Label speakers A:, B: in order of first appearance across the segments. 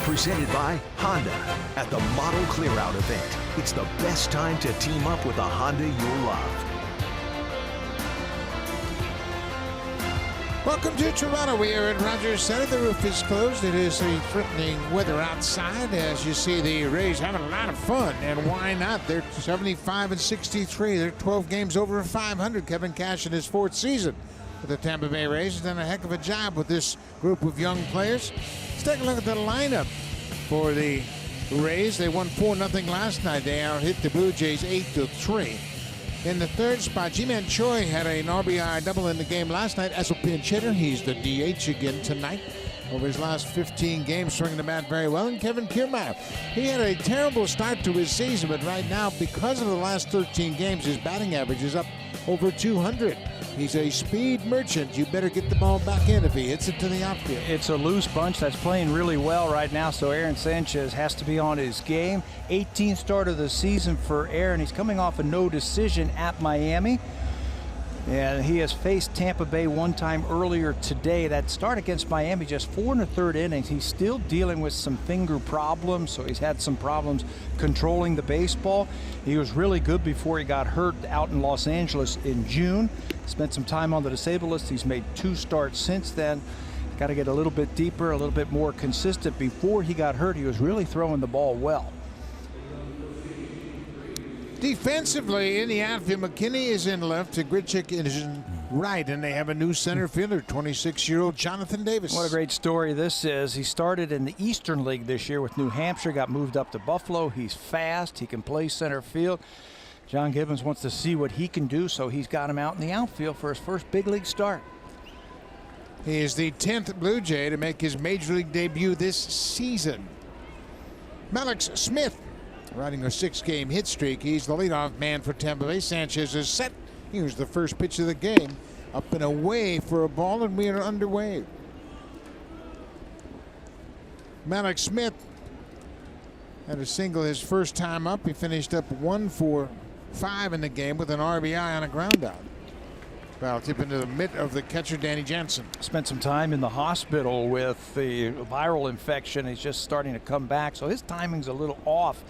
A: Presented by Honda. At the Model Clearout event, it's the best time to team up with a Honda you'll love.
B: Welcome to Toronto. We are at Rogers Center. The roof is closed. It is a threatening weather outside. As you see, the Rays having a lot of fun, and why not? They're 75-63. They're 12 games over 500. Kevin Cash in his fourth season with the Tampa Bay Rays has done a heck of a job with this group of young players. Let's take a look at the lineup for the Rays. They won 4-0 last night. They out-hit the Blue Jays 8-3. In the third spot, Ji-Man Choi had an RBI double in the game last night as a pinch hitter. He's the DH again tonight. Over his last 15 games, swinging the bat very well. And Kevin Kiermaier, he had a terrible start to his season, but right now, because of the last 13 games, his batting average is up over 200. He's a speed merchant. You better get the ball back in if he hits it to the outfield.
C: It's a loose bunch that's playing really well right now, so Aaron Sanchez has to be on his game. 18th start of the season for Aaron. He's coming off a no decision at Miami. And he has faced Tampa Bay one time earlier today. That start against Miami, just 4 1/3 innings. He's still dealing with some finger problems, so he's had some problems controlling the baseball. He was really good before he got hurt out in Los Angeles in June. Spent some time on the disabled list. He's made 2 starts since then. Got to get a little bit deeper, a little bit more consistent. Before he got hurt, he was really throwing the ball well.
B: Defensively, in the outfield, Mckinney is in left, and Grichuk is in right, and they have a new center fielder, 26-year-old Jonathan Davis.
C: What a great story this is. He started in the Eastern League this year with New Hampshire, got moved up to Buffalo. He's fast. He can play center field. John Gibbons wants to see what he can do, so he's got him out in the outfield for his first big league start.
B: He is the 10th Blue Jay to make his major league debut this season. Malik Smith riding a 6-game hit streak. He's the leadoff man for Tampa Bay. Sanchez is set. Here's the first pitch of the game. Up and away for a ball, and we are underway. Malik Smith had a single his first time up. He finished up 1 for 5 in the game with an RBI on a ground out. Foul tip into the mitt of the catcher, Danny Jansen.
C: Spent some time in the hospital with the viral infection. He's just starting to come back, so his timing's a little off.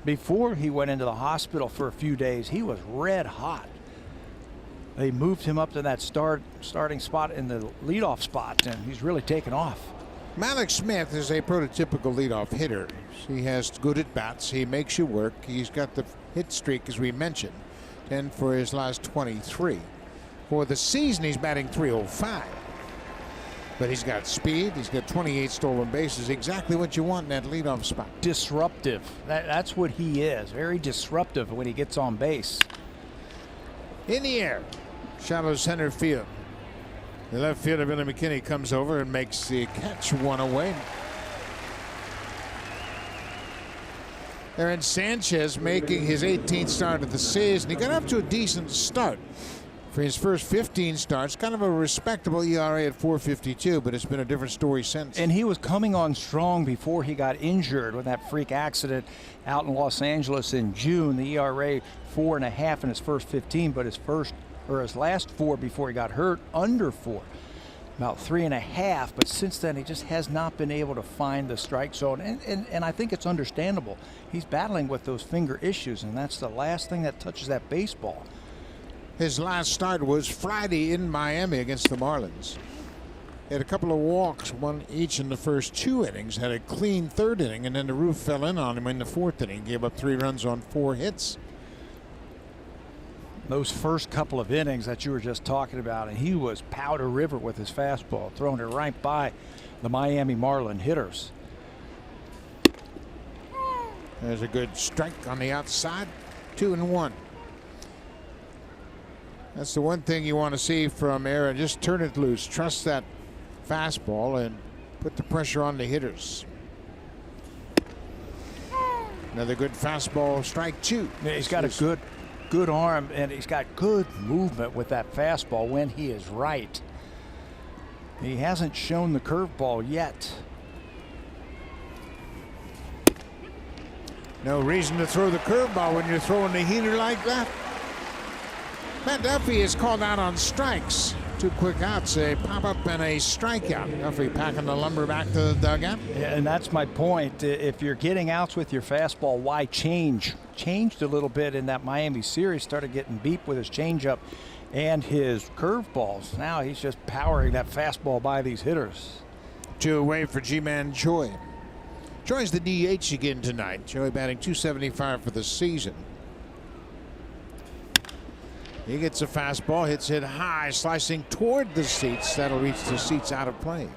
C: Before he went into the hospital for a few days, he was red hot. They moved him up to that starting spot in the leadoff spot, and he's really taken off.
B: Malik Smith is a prototypical leadoff hitter. He has good at-bats. He makes you work. He's got the hit streak, as we mentioned, 10 for his last 23. For the season, he's batting .305. But he's got speed. He's got 28 stolen bases. Exactly what you want in that leadoff spot.
C: Disruptive. That's what he is. Very disruptive when he gets on base.
B: In the air. Shallow center field. The left fielder, Willie Mckinney, comes over and makes the catch, 1 away. Aaron Sanchez making his 18th start of the season. He got up to a decent start. For his first 15 starts, kind of a respectable ERA at 4.52, but it's been a different story since.
C: And he was coming on strong before he got injured with that freak accident out in Los Angeles in June. The ERA 4.5 in his first 15, but his last 4 before he got hurt, under 4. About 3.5, but since then he just has not been able to find the strike zone, and I think it's understandable. He's battling with those finger issues, and that's the last thing that touches that baseball.
B: His last start was Friday in Miami against the Marlins. He had a couple of walks, 1 each in the first 2 innings, had a clean 3rd inning, and then the roof fell in on him in the 4th inning. Gave up 3 runs on 4 hits.
C: Those first couple of innings that you were just talking about, and he was powder river with his fastball, throwing it right by the Miami Marlin hitters.
B: There's a good strike on the outside. 2-1. That's the one thing you want to see from Aaron. Just turn it loose. Trust that fastball and put the pressure on the hitters. Another good fastball, strike 2.
C: Yeah, he's got a good arm, and he's got good movement with that fastball when he is right. He hasn't shown the curveball yet.
B: No reason to throw the curveball when you're throwing the heater like that. Matt Duffy is called out on strikes. 2 quick outs, a pop-up and a strikeout. Duffy packing the lumber back to the dugout.
C: Yeah, and that's my point. If you're getting outs with your fastball, why change? Changed a little bit in that Miami series, started getting beat with his changeup and his curveballs. Now he's just powering that fastball by these hitters.
B: 2 away for Ji-Man Choi. Choi's the DH again tonight. Choi batting .275 for the season. He gets a fastball, hits it high, slicing toward the seats. That'll reach the seats out of play.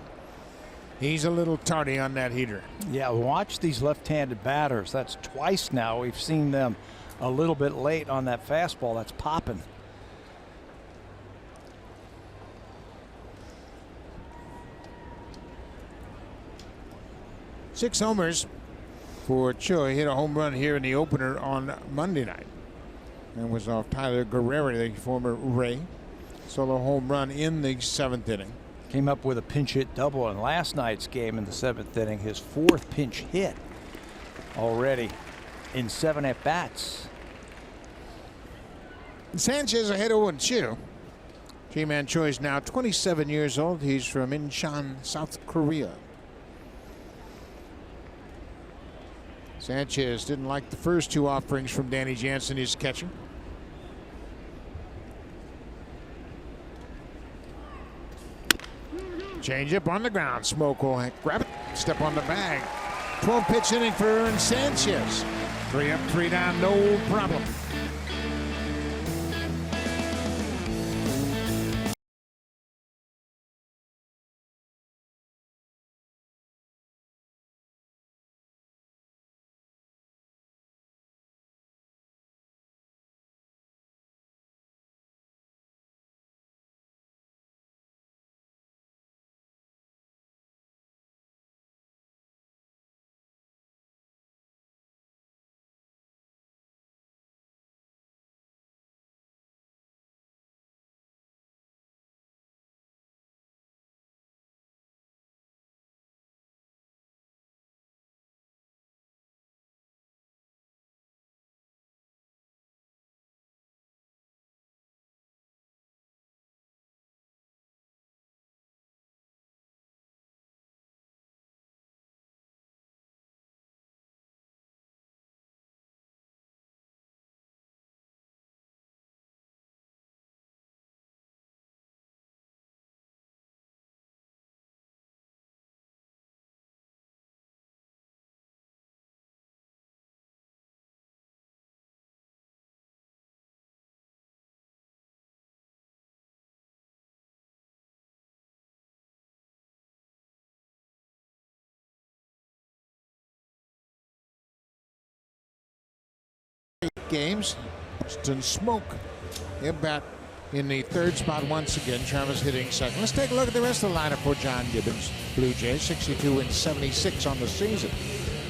B: He's a little tardy on that heater.
C: Yeah, watch these left-handed batters. That's twice now we've seen them a little bit late on that fastball. That's popping.
B: Six homers for Choi. Hit a home run here in the opener on Monday night. And was off Tyler Guerrero, the former Ray. Solo home run in the 7th inning.
C: Came up with a pinch hit double in last night's game in the 7th inning. His 4th pinch hit already in 7 at-bats.
B: Sanchez ahead 0-2. Ji-Man Choi is now 27 years old. He's from Incheon, South Korea. Sanchez didn't like the first 2 offerings from Danny Jansen, his catcher. Change up on the ground. Smoke will grab it. Step on the bag. 12-pitch inning for Sanchez. 3 up, 3 down, no problem. Games. Boston Smoke in bat in the 3rd spot once again. Travis hitting 2nd. Let's take a look at the rest of the lineup for John Gibbons. Blue Jays 62 and 76 on the season.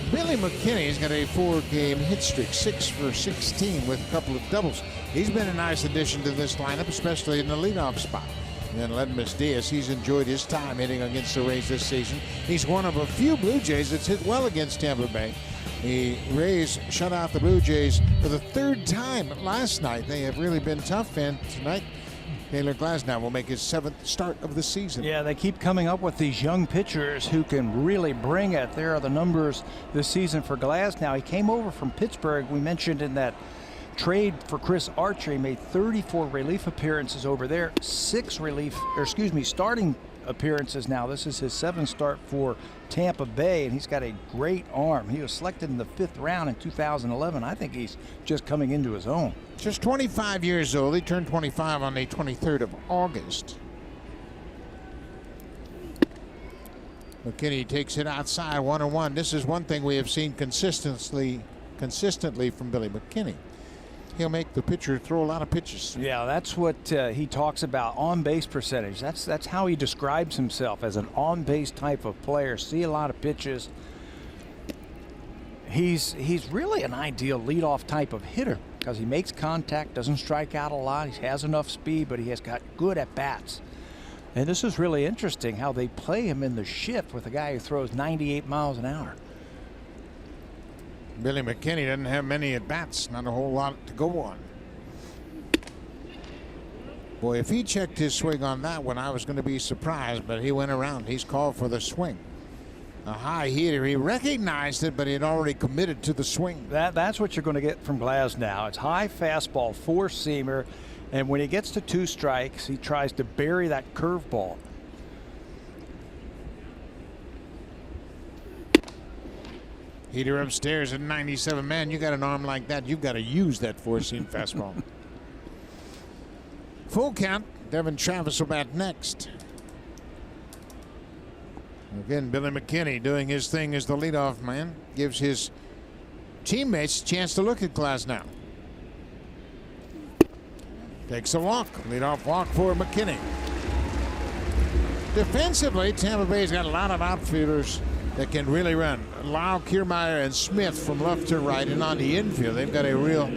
B: Billy McKinney's got a 4-game hit streak, 6 for 16 with a couple of doubles. He's been a nice addition to this lineup, especially in the leadoff spot. And Ledmus Diaz, he's enjoyed his time hitting against the Rays this season. He's one of a few Blue Jays that's hit well against Tampa Bay. The Rays shut out the Blue Jays for the 3rd time last night. They have really been tough, and tonight Taylor Glasnow will make his 7th start of the season.
C: Yeah, they keep coming up with these young pitchers who can really bring it. There are the numbers this season for Glasnow. He came over from Pittsburgh. We mentioned in that trade for Chris Archer, he made 34 relief appearances over there, 6 starting appearances now. This is his 7th start for Tampa Bay, and he's got a great arm. He was selected in the 5th round in 2011. I think he's just coming into his own.
B: Just 25 years old. He turned 25 on the 23rd of August. McKinney takes it outside, 1-1. This is one thing we have seen consistently from Billy McKinney. He'll make the pitcher throw a lot of pitches.
C: Yeah, that's what he talks about, on-base percentage. That's how he describes himself, as an on-base type of player. See a lot of pitches. He's really an ideal leadoff type of hitter because he makes contact, doesn't strike out a lot. He has enough speed, but he has got good at-bats. And this is really interesting how they play him in the shift with a guy who throws 98 miles an hour.
B: Billy McKinney doesn't have many at-bats, not a whole lot to go on. Boy, if he checked his swing on that one, I was going to be surprised, but he went around. He's called for the swing. A high heater. He recognized it, but he had already committed to the swing.
C: That's what you're going to get from Glasnow. It's high fastball, four-seamer, and when he gets to 2 strikes, he tries to bury that curveball.
B: Heater upstairs at 97. Man, you got an arm like that, you've got to use that four-seam fastball. Full count. Devin Travis will bat next. Again, Billy McKinney doing his thing as the leadoff man. Gives his teammates a chance to look at Glasnow. Takes a walk. Leadoff walk for McKinney. Defensively, Tampa Bay's got a lot of outfielders that can really run. Lau, Kiermaier, and Smith from left to right and on the infield. They've got a real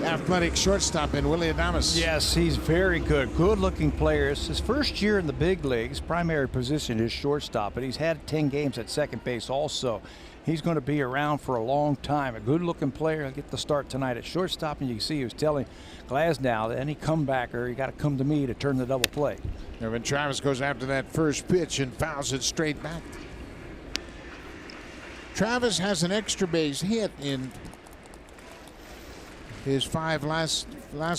B: athletic shortstop in Willie Adamas.
C: Yes, he's very good. Good-looking player. It's his first year in the big leagues. Primary position is shortstop, but he's had 10 games at second base also. He's going to be around for a long time. A good-looking player. He'll get the start tonight at shortstop, and you can see he was telling Glasnow that any comebacker, you got to come to me to turn the double play.
B: Devin Travis goes after that first pitch and fouls it straight back. Travis has an extra base hit in his last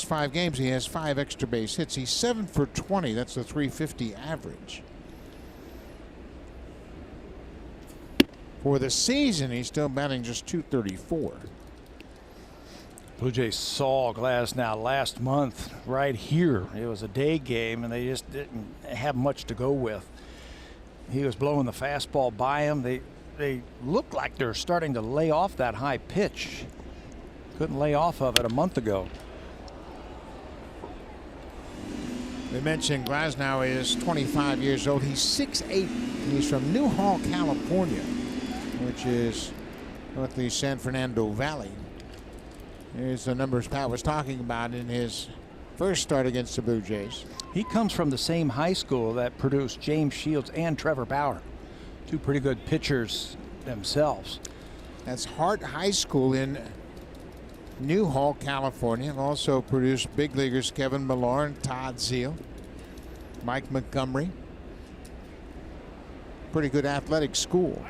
B: 5 games. He has 5 extra base hits. He's 7 for 20. That's a .350 average. For the season, he's still batting just .234.
C: Blue Jays saw Glasnow last month right here. It was a day game, and they just didn't have much to go with. He was blowing the fastball by him. They looked like they're starting to lay off that high pitch. Couldn't lay off of it a month ago.
B: We mentioned Glasnow is 25 years old. He's 6'8". He's from Newhall, California, which is north the San Fernando Valley. Here's the numbers Pat was talking about in his first start against the Blue Jays.
C: He comes from the same high school that produced James Shields and Trevor Bauer. 2 pretty good pitchers themselves.
B: That's Hart High School in Newhall, California. Also produced big leaguers Kevin Pilar and Todd Zeal, Mike Montgomery. Pretty good athletic school.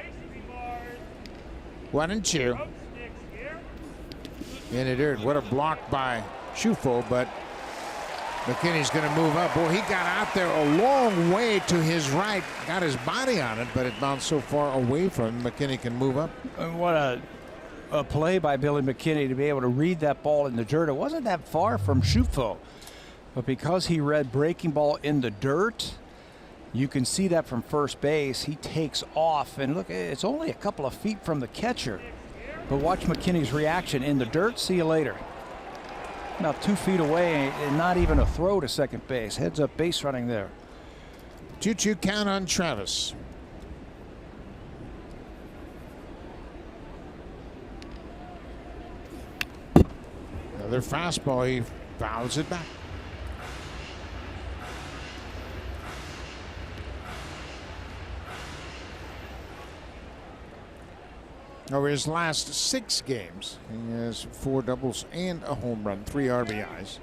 B: 1-2. In the dirt. What a block by Schufo, but McKinney's going to move up. Boy, he got out there a long way to his right. Got his body on it, but it bounced so far away from him. McKinney can move up.
C: What a play by Billy McKinney to be able to read that ball in the dirt. It wasn't that far from Schufo, but because he read breaking ball in the dirt, you can see that from first base. He takes off, and look, it's only a couple of feet from the catcher. But watch McKinney's reaction in the dirt. See you later. About 2 feet away, and not even a throw to second base. Heads up base running there.
B: 2-2 count on Travis. Another fastball. He fouls it back. Over his last 6 games, he has 4 doubles and a home run, 3 RBIs.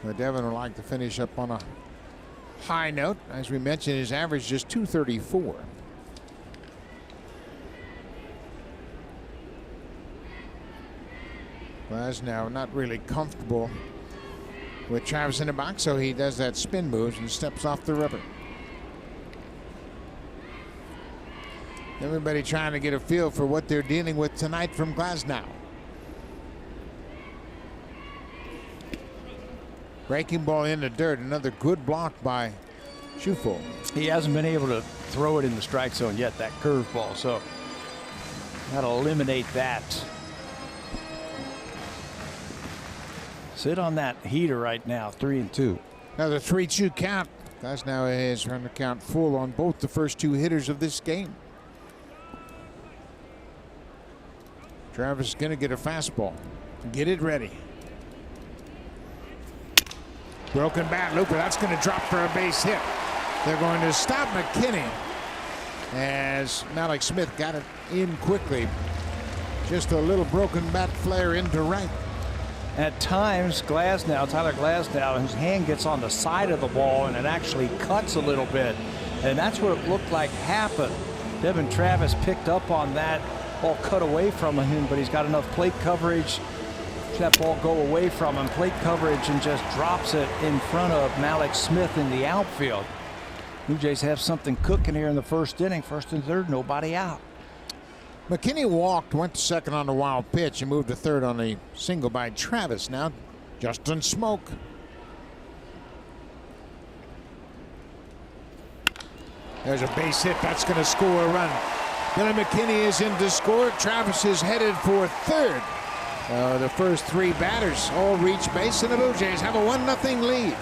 B: But Devin would like to finish up on a high note. As we mentioned, his average is .234. Glasnow not really comfortable with Travis in the box, so he does that spin moves and steps off the rubber. Everybody trying to get a feel for what they're dealing with tonight from Glasnow. Breaking ball in the dirt. Another good block by Schufo.
C: He hasn't been able to throw it in the strike zone yet, that curveball, so that'll eliminate that. Sit on that heater right now, 3-2.
B: Another 3-2 count. Glasnow has run the count full on both the first 2 hitters of this game. Travis is going to get a fastball. Get it ready. Broken bat, Looper. That's going to drop for a base hit. They're going to stop McKinney as Malik Smith got it in quickly. Just a little broken bat flare into right.
C: At times, Tyler Glasnow, his hand gets on the side of the ball and it actually cuts a little bit. And that's what it looked like happened. Devin Travis picked up on that. Ball cut away from him, but he's got enough plate coverage. That ball go away from him, plate coverage, and just drops it in front of Malik Smith in the outfield. Blue Jays have something cooking here in the first inning. First and third, nobody out.
B: McKinney walked, went to second on the wild pitch, and moved to third on the single by Travis. Now, Justin Smoak. There's a base hit. That's going to score a run. Billy McKinney is in to score. Travis is headed for third. The first three batters all reach base, and the Blue Jays have a 1-0 lead.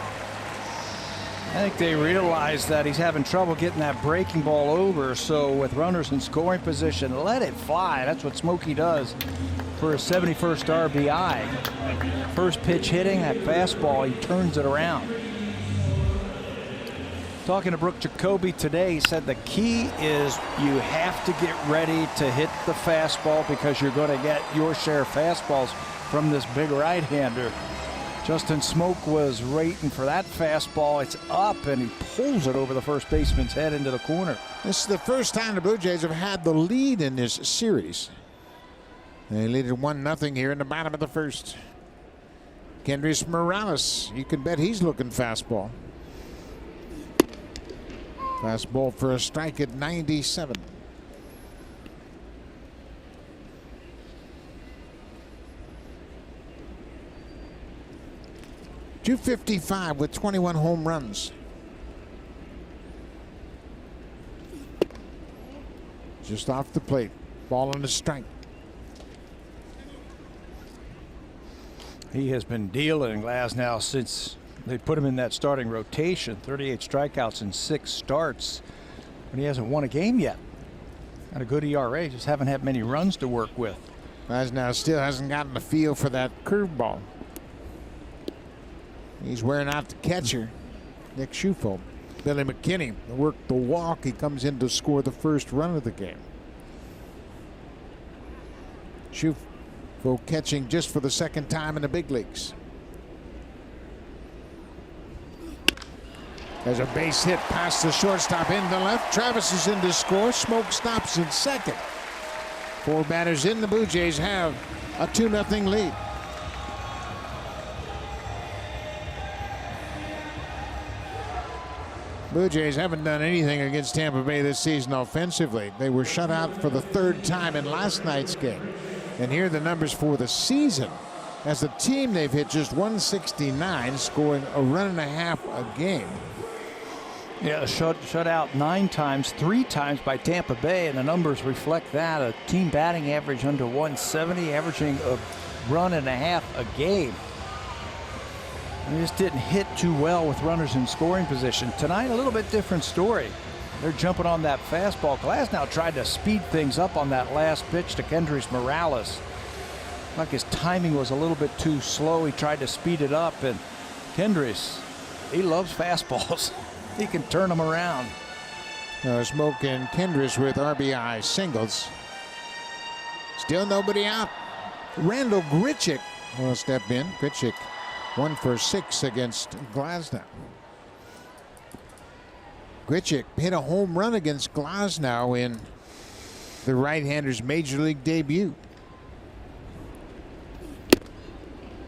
C: I think they realize that he's having trouble getting that breaking ball over, so with runners in scoring position, let it fly. That's what Smokey does for his 71st RBI. First pitch hitting, that fastball, he turns it around. Talking to Brooke Jacoby today, he said the key is you have to get ready to hit the fastball because you're going to get your share of fastballs from this big right-hander. Justin Smoak was waiting for that fastball. It's up, and he pulls it over the first baseman's head into the corner.
B: This is the first time the Blue Jays have had the lead in this series. They lead at 1-0 here in the bottom of the first. Kendrys Morales, you can bet he's looking fastball. Fastball for a strike at 97. .255 with 21 home runs. Just off the plate. Ball on the strike.
C: He has been dealing Glasnow since they put him in that starting rotation. 38 strikeouts in 6 starts. But he hasn't won a game yet. Got a good ERA, just haven't had many runs to work with.
B: Glasnow still hasn't gotten the feel for that curveball. He's wearing out the catcher, Nick Schufel. Billy McKinney worked the walk. He comes in to score the first run of the game. Schufel catching just for the second time in the big leagues. There's a base hit past the shortstop into left. Travis is in to score. Smoak stops in second. 4 batters in. The Blue Jays have a 2-0 lead. Blue Jays haven't done anything against Tampa Bay this season offensively. They were shut out for the 3rd time in last night's game. And here are the numbers for the season. As a team, they've hit just 169, scoring a run and a half a game.
C: Yeah, shut out 9 times, 3 times by Tampa Bay, and the numbers reflect that. A team batting average under 170, averaging a run and a half a game. They just didn't hit too well with runners in scoring position. Tonight, a little bit different story. They're jumping on that fastball. Glasnow tried to speed things up on that last pitch to Kendrys Morales. Like his timing was a little bit too slow. He tried to speed it up, and Kendrys, he loves fastballs. He can turn them around.
B: Smoak and Kendrys with RBI singles. Still nobody out. Randal Grichuk will step in. Grichuk 1 for 6 against Glasnow. Grichuk hit a home run against Glasnow in the right-hander's major league debut.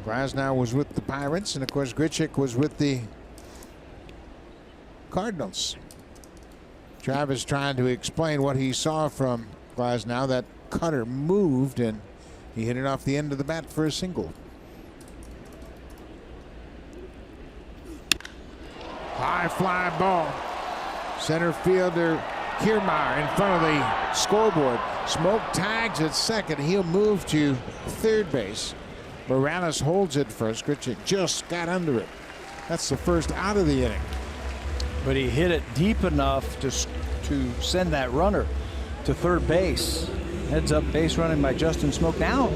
B: Glasnow was with the Pirates, and of course Grichuk was with the Cardinals. Travis trying to explain what he saw from Glasnow. That cutter moved, and he hit it off the end of the bat for a single. High fly ball. Center fielder Kiermaier in front of the scoreboard. Smoak tags at second. He'll move to third base. Morales holds it first. Grichuk just got under it. That's the first out of the inning.
C: But he hit it deep enough to send that runner to third base. Heads up base running by Justin Smoak. Now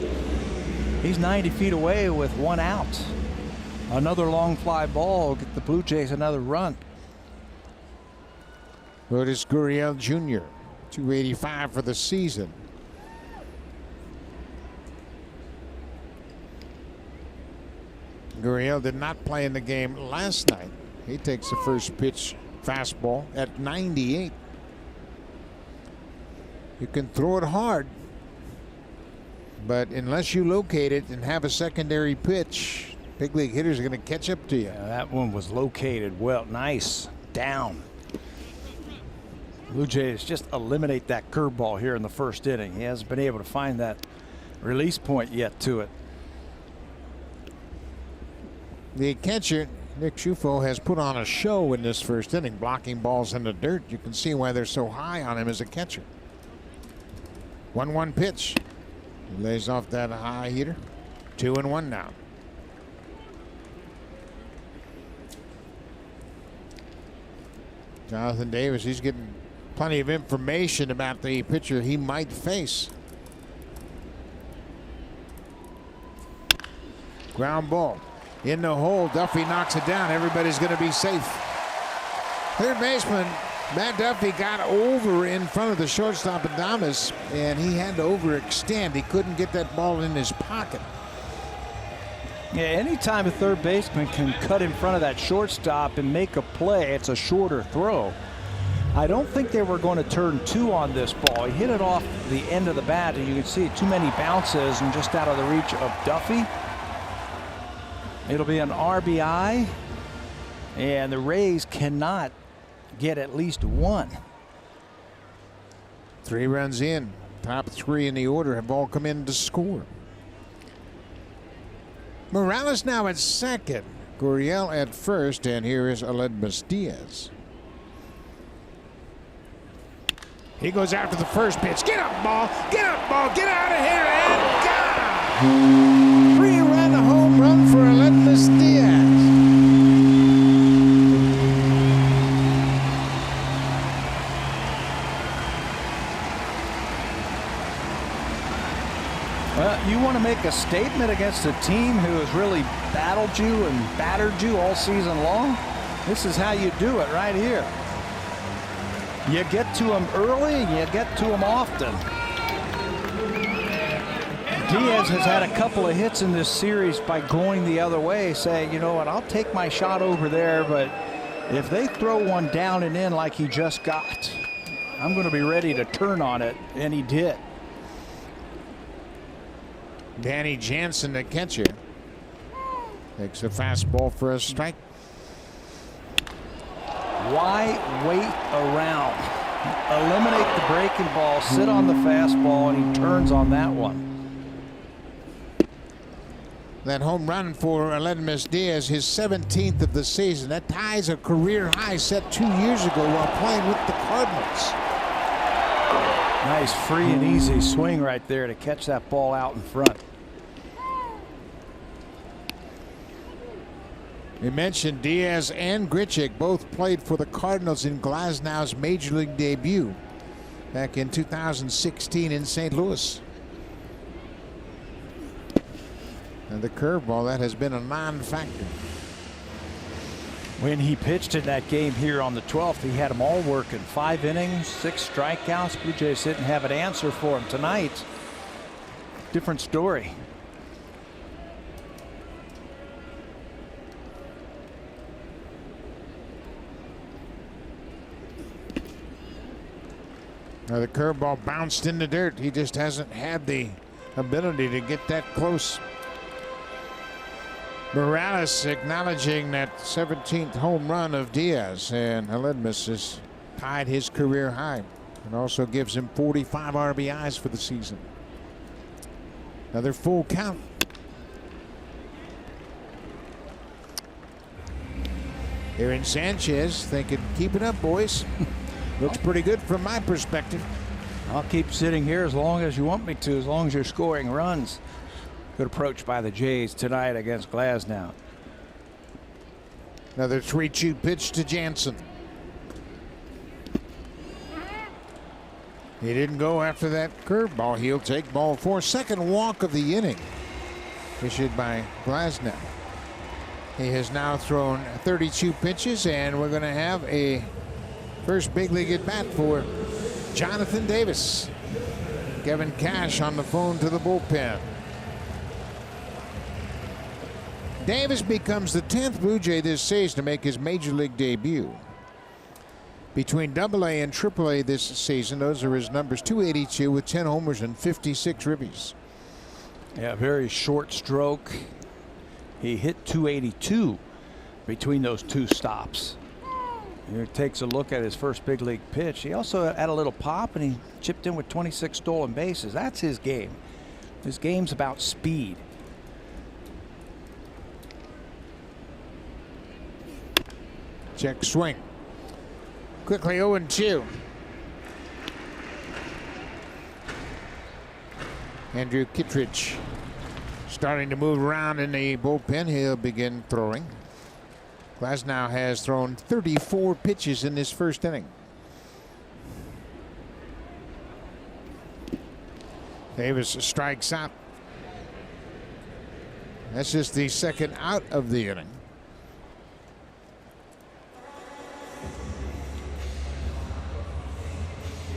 C: he's 90 feet away with 1 out. Another long fly ball. Get the Blue Jays another run.
B: Otis Gurriel Jr. 285 for the season. Gurriel did not play in the game last night. He takes the first pitch fastball at 98. You can throw it hard, but unless you locate it and have a secondary pitch, big league hitters are going to catch up to you.
C: Yeah, that one was located well. Nice. Down. Blue Jays just eliminate that curveball here in the first inning. He hasn't been able to find that release point yet to it.
B: The catcher, Nick Schufo, has put on a show in this first inning, blocking balls in the dirt. You can see why they're so high on him as a catcher. 1-1 pitch. He lays off that high hitter. 2-1 now. Jonathan Davis, he's getting plenty of information about the pitcher he might face. Ground ball in the hole. Duffy knocks it down. Everybody's going to be safe. Third baseman Matt Duffy got over in front of the shortstop Adamas, and he had to overextend. He couldn't get that ball in his pocket.
C: Yeah, anytime a third baseman can cut in front of that shortstop and make a play, it's a shorter throw. I don't think they were going to turn two on this ball. He hit it off the end of the bat, and you can see too many bounces and just out of the reach of Duffy. It'll be an RBI, and the Rays cannot get at least one.
B: 3 runs in. Top 3 in the order have all come in to score. Morales now at second. Gurriel at first, and here is Adamas Diaz. He goes after the first pitch. Get up, ball! Get up, ball! Get out of here! And gone! 3-run home run for Adamas Diaz.
C: Well, you want to make a statement against a team who has really battled you and battered you all season long? This is how you do it right here. You get to them early, you get to them often. Diaz has had a couple of hits in this series by going the other way, saying, you know what, I'll take my shot over there, but if they throw one down and in like he just got, I'm going to be ready to turn on it, and he did.
B: Danny Jansen, the catcher, takes a fastball for a strike.
C: Why wait around? Eliminate the breaking ball, sit on the fastball, and he turns on that one.
B: That home run for Adamas Diaz, his 17th of the season. That ties a career high set 2 years ago while playing with the Cardinals.
C: Nice free and easy swing right there to catch that ball out in front.
B: We mentioned Diaz and Grichuk both played for the Cardinals in Glasnow's Major League debut back in 2016 in St. Louis. And the curveball, that has been a non-factor.
C: When he pitched in that game here on the 12th, he had them all working. 5 innings, 6 strikeouts. Blue Jays didn't have an answer for him tonight. Different story.
B: Now the curveball bounced in the dirt. He just hasn't had the ability to get that close. Morales acknowledging that 17th home run of Diaz, and Adamas has tied his career high and also gives him 45 RBIs for the season. Another full count. Aaron Sanchez thinking, keep it up, boys. Looks pretty good from my perspective.
C: I'll keep sitting here as long as you want me to, as long as you're scoring runs. Good approach by the Jays tonight against Glasnow.
B: Another 3-2 pitch to Jansen. He didn't go after that curveball. He'll take ball 4. Second walk of the inning issued by Glasnow. He has now thrown 32 pitches, and we're going to have a first big league at bat for Jonathan Davis. Kevin Cash on the phone to the bullpen. Davis becomes the 10th Blue Jay this season to make his major league debut. Between AA and AAA this season, those are his numbers: 282 with 10 homers and 56 ribbies.
C: Yeah, very short stroke. He hit 282 between those two stops. Here takes a look at his first big league pitch. He also had a little pop, and he chipped in with 26 stolen bases. That's his game. His game's about speed.
B: Check swing. Quickly 0-2. Andrew Kittredge starting to move around in the bullpen. He'll begin throwing. Glasnow has thrown 34 pitches in this first inning. Davis strikes out. That's just the second out of the inning.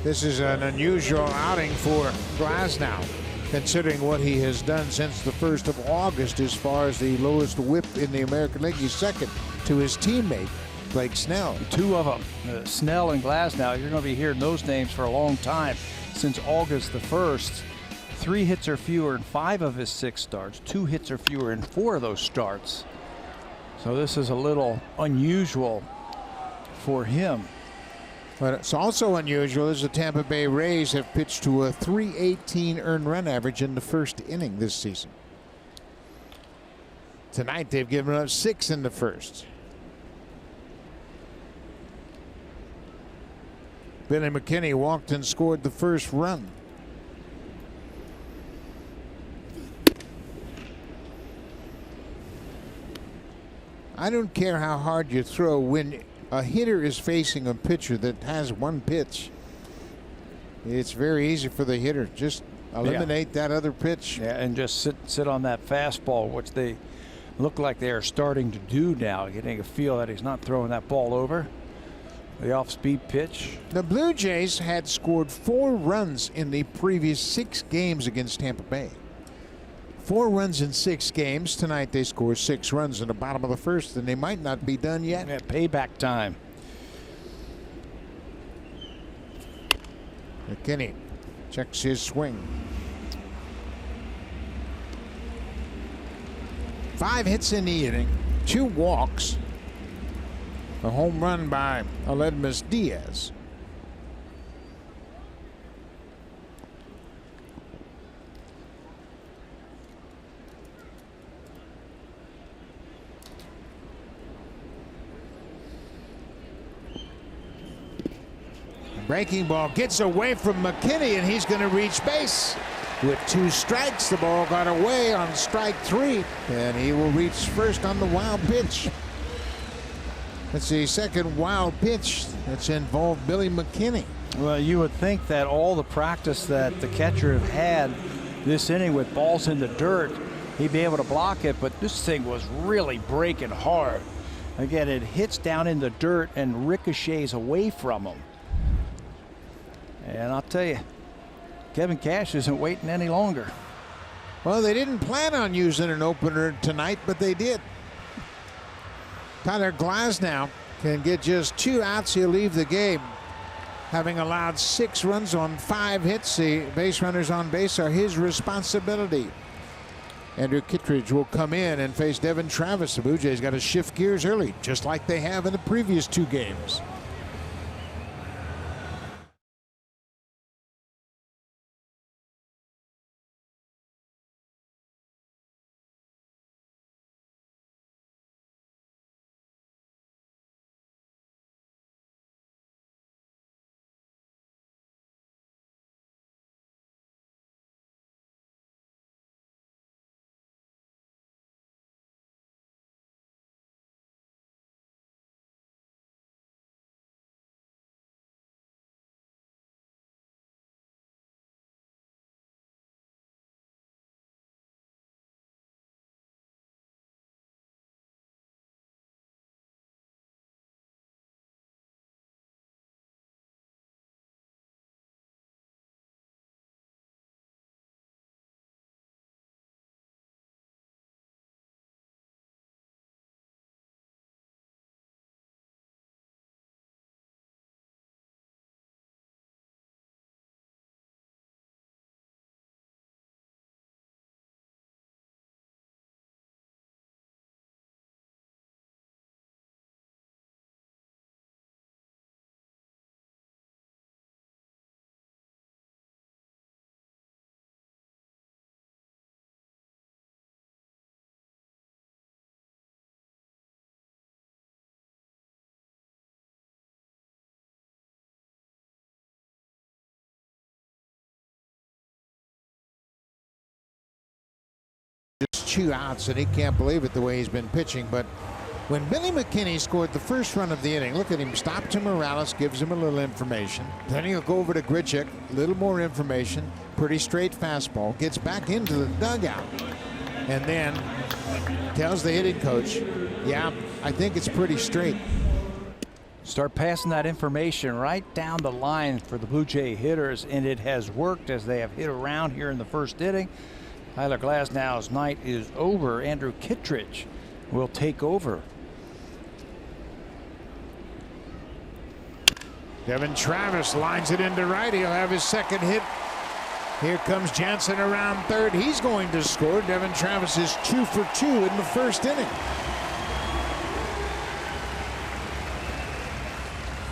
B: This is an unusual outing for Glasnow, considering what he has done since the 1st of August as far as the lowest whip in the American League. He's second to his teammate, Blake Snell.
C: Two of them, Snell and Glasnow. You're going to be hearing those names for a long time. Since August the 1st, 3 hits or fewer in 5 of his 6 starts. 2 hits or fewer in 4 of those starts. So this is a little unusual for him.
B: But it's also unusual as the Tampa Bay Rays have pitched to a .318 earned run average in the first inning this season. Tonight they've given up 6 in the first. Billy Mckinney walked and scored the first run. I don't care how hard you throw when a hitter is facing a pitcher that has one pitch. It's very easy for the hitter. Just eliminate that other pitch.
C: Yeah, and just sit on that fastball, which they look like they are starting to do now, getting a feel that he's not throwing that ball over. The off-speed pitch.
B: The Blue Jays had scored 4 runs in the previous 6 games against Tampa Bay. 4 runs in 6 games. Tonight they score 6 runs in the bottom of the first, and they might not be done yet.
C: Yeah, payback time.
B: McKinney checks his swing. 5 hits in the inning, 2 walks, a home run by Adamas Diaz. Breaking ball gets away from McKinney, and he's going to reach base. With 2 strikes, the ball got away on strike 3, and he will reach first on the wild pitch. That's the second wild pitch that's involved Billy McKinney.
C: Well, you would think that all the practice that the catcher had this inning with balls in the dirt, he'd be able to block it, but this thing was really breaking hard. Again, it hits down in the dirt and ricochets away from him. And I'll tell you, Kevin Cash isn't waiting any longer.
B: Well, they didn't plan on using an opener tonight, but they did. Tyler Glasnow can get just 2 outs. He'll leave the game, having allowed 6 runs on 5 hits. The base runners on base are his responsibility. Andrew Kittredge will come in and face Devin Travis. The Blue Jays got to shift gears early, just like they have in the previous 2 games. just 2 outs, and he can't believe it the way he's been pitching. But when Billy Mckinney scored the first run of the inning, look at him, stop to Morales, gives him a little information. Then he'll go over to Grichuk, a little more information, pretty straight fastball, gets back into the dugout, and then tells the hitting coach, yeah, I think it's pretty straight.
C: Start passing that information right down the line for the Blue Jay hitters, and it has worked as they have hit around here in the first inning. Tyler Glasnow's night is over. Andrew Kittredge will take over.
B: Devin Travis lines it into right. He'll have his second hit. Here comes Jansen around third. He's going to score. Devin Travis is 2 for 2 in the first inning.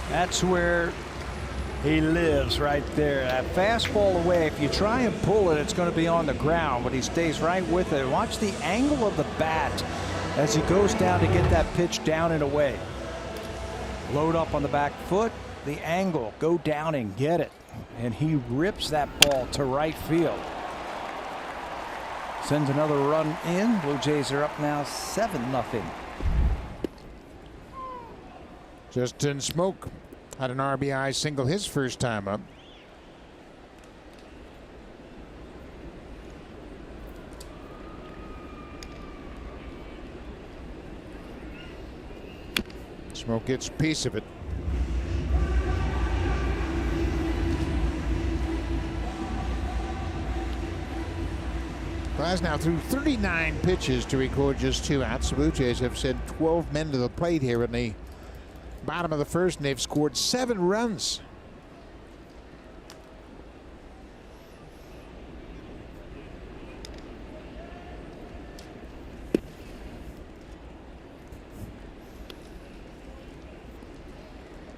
C: That's where he lives, right there. That fastball away, if you try and pull it, it's going to be on the ground, but he stays right with it. Watch the angle of the bat as he goes down to get that pitch down and away. Load up on the back foot, the angle, go down and get it. And he rips that ball to right field. Sends another run in. Blue Jays are up now 7-0.
B: Justin Smoke had an RBI single his first time up. Smoke gets a piece of it. Glasnow threw 39 pitches to record just 2 outs. The Blue Jays have sent 12 men to the plate here in the bottom of the first, and they've scored 7 runs.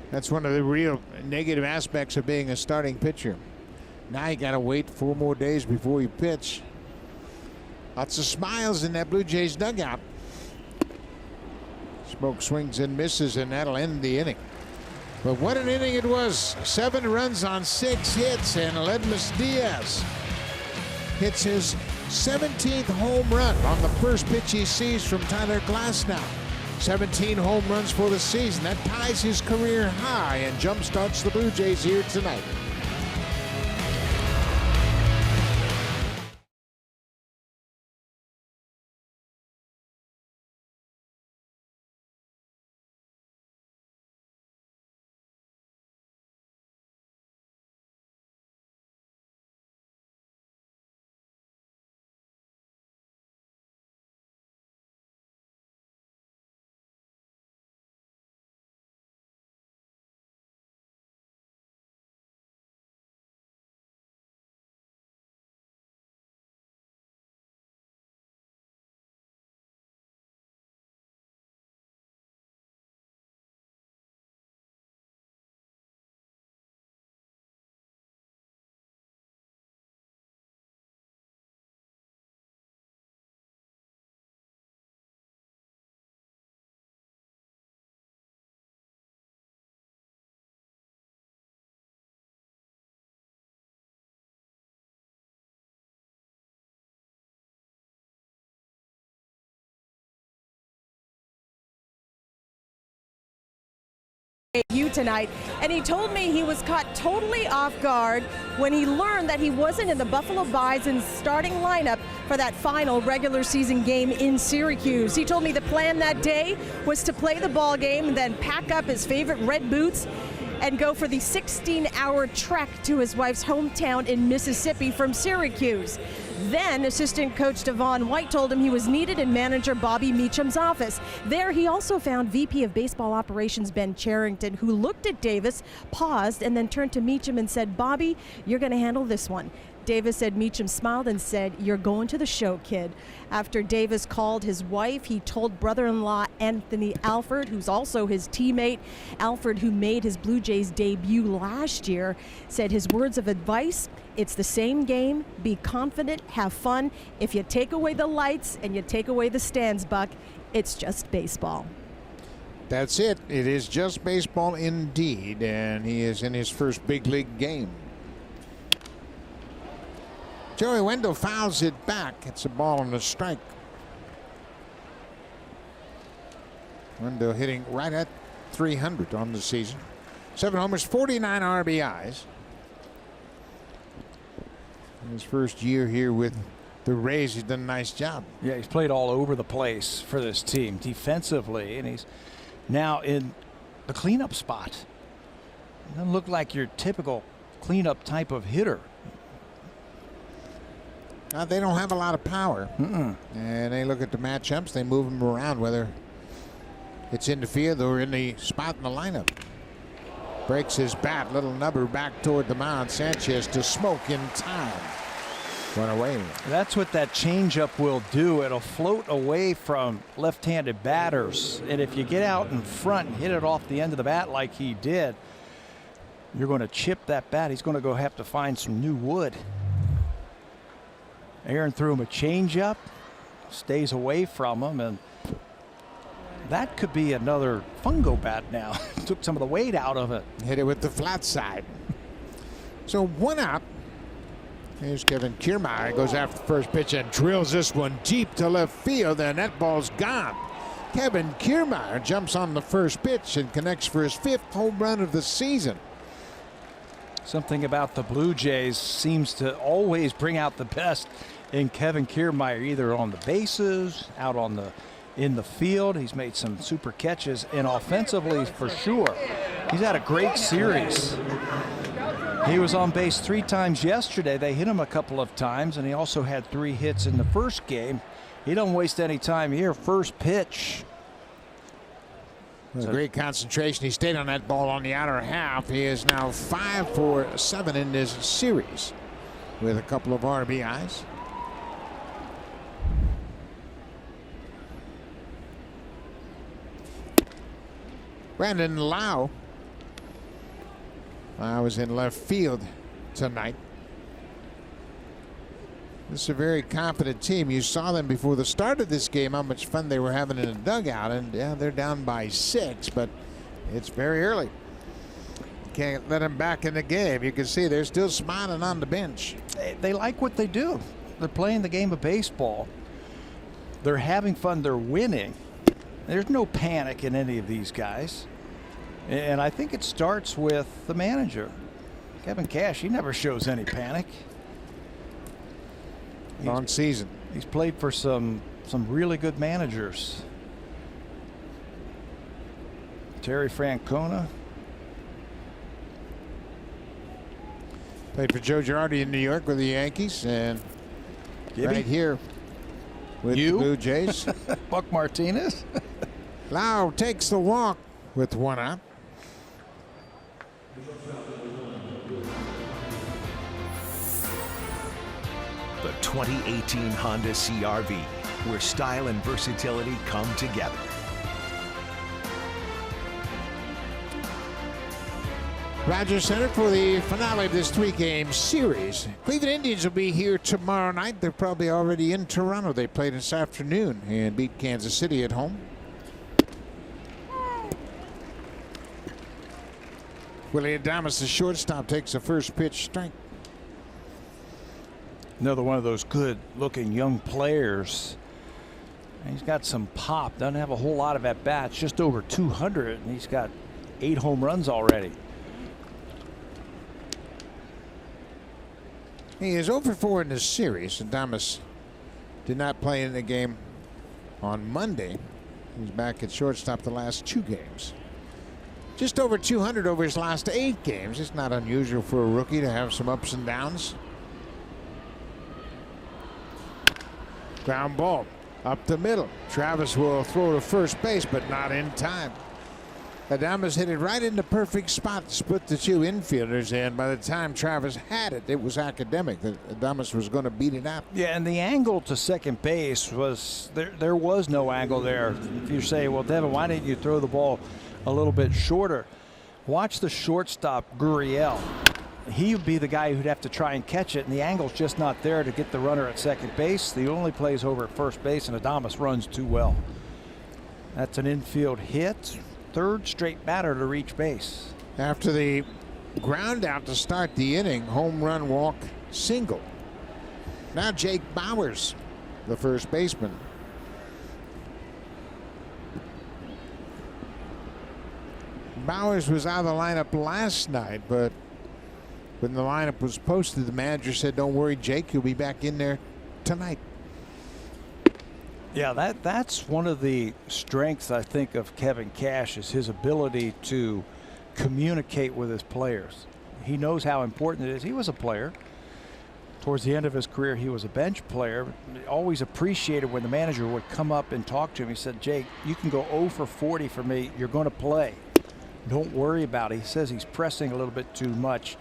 B: That's one of the real negative aspects of being a starting pitcher. Now you got to wait 4 more days before you pitch. Lots of smiles in that Blue Jays dugout. Smoke swings and misses, and that'll end the inning. But what an inning it was. 7 runs on 6 hits, and Ledmus Diaz hits his 17th home run on the first pitch he sees from Tyler Glasnow. 17 home runs for the season. That ties his career high and jumpstarts the Blue Jays here tonight.
D: You tonight, and he told me he was caught totally off guard when he learned that he wasn't in the Buffalo Bison's starting lineup for that final regular season game in Syracuse. He told me the plan that day was to play the ball game and then pack up his favorite red boots and go for the 16-hour trek to his wife's hometown in Mississippi from Syracuse. Then assistant coach Devon White told him he was needed in manager Bobby Meacham's office. There he also found VP of Baseball Operations Ben Charrington, who looked at Davis, paused, and then turned to Meacham and said, "Bobby, you're going to handle this one." Davis said Meacham smiled and said, "You're going to the show, kid." After Davis called his wife, he told brother-in-law Anthony Alford, who's also his teammate. Alford, who made his Blue Jays debut last year, said his words of advice: it's the same game, be confident, have fun. If you take away the lights and you take away the stands, Buck, it's just baseball.
B: That's it. It is just baseball indeed, and he is in his first big league game. Joey Wendell fouls it back. It's a ball and a strike. Randal hitting right at 300 on the season. 7 homers, 49 RBIs. In his first year here with the Rays, he's done a nice job.
C: Yeah, he's played all over the place for this team defensively, and he's now in the cleanup spot. Doesn't look like your typical cleanup type of hitter.
B: They don't have a lot of power. And they look at the matchups. They move him around, whether it's in the field or in the spot in the lineup. Breaks his bat. Little nubber back toward the mound. Sanchez to smoke in time. Run away.
C: That's what that changeup will do. It'll float away from left-handed batters. And if you get out in front and hit it off the end of the bat like he did, you're going to chip that bat. He's going to have to find some new wood. Aaron threw him a changeup, stays away from him, and that could be another fungo bat now. Took some of the weight out of it.
B: Hit it with the flat side. So 1 out. Here's Kiermaier. Goes after the first pitch and drills this one deep to left field, and that ball's gone. Kiermaier jumps on the first pitch and connects for his 5th home run of the season.
C: Something about the Blue Jays seems to always bring out the best in Kiermaier, either on the bases, out on in the field. He's made some super catches, and offensively for sure. He's had a great series. He was on base 3 times yesterday. They hit him a couple of times, and he also had 3 hits in the first game. He don't waste any time here. First pitch.
B: Great concentration. He stayed on that ball on the outer half. He is now 5 for 7 in this series with a couple of RBIs. Brandon Lau. I was in left field tonight. This is a very confident team. You saw them before the start of this game, how much fun they were having in the dugout. And yeah, they're down by 6, but it's very early. You can't let them back in the game. You can see they're still smiling on the bench.
C: They like what they do. They're playing the game of baseball. They're having fun. They're winning. There's no panic in any of these guys. And I think it starts with the manager. Kevin Cash, he never shows any panic.
B: Long season.
C: He's played for some really good managers. Terry Francona.
B: Played for Joe Girardi in New York with the Yankees, and right here with the Blue Jays.
C: Buck Martinez.
B: Lau takes the walk with 1 out.
A: The 2018 Honda CR-V, where style and versatility come together.
B: Rogers Center for the finale of this 3-game series. Cleveland Indians will be here tomorrow night. They're probably already in Toronto. They played this afternoon and beat Kansas City at home. Willie Adamas, the shortstop, takes the first pitch strike.
C: Another one of those good-looking young players. He's got some pop. Doesn't have a whole lot of at-bats. Just over 200, and he's got 8 home runs already.
B: He is 0 for 4 in this series. Adamas did not play in the game on Monday. He's back at shortstop the last 2 games. Just over 200 over his last 8 games. It's not unusual for a rookie to have some ups and downs. Ground ball up the middle. Travis will throw to first base, but not in time. Adamas hit it right in the perfect spot to split the 2 infielders, and by the time Travis had it, it was academic that Adamas was going to beat it out.
C: Yeah, and the angle to second base was there was no angle there. If you say, well, Devin, why didn't you throw the ball a little bit shorter? Watch the shortstop, Gurriel. He would be the guy who'd have to try and catch it, and the angle's just not there to get the runner at second base. The only plays over at first base, and Adamas runs too well. That's an infield hit. 3rd straight batter to reach base.
B: After the ground out to start the inning, home run, walk, single. Now Jake Bauers, the first baseman. Bowers was out of the lineup last night, but when the lineup was posted, the manager said, "Don't worry, Jake, you'll be back in there tonight."
C: Yeah, that's one of the strengths, I think, of Kevin Cash is his ability to communicate with his players. He knows how important it is. He was a player. Towards the end of his career, he was a bench player. Always appreciated when the manager would come up and talk to him. He said, "Jake, you can go 0 for 40 for me. You're going to play. Don't worry about it." He says he's pressing a little bit too much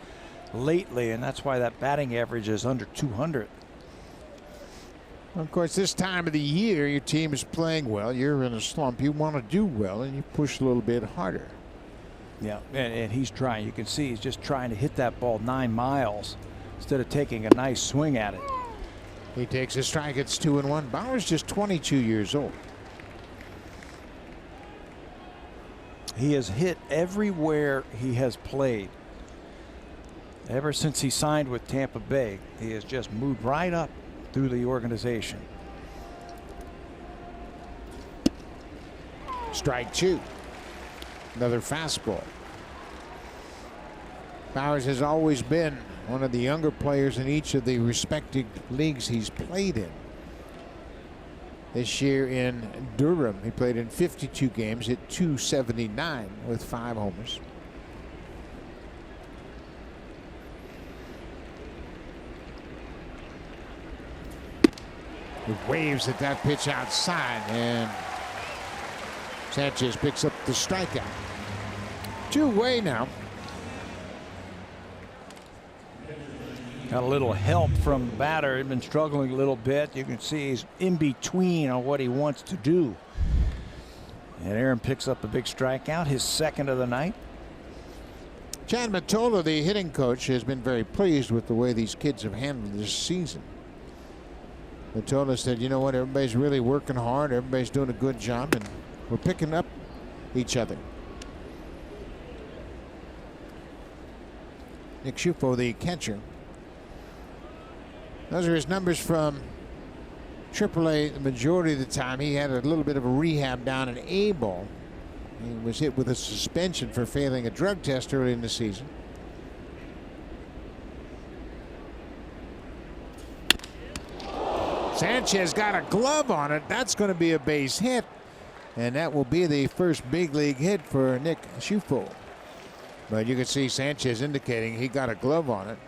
C: lately, and that's why that batting average is under 200.
B: Of course, this time of the year, your team is playing well. You're in a slump. You want to do well, and you push a little bit harder.
C: Yeah, and he's trying. You can see he's just trying to hit that ball 9 miles instead of taking a nice swing at it.
B: He takes a strike. It's 2-1. Bauer's just 22 years old.
C: He has hit everywhere he has played. Ever since he signed with Tampa Bay, he has just moved right up through the organization.
B: Strike 2. Another fastball. Bowers has always been one of the younger players in each of the respective leagues he's played in. This year in Durham, he played in 52 games, hit .279 with 5 homers. He waves at that pitch outside, and Sanchez picks up the strikeout. 2-away now.
C: Got a little help from the batter. He's been struggling a little bit. You can see he's in between on what he wants to do. And Aaron picks up a big strikeout, his second of the night.
B: Chad Mottola, the hitting coach, has been very pleased with the way these kids have handled this season. Mottola said, "You know what, everybody's really working hard. Everybody's doing a good job, and we're picking up each other." Nick Schufo, the catcher. Those are his numbers from AAA. The majority of the time, he had a little bit of a rehab down in A-ball. He was hit with a suspension for failing a drug test early in the season. Sanchez got a glove on it. That's going to be a base hit. And that will be the first big league hit for Nick Schufo. But you can see Sanchez indicating he got a glove on it.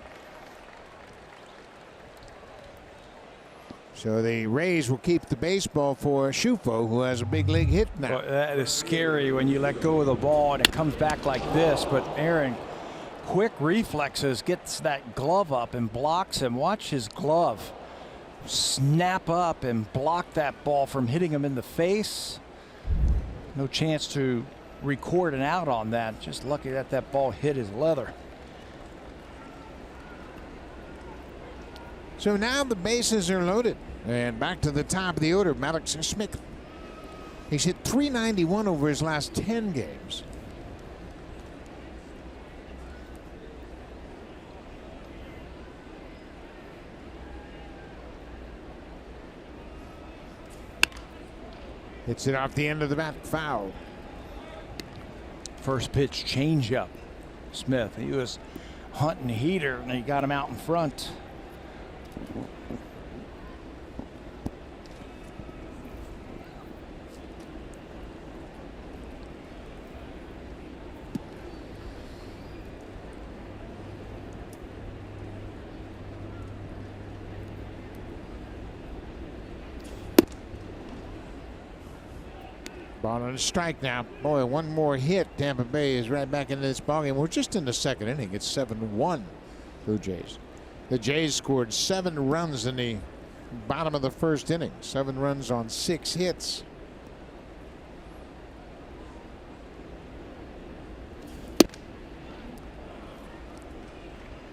B: So the Rays will keep the baseball for Schufo, who has a big league hit now.
C: Well, that is scary when you let go of the ball and it comes back like this. But Aaron, quick reflexes, gets that glove up and blocks him. Watch his glove snap up and block that ball from hitting him in the face. No chance to record an out on that. Just lucky that that ball hit his leather.
B: So now the bases are loaded. And back to the top of the order, Malik Smith. He's hit .391 over his last 10 games. Hits it off the end of the bat, foul.
C: First pitch changeup. Smith, he was hunting heater and he got him out in front.
B: Ball on a strike now. Boy, one more hit. Tampa Bay is right back into this ballgame. We're just in the second inning. It's 7-1 Blue Jays. The Jays scored 7 runs in the bottom of the first inning. 7 runs on 6 hits.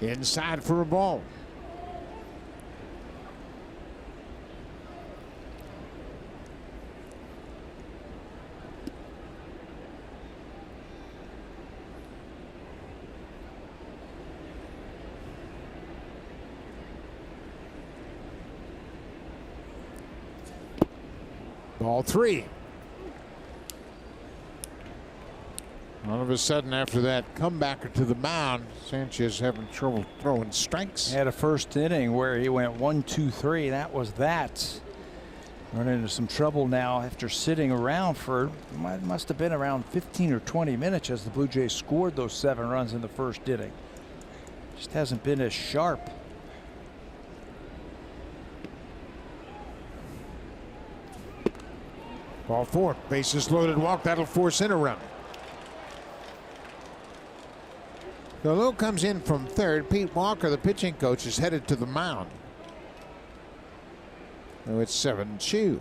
B: Inside for a ball. Ball 3. All of a sudden, after that comebacker to the mound, Sanchez having trouble throwing strikes.
C: Had a first inning where he went 1, 2, 3. That was that. Running into some trouble now after sitting around for must have been around 15 or 20 minutes as the Blue Jays scored those 7 runs in the first inning. Just hasn't been as sharp.
B: Ball 4, bases loaded, walk. That'll force in a run. Lowe comes in from third. Pete Walker, the pitching coach, is headed to the mound. So it's 7-2.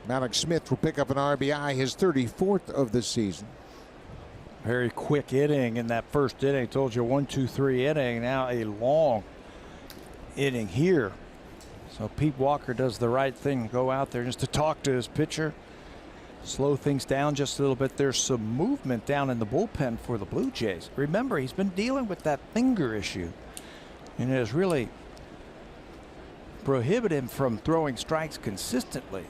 B: Malik Smith will pick up an RBI, his 34th of the season.
C: Very quick inning in that first inning. Told you 1, 2, 3 inning. Now a long inning here. So Pete Walker does the right thing. Go out there just to talk to his pitcher. Slow things down just a little bit. There's some movement down in the bullpen for the Blue Jays. Remember, he's been dealing with that finger issue. And it has really prohibited him from throwing strikes consistently.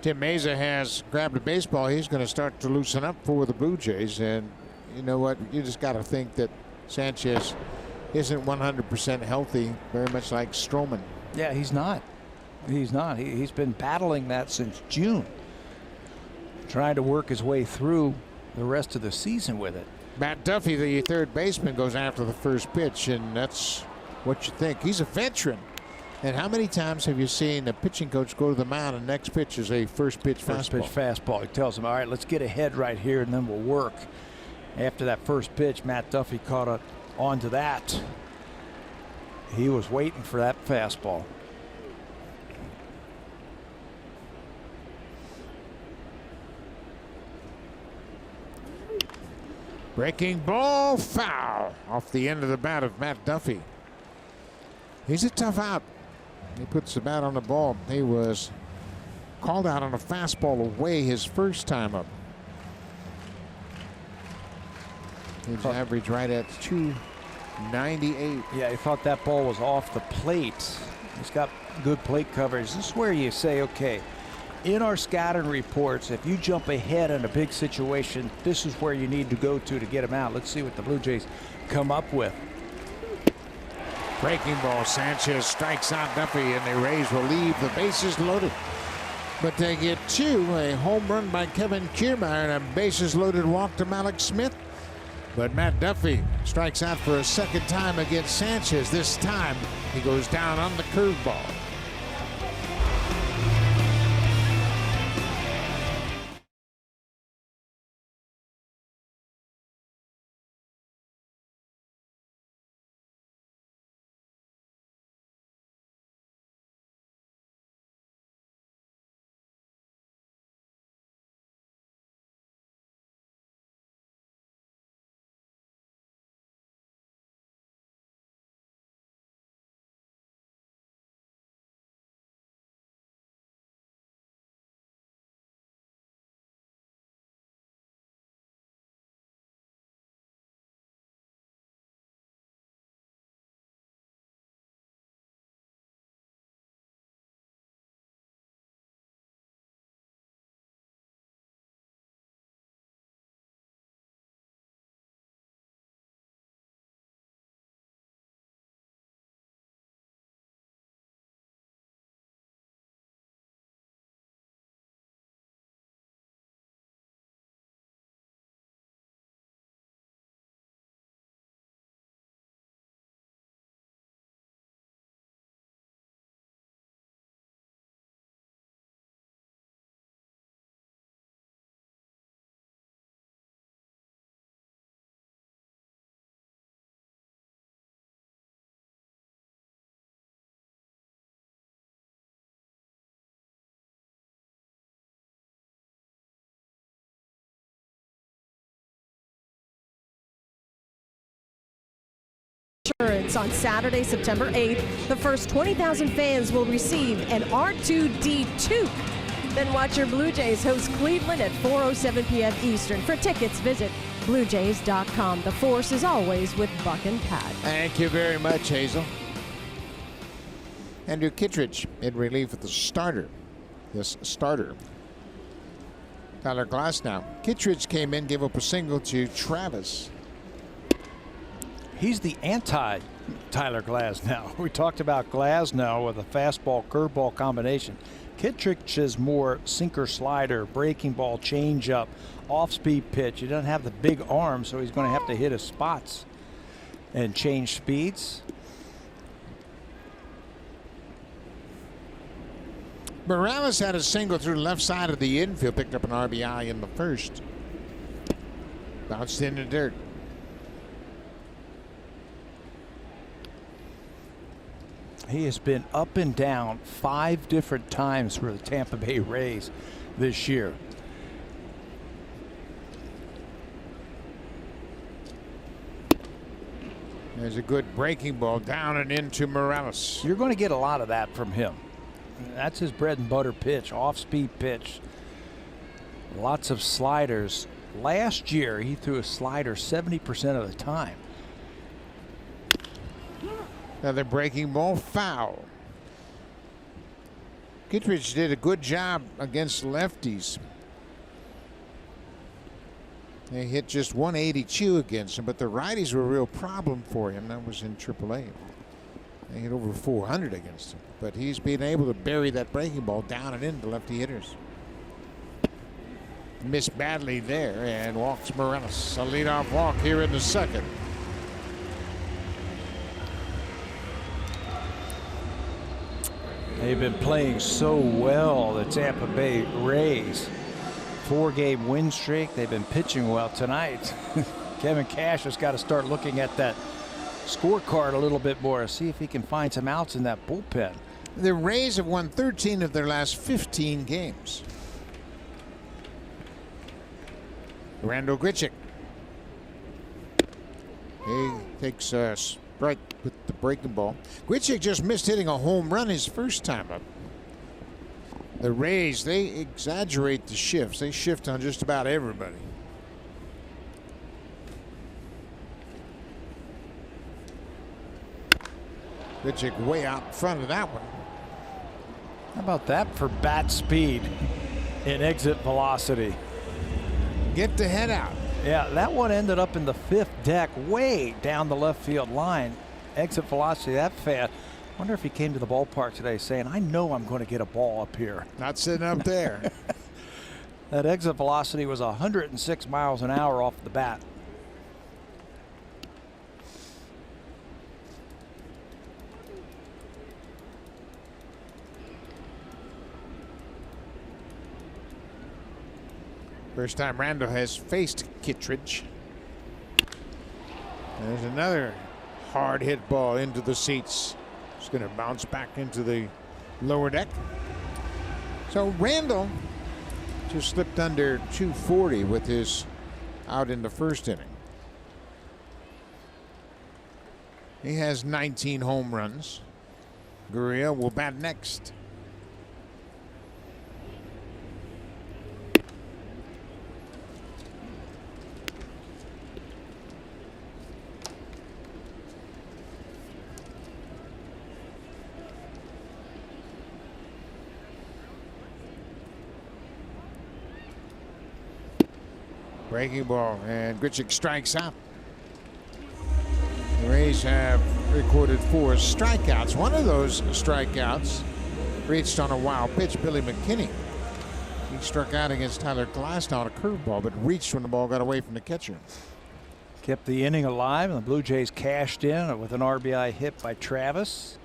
B: Tim Meza has grabbed a baseball. He's going to start to loosen up for the Blue Jays. And you know what? You just got to think that Sanchez isn't 100% healthy, very much like Stroman.
C: Yeah, he's not. He's not. He's been battling that since June. Trying to work his way through the rest of the season with it.
B: Matt Duffy, the third baseman, goes after the first pitch, and that's what you think. He's a veteran. And how many times have you seen a pitching coach go to the mound and next pitch is a first pitch fastball?
C: He tells him, all right, let's get ahead right here and then we'll work. After that first pitch, Matt Duffy caught up onto that. He was waiting for that fastball.
B: Breaking ball, foul off the end of the bat of Matt Duffy. He's a tough out. He puts the bat on the ball. He was called out on a fastball away his first time up. His average right at 298.
C: Yeah, he thought that ball was off the plate. He's got good plate coverage. This is where you say, okay, in our scouting reports, if you jump ahead in a big situation, this is where you need to go to get him out. Let's see what the Blue Jays come up with.
B: Breaking ball. Sanchez strikes out Duffy, and the Rays will leave the bases loaded. But they get 2, a home run by Kevin Kiermaier and a bases loaded walk to Malik Smith. But Matt Duffy strikes out for a second time against Sanchez. This time he goes down on the curveball.
D: On Saturday, September 8th, the first 20,000 fans will receive an R2D2. Then watch your Blue Jays host Cleveland at 4:07 p.m. Eastern. For tickets, visit BlueJays.com. The force is always with Buck and Pat.
B: Thank you very much, Hazel. Andrew Kittredge in relief at the starter. This starter. Tyler Glasnow. Kittredge came in, gave up a single to Travis.
C: He's the anti-Tyler Glasnow. We talked about Glasnow with a fastball curveball combination. Kittredge is more sinker slider, breaking ball, changeup, off-speed pitch. He doesn't have the big arm, so he's going to have to hit his spots and change speeds.
B: Morales had a single through the left side of the infield, picked up an RBI in the first. Bounced in the dirt.
C: He has been up and down 5 different times for the Tampa Bay Rays this year.
B: There's a good breaking ball down and into Morales.
C: You're going to get a lot of that from him. That's his bread and butter pitch, off-speed pitch. Lots of sliders. Last year, he threw a slider 70% of the time.
B: Another breaking ball, foul. Kittredge did a good job against lefties. They hit just 182 against him, but the righties were a real problem for him. That was in AAA. They hit over 400 against him, but he's been able to bury that breaking ball down and into lefty hitters. Missed badly there and walks Morales. A leadoff walk here in the second.
C: They've been playing so well, the Tampa Bay Rays. 4-game win streak. They've been pitching well tonight. Kevin Cash has got to start looking at that scorecard a little bit more, see if he can find some outs in that bullpen.
B: The Rays have won 13 of their last 15 games. Randal Grichuk. He takes a strike with the breaking ball. Grichuk just missed hitting a home run his first time up. The Rays, they exaggerate the shifts. They shift on just about everybody. Grichuk way out in front of that one.
C: How about that for bat speed and exit velocity?
B: Get the head out.
C: Yeah, that one ended up in the 5th deck, way down the left field line. Exit velocity that fast. Wonder if he came to the ballpark today saying, I know I'm going to get a ball up here.
B: Not sitting up there.
C: That exit velocity was 106 miles an hour off the bat.
B: First time Randal has faced Kittredge. There's another hard hit ball into the seats. It's going to bounce back into the lower deck. So Randal just slipped under 240 with his out in the first inning. He has 19 home runs. Gurriel will bat next. Breaking ball, and Grichuk strikes out. The Rays have recorded 4 strikeouts. One of those strikeouts reached on a wild pitch, Billy Mckinney. He struck out against Tyler Glasnow on a curveball, but reached when the ball got away from the catcher.
C: Kept the inning alive, and the Blue Jays cashed in with an RBI hit by Travis.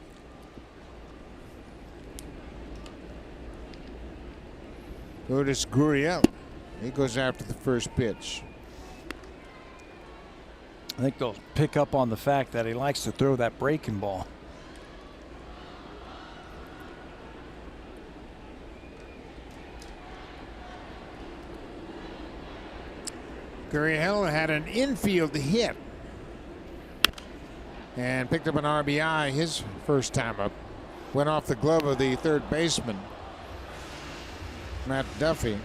B: Notice Gurriel. He goes after the first pitch.
C: I think they'll pick up on the fact that he likes to throw that breaking ball.
B: Gurriel had an infield hit and picked up an RBI his first time up. Went off the glove of the third baseman, Matt Duffy.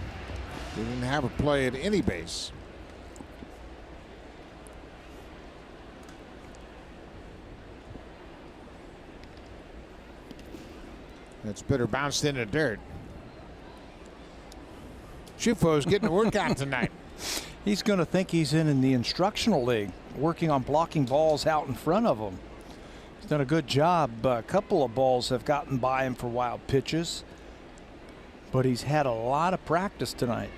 B: He didn't have a play at any base. That spitter bounced in the dirt. Schufo's getting a workout tonight.
C: He's going to think he's in the instructional league, working on blocking balls out in front of him. He's done a good job. A couple of balls have gotten by him for wild pitches, but he's had a lot of practice tonight.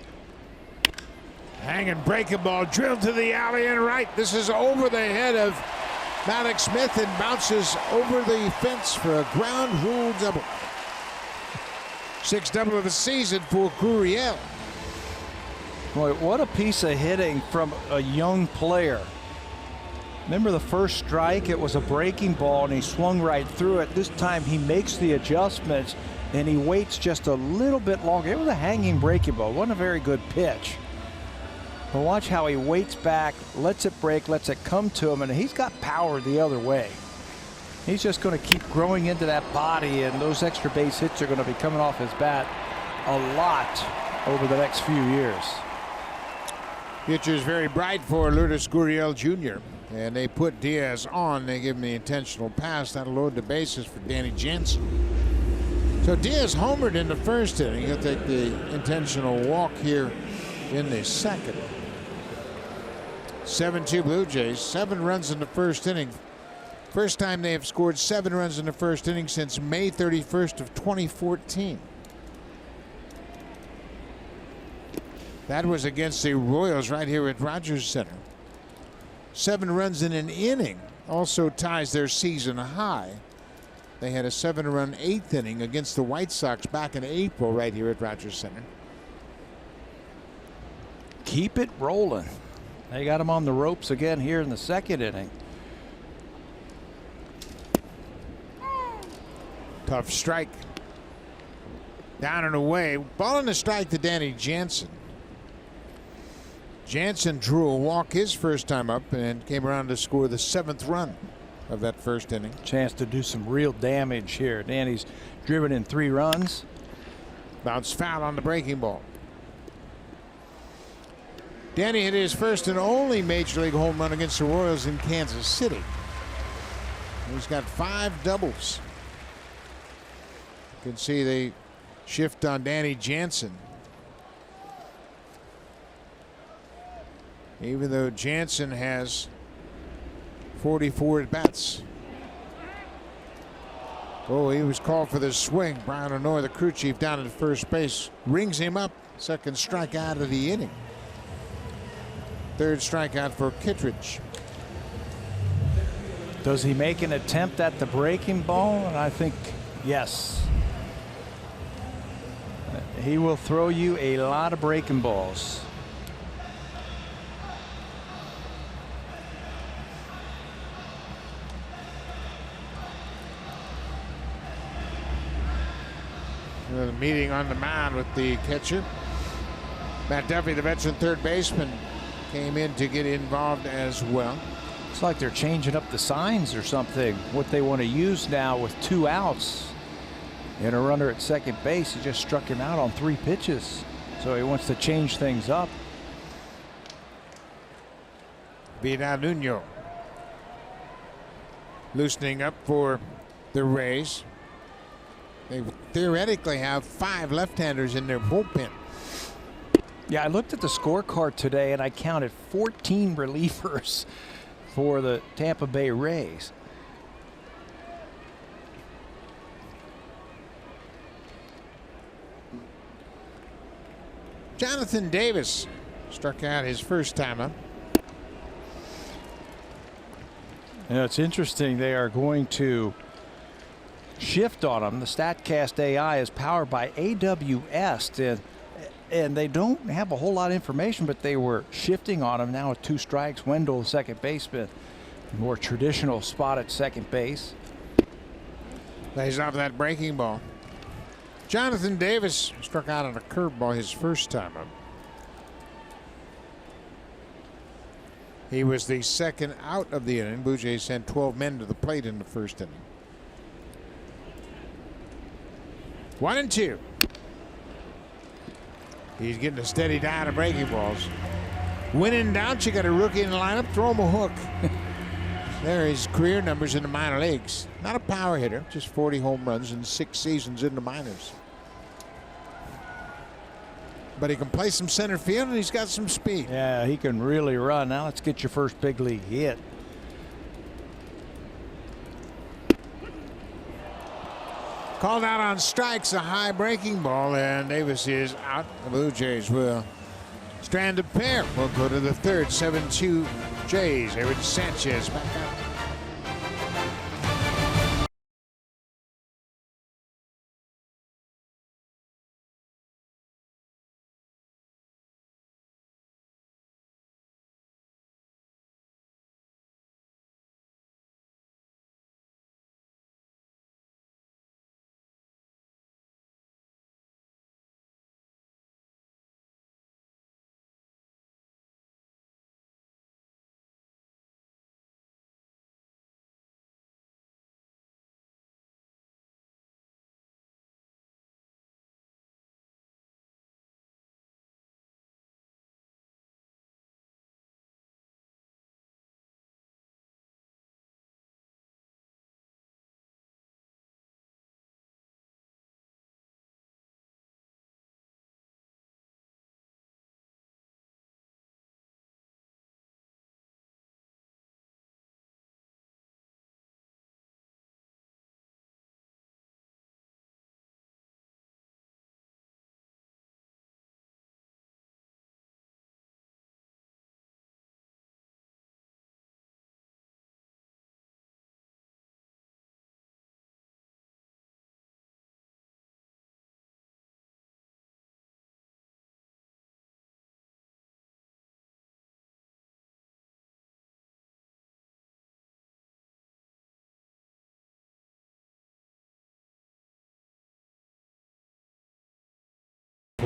B: Hanging breaking ball drilled to the alley and right. This is over the head of Malik Smith and bounces over the fence for a ground rule double. 6th double of the season for Gurriel.
C: Boy, what a piece of hitting from a young player. Remember the first strike? It was a breaking ball and he swung right through it. This time he makes the adjustments and he waits just a little bit longer. It was a hanging breaking ball. It wasn't a very good pitch. But watch how he waits back, lets it break, lets it come to him, and he's got power the other way. He's just going to keep growing into that body, and those extra base hits are going to be coming off his bat a lot over the next few years.
B: Future's very bright for Lourdes Gurriel Jr. And they put Diaz on. They give him the intentional pass. That'll load the bases for Danny Jansen. So Diaz homered in the first inning. He'll take the intentional walk here in the second. 7-2 Blue Jays. 7 runs in the first inning. First time they have scored 7 runs in the first inning since May 31st of 2014. That was against the Royals right here at Rogers Center. 7 runs in an inning also ties their season high. They had a 7-run 8th inning against the White Sox back in April right here at Rogers Center.
C: Keep it rolling. They got him on the ropes again here in the second inning.
B: Tough strike. Down and away. Ball in the strike to Danny Jansen. Jansen drew a walk his first time up and came around to score the 7th run of that first inning.
C: Chance to do some real damage here. Danny's driven in 3 runs.
B: Bounce foul on the breaking ball. Danny hit his first and only major league home run against the Royals in Kansas City. He's got 5 doubles. You can see the shift on Danny Jansen. Even though Jansen has 44 at bats. Oh, he was called for the swing. Brian O'Noy, the crew chief down at first base, rings him up. 2nd strikeout of the inning. 3rd strikeout for Kittredge.
C: Does he make an attempt at the breaking ball? And I think yes. He will throw you a lot of breaking balls.
B: The meeting on the mound with the catcher. Matt Duffy, the veteran third baseman, came in to get involved as well.
C: It's like they're changing up the signs or something. What they want to use now with 2 outs and a runner at second base. He just struck him out on 3 pitches. So he wants to change things up.
B: Vidal Nuno loosening up for the Rays. They theoretically have 5 left-handers in their bullpen.
C: Yeah, I looked at the scorecard today and I counted 14 relievers for the Tampa Bay Rays.
B: Jonathan Davis struck out his first time up.
C: You know, it's interesting. They are going to shift on him. The StatCast AI is powered by AWS, and they don't have a whole lot of information, but they were shifting on him now with 2 strikes. Wendell, the second baseman, more traditional spot at second base.
B: Lays off that breaking ball. Jonathan Davis struck out on a curveball his first time up. He was the 2nd out of the inning. Blue Jays sent 12 men to the plate in the first inning. 1-2. He's getting a steady diet of breaking balls. When in doubt, you got a rookie in the lineup, throw him a hook. There are his career numbers in the minor leagues. Not a power hitter, just 40 home runs in 6 seasons in the minors. but he can play some center field, and he's got some speed.
C: Yeah, he can really run. Now let's get your first big league hit.
B: Called out on strikes, a high breaking ball, and Davis is out. The Blue Jays will strand a pair. We'll go to the third. 7-2 Jays. Here with Sanchez back out.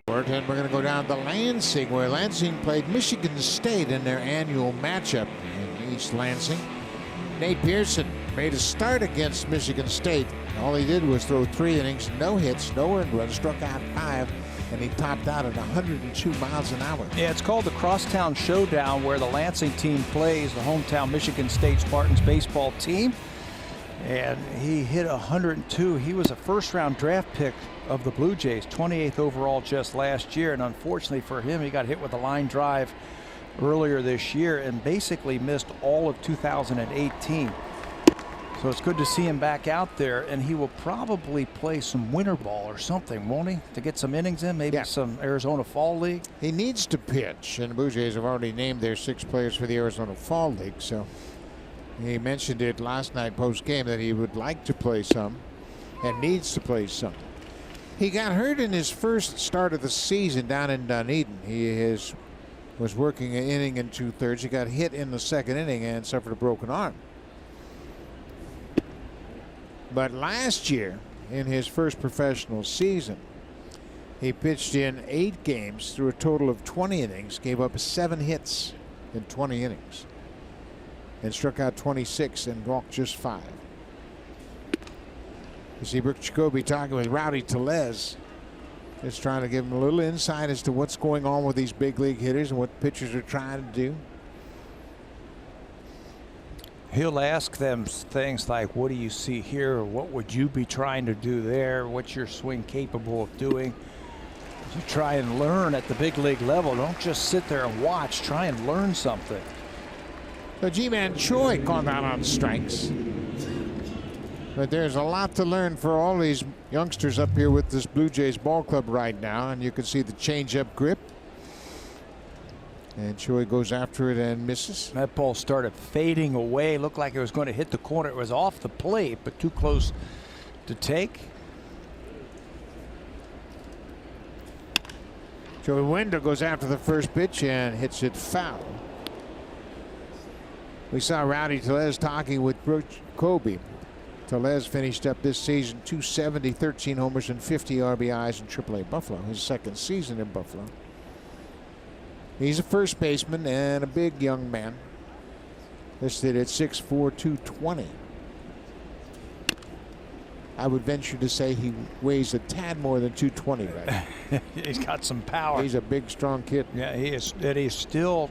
B: And we're going to go down to Lansing, where Lansing played Michigan State in their annual matchup in East Lansing. Nate Pearson made a start against Michigan State. All he did was throw 3 innings, no hits, no earned runs, struck out 5, and he topped out at 102 miles an hour.
C: Yeah, it's called the Crosstown Showdown, where the Lansing team plays the hometown Michigan State Spartans baseball team. And he hit 102. He was a first-round draft pick of the Blue Jays, 28th overall just last year. And unfortunately for him, he got hit with a line drive earlier this year and basically missed all of 2018. So it's good to see him back out there, and he will probably play some winter ball or something, won't he, to get some innings in, maybe some Arizona Fall League?
B: He needs to pitch, and the Blue Jays have already named their 6 players for the Arizona Fall League, so he mentioned it last night post-game that he would like to play some and needs to play some. He got hurt in his first start of the season down in Dunedin. He was working an inning and 2/3. He got hit in the second inning and suffered a broken arm. But last year, in his first professional season, he pitched in 8 games through a total of 20 innings, gave up 7 hits in 20 innings, and struck out 26 and walked just 5. You see Brooke Jacoby talking with Browdy Solez, just trying to give him a little insight as to what's going on with these big league hitters and what pitchers are trying to do.
C: He'll ask them things like, what do you see here? Or what would you be trying to do there? What's your swing capable of doing? You try and learn at the big league level. Don't just sit there and watch. Try and learn something.
B: So G-Man Choi called out on strikes. But there's a lot to learn for all these youngsters up here with this Blue Jays ball club right now. And you can see the changeup grip. And Choi goes after it and misses.
C: That ball started fading away. Looked like it was going to hit the corner. It was off the plate, but too close to take.
B: Joey Wendell goes after the first pitch and hits it foul. We saw Browdy Solez talking with Brooke Jacoby. Solez finished up this season 270, 13 homers, and 50 RBIs in AAA Buffalo, his second season in Buffalo. He's a first baseman and a big young man. Listed at 6'4", 220. I would venture to say he weighs a tad more than 220 right now.
C: He's got some power.
B: He's a big, strong kid.
C: Yeah, he is. And he's still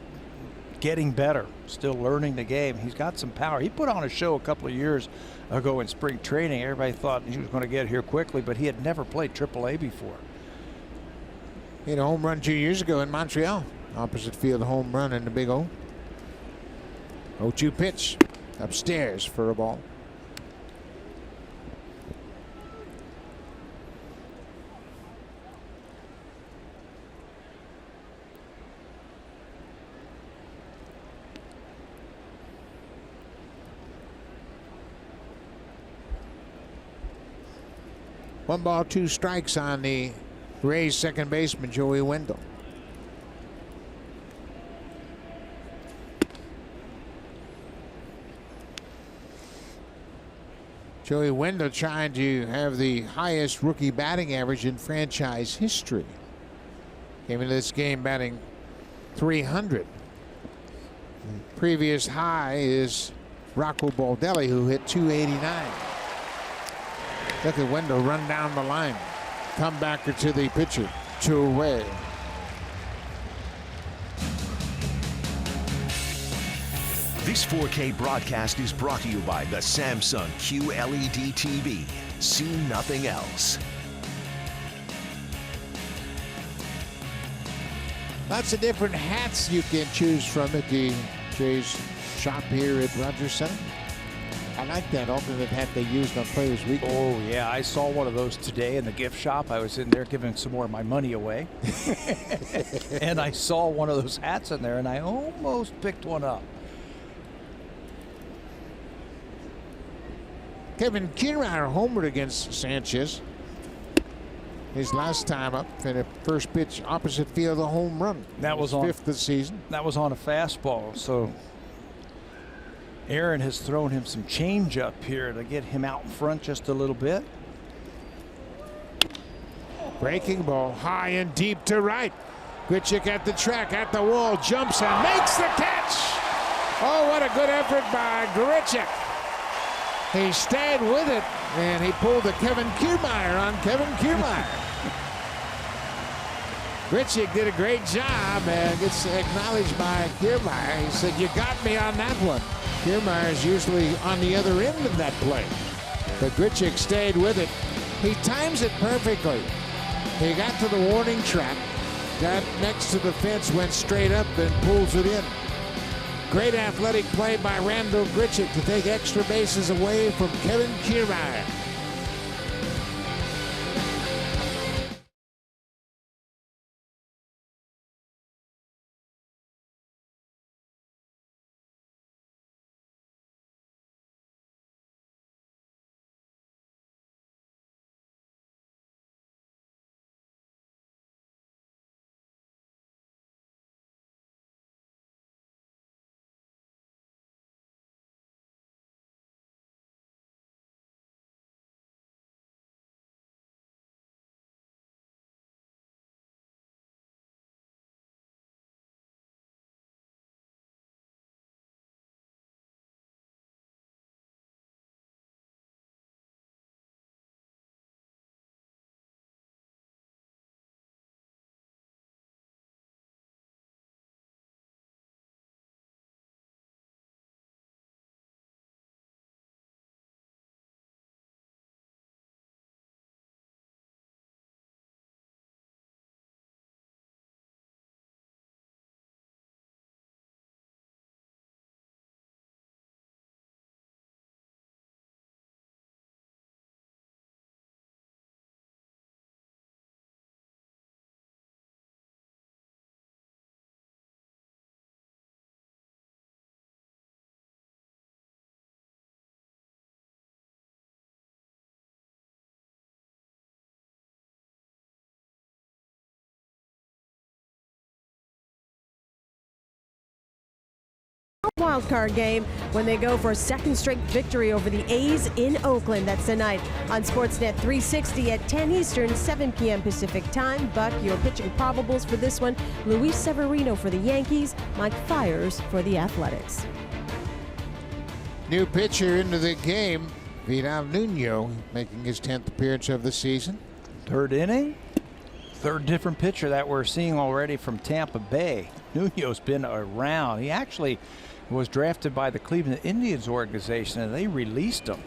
C: getting better, still learning the game. He's got some power. He put on a show a couple of years ago in spring training. Everybody thought he was going to get here quickly, but he had never played AAA before.
B: Hit a home run 2 years ago in Montreal. Opposite field home run in the Big O. 0-2 pitch. Upstairs for a ball. One ball, 2 strikes on the Rays second baseman, Joey Wendell. Joey Wendell trying to have the highest rookie batting average in franchise history. Came into this game batting .300. The previous high is Rocco Baldelli, who hit .289. Look at Wendell run down the line. Comebacker to the pitcher. 2 away.
A: This 4K broadcast is brought to you by the Samsung QLED TV. See nothing else.
B: Lots of different hats you can choose from at the Jays shop here at Rogers Center. I like that alternate hat they used on Players Week.
C: Oh, yeah. I saw one of those today in the gift shop. I was in there giving some more of my money away. And I saw one of those hats in there, and I almost picked one up.
B: Kevin Kiermaier homered against Sanchez. His last time up in a first pitch opposite field, a home run.
C: That was on
B: 5th this season.
C: That was on a fastball. So Aaron has thrown him some change up here to get him out in front just a little bit.
B: Breaking ball high and deep to right. Grichuk at the track, at the wall, jumps and makes the catch. Oh, what a good effort by Grichuk. He stayed with it, and he pulled a Kevin Kiermaier on Kevin Kiermaier. Grichuk did a great job and gets acknowledged by Kiermaier. He said, "You got me on that one." Kiermaier is usually on the other end of that play, but Grichuk stayed with it. He times it perfectly. He got to the warning track, got next to the fence, went straight up and pulls it in. Great athletic play by Randal Grichuk to take extra bases away from Kevin Kiermaier.
D: Wildcard game when they go for a second straight victory over the A's in Oakland. That's tonight on Sportsnet 360 at 10 Eastern, 7 p.m. Pacific time. Buck, your pitching probables for this one: Luis Severino for the Yankees, Mike Fiers for the Athletics.
B: New pitcher into the game, Vidal Nuno, making his 10th appearance of the season.
C: Third inning. Third different pitcher that we're seeing already from Tampa Bay. Nuno's been around. He actually was drafted by the Cleveland Indians organization, and they released him.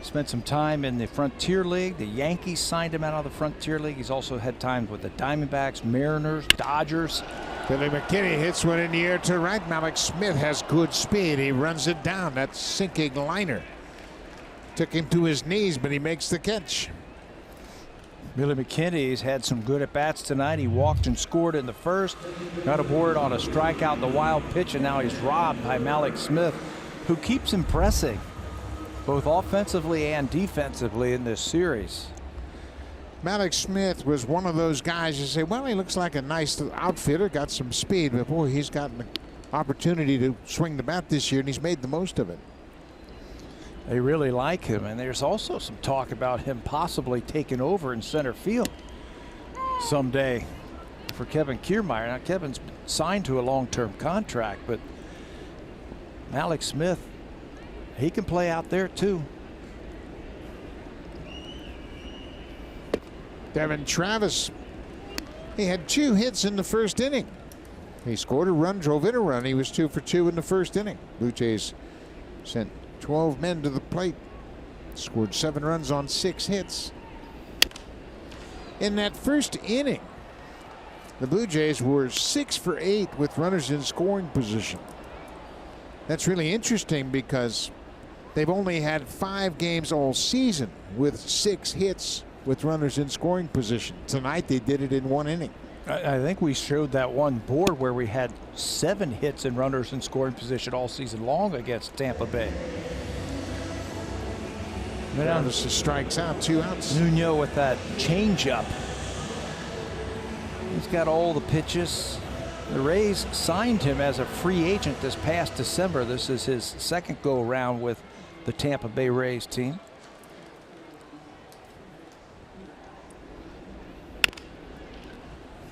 C: Spent some time in the Frontier League. The Yankees signed him out of the Frontier League. He's also had time with the Diamondbacks, Mariners, Dodgers.
B: Billy Mckinney hits one in the air to right. Malik Smith has good speed. He runs it down. That sinking liner took him to his knees, but he makes the catch.
C: Billy McKinney's had some good at-bats tonight. He walked and scored in the first. Got aboard on a strikeout in the wild pitch, and now he's robbed by Malik Smith, who keeps impressing both offensively and defensively in this series.
B: Malik Smith was one of those guys you say, well, he looks like a nice outfitter, got some speed, but boy, he's gotten an opportunity to swing the bat this year, and he's made the most of it.
C: They really like him, and there's also some talk about him possibly taking over in center field someday for Kevin Kiermaier. Now, Kevin's signed to a long-term contract, but Malik Smith, he can play out there too.
B: Devin Travis, he had 2 hits in the first inning. He scored a run, drove in a run. He was 2 for 2 in the first inning. Blue Jays sent 12 men to the plate, scored 7 runs on 6 hits. In that first inning, the Blue Jays were 6 for 8 with runners in scoring position. That's really interesting because they've only had 5 games all season with 6 hits with runners in scoring position. Tonight they did it in 1 inning.
C: I think we showed that one board where we had 7 hits and runners in scoring position all season long against Tampa Bay.
B: Travis strikes out, 2 outs.
C: Nuno with that changeup. He's got all the pitches. The Rays signed him as a free agent this past December. This is his second go around with the Tampa Bay Rays team.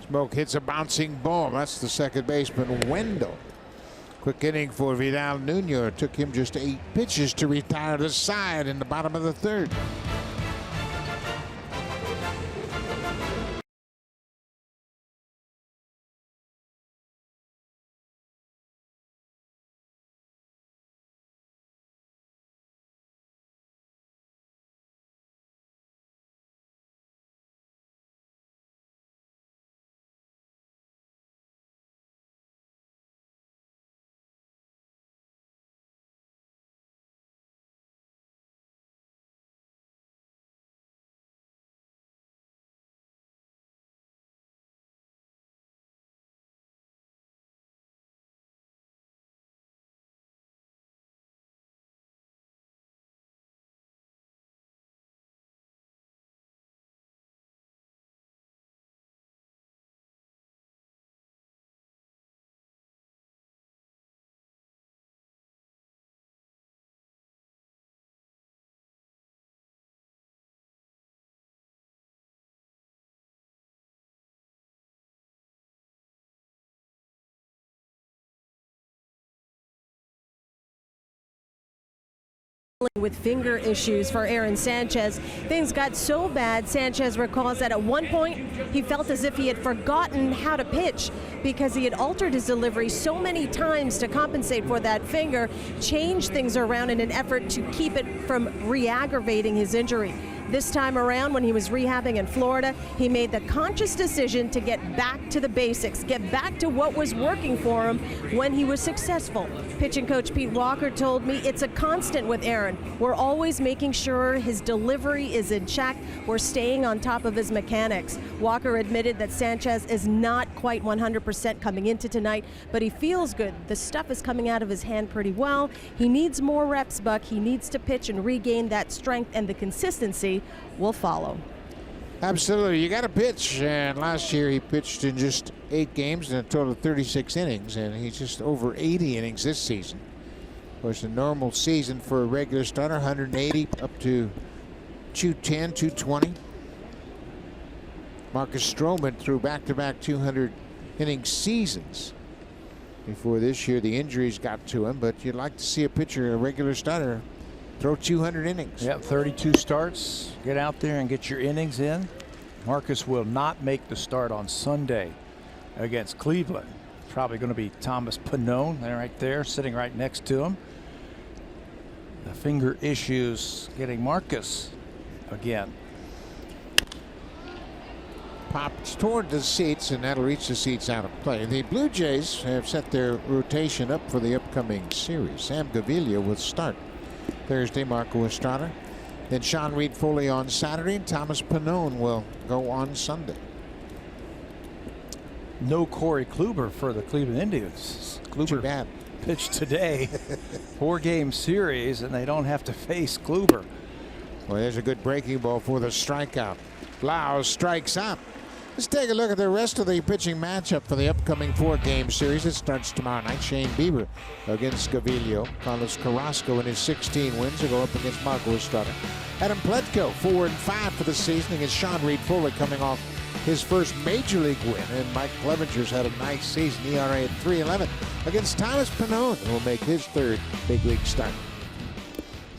B: Smoke hits a bouncing ball. That's the second baseman, Wendell. Quick inning for Vidal Nuno. It took him just 8 pitches to retire the side in the bottom of the 3rd.
D: With finger issues for Aaron Sanchez. Things got so bad, Sanchez recalls that at one point he felt as if he had forgotten how to pitch because he had altered his delivery so many times to compensate for that finger, changed things around in an effort to keep it from re-aggravating his injury. This time around, when he was rehabbing in Florida, he made the conscious decision to get back to the basics, get back to what was working for him when he was successful. Pitching coach Pete Walker told me it's a constant with Aaron. We're always making sure his delivery is in check. We're staying on top of his mechanics. Walker admitted that Sanchez is not quite 100% coming into tonight, but he feels good. The stuff is coming out of his hand pretty well. He needs more reps, Buck. He needs to pitch and regain that strength, and the consistency will follow.
B: Absolutely. You got to pitch. And last year he pitched in just 8 games in a total of 36 innings, and he's just over 80 innings this season. Of course, a normal season for a regular starter, 180 up to 210, 220. Marcus Stroman threw back-to-back 200 inning seasons before this year. The injuries got to him, but you'd like to see a pitcher, a regular starter, throw 200 innings.
C: Yep, 32 starts. Get out there and get your innings in. Marcus will not make the start on Sunday against Cleveland. It's probably going to be Thomas Pannone right there, sitting right next to him. The finger issues getting Marcus again.
B: Popped toward the seats, and that'll reach the seats out of play. The Blue Jays have set their rotation up for the upcoming series. Sam Gavilia will start Thursday, Marco Estrada. Then Sean Reed Foley on Saturday, and Thomas Pannone will go on Sunday.
C: No Corey Kluber for the Cleveland Indians.
B: Too
C: Kluber
B: bad.
C: pitched today. 4-game series, and they don't have to face Kluber.
B: Well, there's a good breaking ball for the strikeout. Lau strikes out. Let's take a look at the rest of the pitching matchup for the upcoming 4-game series. It starts tomorrow night. Shane Bieber against Gaviglio. Carlos Carrasco in his 16 wins will go up against Marco Estrada. Adam Plutko, 4-5 for the season against Sean Reed Foley, coming off his first major league win. And Mike Clevenger's had a nice season, ERA at 3.11 against Thomas Pannone, who will make his 3rd big league start.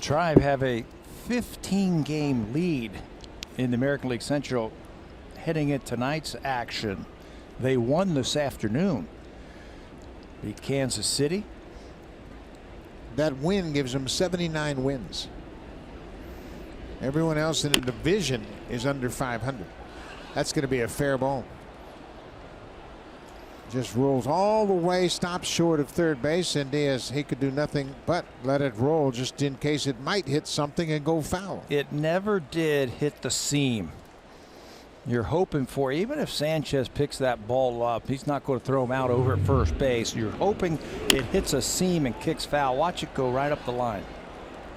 C: Tribe have a 15-game lead in the American League Central heading into tonight's action. They won this afternoon. Beat Kansas City.
B: That win gives them 79 wins. Everyone else in the division is under 500. That's going to be a fair ball. Just rolls all the way, stops short of third base, and Diaz, he could do nothing but let it roll just in case it might hit something and go foul.
C: It never did hit the seam. You're hoping for, even if Sanchez picks that ball up, he's not going to throw him out over at first base. You're hoping it hits a seam and kicks foul. Watch it go right up the line.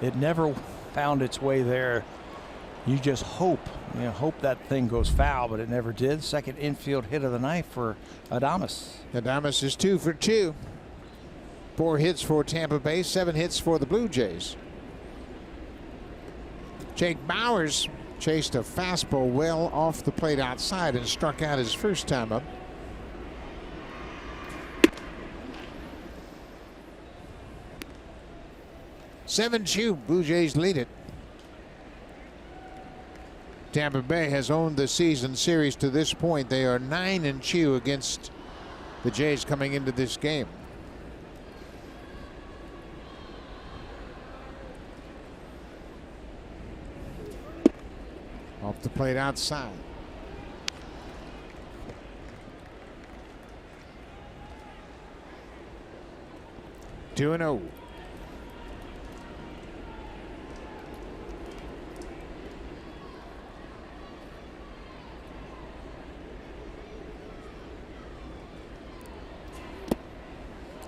C: It never found its way there. You just hope, hope that thing goes foul, but it never did. Second infield hit of the night for Adamas.
B: Adamas is 2 for 2. 4 hits for Tampa Bay, 7 hits for the Blue Jays. Jake Bauers chased a fastball well off the plate outside and struck out his first time up. Seven-2, Blue Jays lead it. Tampa Bay has owned the season series to this point. They are 9-2 against the Jays coming into this game. Off the plate outside. 2-0.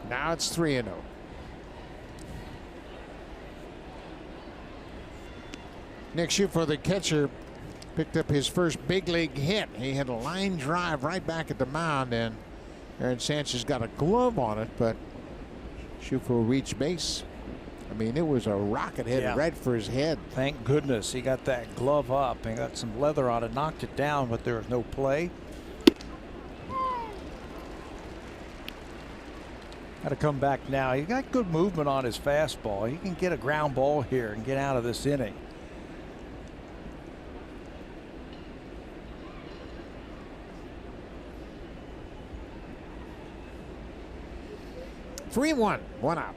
B: Now it's 3-0. Nick Schuffer, the catcher, picked up his first big league hit. He had a line drive right back at the mound, and Aaron Sanchez got a glove on it, but Schuffer reached base. I mean, it was a rocket headed right for his head.
C: Thank goodness he got that glove up and got some leather on it, knocked it down, but there was no play. Got to come back now. He got good movement on his fastball. He can get a ground ball here and get out of this inning.
B: Three-one, one out.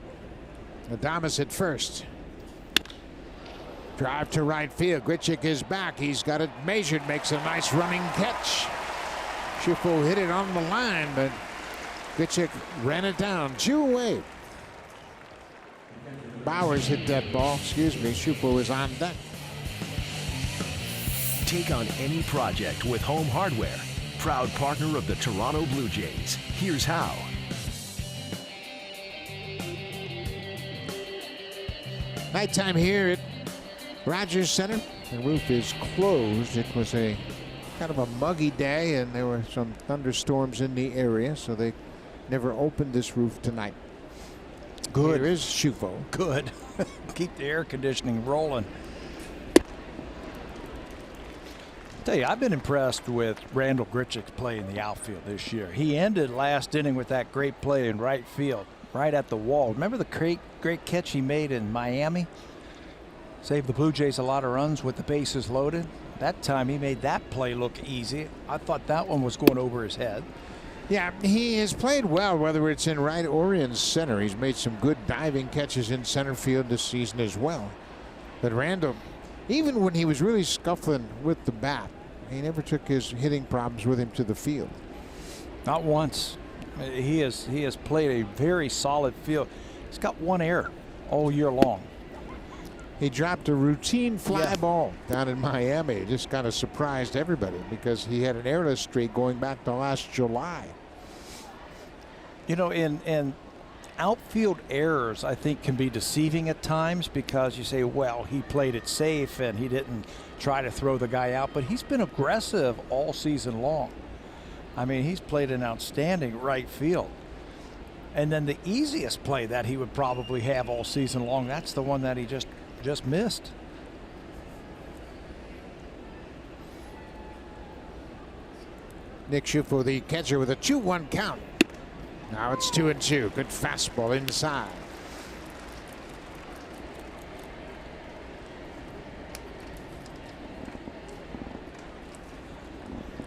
B: Adamas at first. Drive to right field. Grichuk is back. He's got it measured. Makes a nice running catch. Schuffer hit it on the line, but Grichuk ran it down. 2 away. Bowers hit that ball. Excuse me. Schuffer was on deck.
A: Take on any project with Home Hardware. Proud partner of the Toronto Blue Jays. Here's how.
B: Nighttime here at Rogers Center. The roof is closed. It was a kind of a muggy day, and there were some thunderstorms in the area, so they never opened this roof tonight.
C: Good.
B: Here is Schuffer.
C: Good. Keep the air conditioning rolling. Tell you, I've been impressed with Randal Grichuk's play in the outfield this year. He ended last inning with that great play in right field, right at the wall. Remember the great catch he made in Miami? Saved the Blue Jays a lot of runs with the bases loaded. That time he made that play look easy. I thought that one was going over his head.
B: Yeah, he has played well, whether it's in right or in center. He's made some good diving catches in center field this season as well. But Randal, even when he was really scuffling with the bat, he never took his hitting problems with him to the field.
C: Not once. He has played a very solid field. He's got one error all year long.
B: He dropped a routine fly ball down in Miami. It just kind of surprised everybody because he had an errorless streak going back to last July.
C: You know, in outfield errors, I think can be deceiving at times because you say, well, he played it safe and he didn't try to throw the guy out, but he's been aggressive all season long. I mean, he's played an outstanding right field. And then the easiest play that he would probably have all season long, that's the one that he just missed.
B: Nick Schufel, the catcher, with a 2-1 count. Now it's 2-2. Good fastball inside.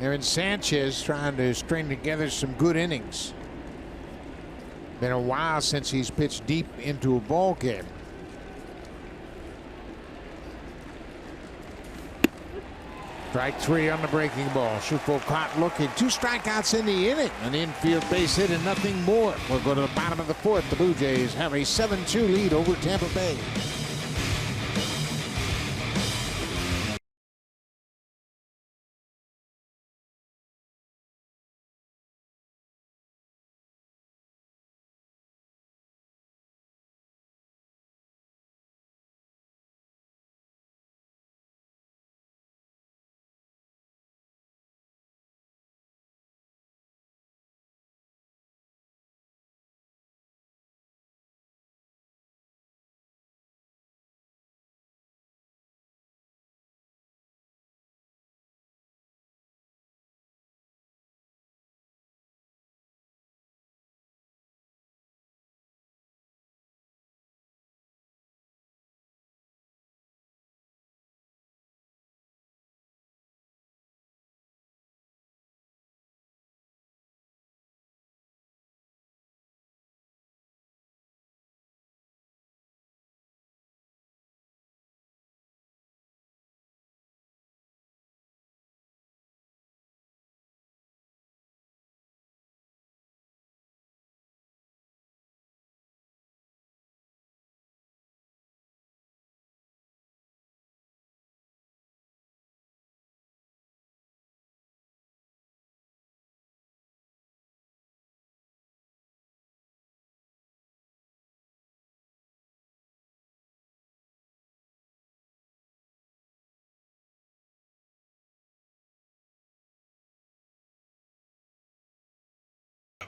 B: Aaron Sanchez trying to string together some good innings. Been a while since he's pitched deep into a ball game. Strike 3 on the breaking ball. Schufel caught looking. 2 strikeouts in the inning. An infield base hit and nothing more. We'll go to the bottom of the 4th. The Blue Jays have a 7-2 lead over Tampa Bay.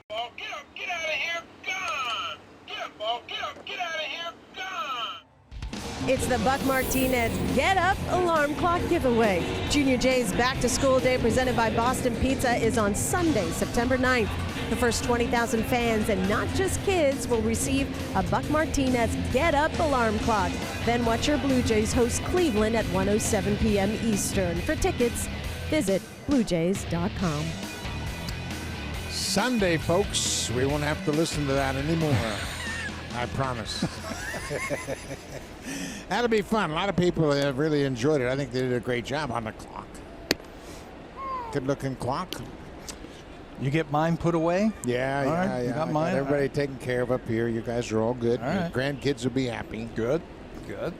E: Ball, get up, get out of here, gone! Get up, ball, get up, get out of here, gone!
D: It's the Buck Martinez Get Up Alarm Clock giveaway. Junior J's Back to School Day presented by Boston Pizza is on Sunday, September 9th. The first 20,000 fans, and not just kids, will receive a Buck Martinez Get Up Alarm Clock. Then watch your Blue Jays host Cleveland at 1:07 p.m. Eastern. For tickets, visit BlueJays.com.
B: Sunday, folks. We won't have to listen to that anymore. I promise. That'll be fun. A lot of people have really enjoyed it. I think they did a great job on the clock. Good looking clock.
C: You get mine put away?
B: Yeah,
C: all right,
B: yeah.
C: You got mine?
B: Everybody taken care of up here. You guys are all good.
C: All
B: Your
C: right.
B: grandkids will be happy.
C: Good, good.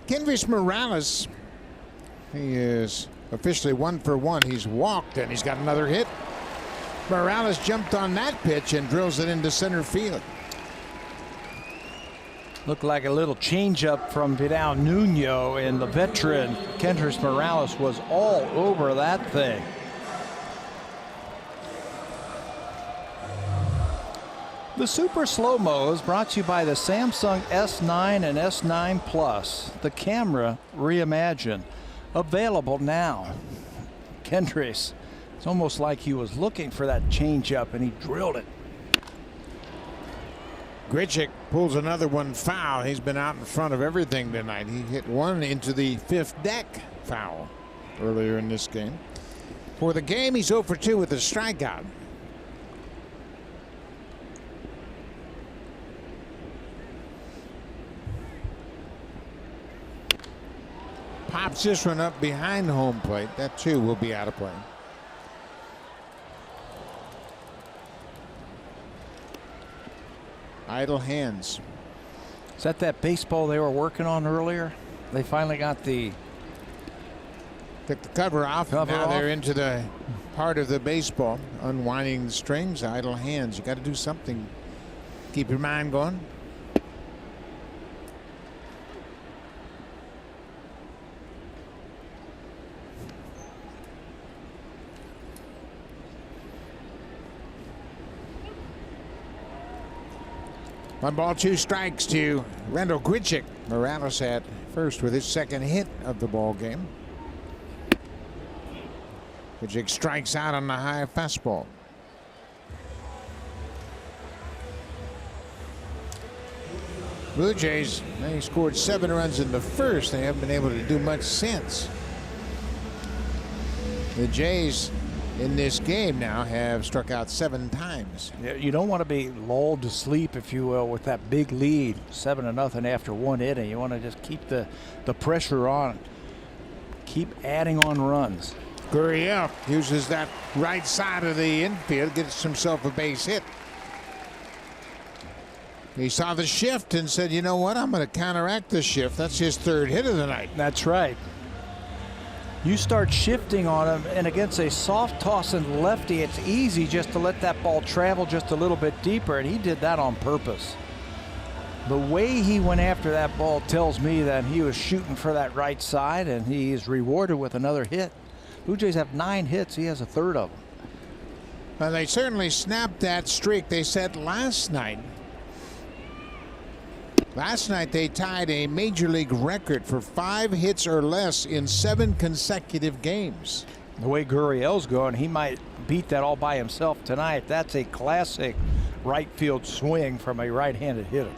B: Kenvis Morales, he is officially 1 for 1. He's walked and he's got another hit. Morales jumped on that pitch and drills it into center field.
C: Looked like a little changeup from Vidal Nuno, and the veteran Kendrys Morales was all over that thing. The Super Slow-Mo is brought to you by the Samsung S9 and S9 Plus, the camera reimagined. Available now. Kendrys, it's almost like he was looking for that changeup and he drilled it.
B: Grichuk pulls another one foul. He's been out in front of everything tonight. He hit one into the 5th deck foul earlier in this game. For the game, he's 0 for 2 with a strikeout. Pops this one up behind home plate. That too will be out of play. Idle hands.
C: Is that baseball they were working on earlier? They finally got the
B: Took the cover off. Now they're into the heart of the baseball. Unwinding the strings, idle hands. You got to do something. Keep your mind going. One ball, 2 strikes to Randal Grichuk. Morales at first with his 2nd hit of the ball game. Grichuk strikes out on the high fastball. Blue Jays, they scored 7 runs in the first. They haven't been able to do much since. The Jays in this game now have struck out 7 times.
C: You don't want to be lulled to sleep, if you will, with that big lead, 7-0 after 1 inning. You want to just keep the pressure on. Keep adding on runs.
B: Gurriel uses that right side of the infield, gets himself a base hit. He saw the shift and said, you know what, I'm going to counteract the shift. That's his 3rd hit of the night.
C: That's right. You start shifting on him, and against a soft tossing lefty, it's easy just to let that ball travel just a little bit deeper, and he did that on purpose. The way he went after that ball tells me that he was shooting for that right side, and he is rewarded with another hit. Blue Jays have 9 hits. He has a 3rd of them.
B: Well, they certainly snapped that streak. They said last night. Last night they tied a major league record for 5 hits or less in 7 consecutive games.
C: The way Gurriel's going, he might beat that all by himself tonight. That's a classic right field swing from a right-handed hitter.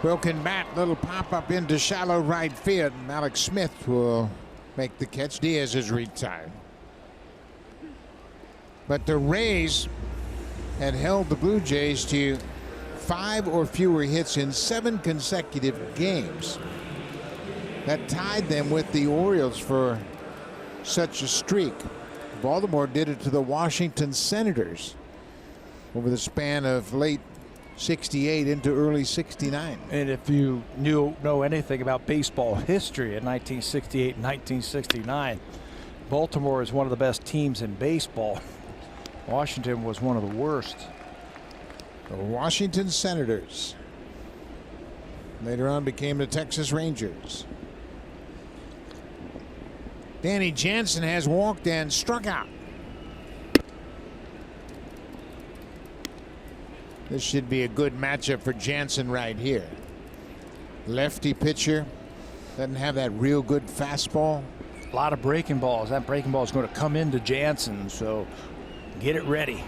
B: Broken bat, little pop up into shallow right field. Malik Smith will make the catch. Diaz is retired. But the Rays had held the Blue Jays to 5 or fewer hits in 7 consecutive games. That tied them with the Orioles for such a streak. Baltimore did it to the Washington Senators over the span of late 68 into early 69.
C: And if you know anything about baseball history in 1968 and 1969, Baltimore is one of the best teams in baseball. Washington was one of the worst.
B: The Washington Senators later on became the Texas Rangers. Danny Jansen has walked and struck out. This should be a good matchup for Jansen right here. Lefty pitcher, doesn't have that real good fastball.
C: A lot of breaking balls. That breaking ball is going to come into Jansen, so get it ready.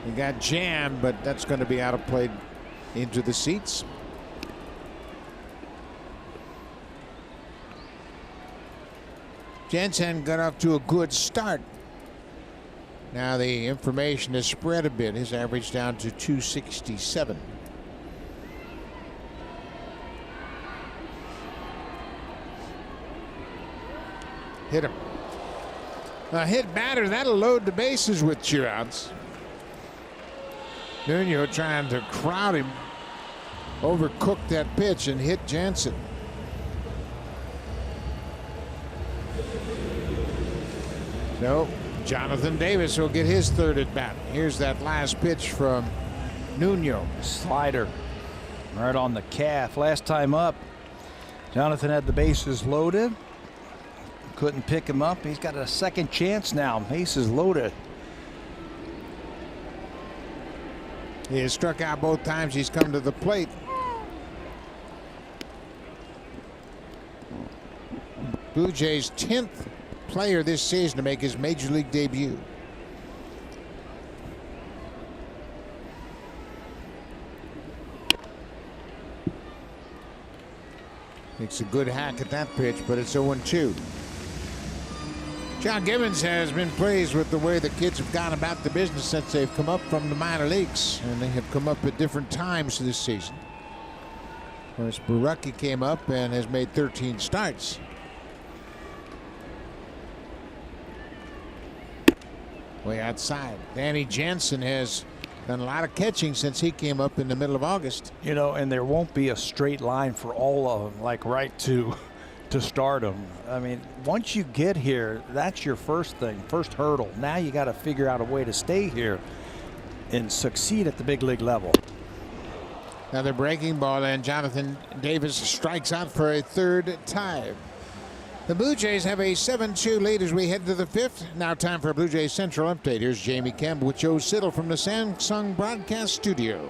B: He got jammed, but that's going to be out of play into the seats. Jansen got off to a good start. Now the information has spread a bit. His average down to 267. Hit him. A hit batter, that'll load the bases with 2 outs. Nuno trying to crowd him. Overcooked that pitch and hit Jansen. No, Jonathan Davis will get his 3rd at bat. Here's that last pitch from Nuno.
C: Slider right on the calf. Last time up, Jonathan had the bases loaded. Couldn't pick him up. He's got a 2nd chance now. Bases loaded.
B: He has struck out both times he's come to the plate. Blue Jays' 10th player this season to make his major league debut. Makes a good hack at that pitch, but it's 0-2. John Gibbons has been pleased with the way the kids have gone about the business since they've come up from the minor leagues, and they have come up at different times this season. Of course, Barucki came up and has made 13 starts. Way outside. Danny Jansen has done a lot of catching since he came up in the middle of August.
C: You know, and there won't be a straight line for all of them, like right to stardom. I mean, once you get here, that's your first thing, first hurdle. Now you got to figure out a way to stay here and succeed at the big league level.
B: Another breaking ball, and Jonathan Davis strikes out for a third time. The Blue Jays have a 7-2 lead as we head to the fifth. Now time for a Blue Jays Central update. Here's Jamie Campbell with Joe Siddle from the Samsung Broadcast Studio.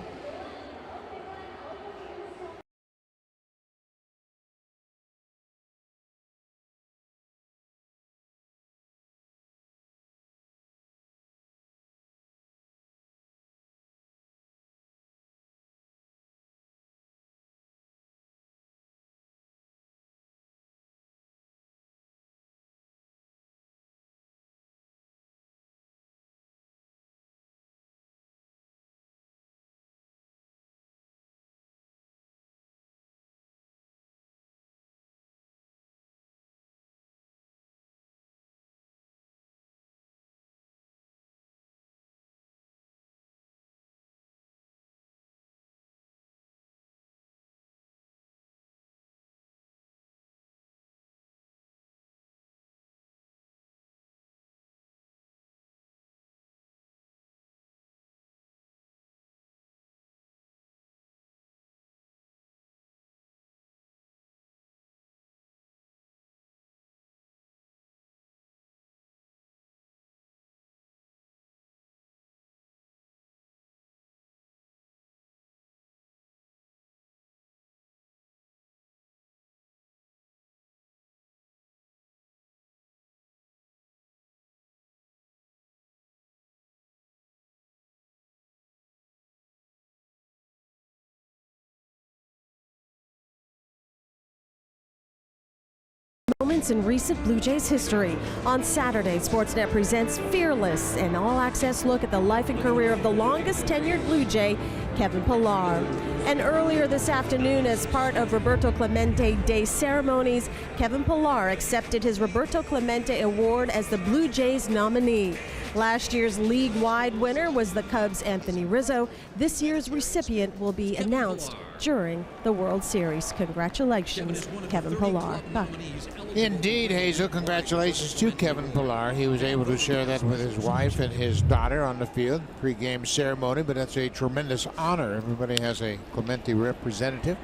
D: Moments in recent Blue Jays history. On Saturday, Sportsnet presents Fearless, an all-access look at the life and career of the longest tenured Blue Jay, Kevin Pilar. And earlier this afternoon, as part of Roberto Clemente Day ceremonies, Kevin Pilar accepted his Roberto Clemente Award as the Blue Jays nominee. Last year's league-wide winner was the Cubs' Anthony Rizzo. This year's recipient will be announced during the World Series. Congratulations, Kevin Pilar. Buck.
B: Indeed, Hazel. Congratulations to Kevin Pilar. He was able to share that with his wife and his daughter on the field. Pre-game ceremony, but that's a tremendous honor. Everybody has a Clemente representative.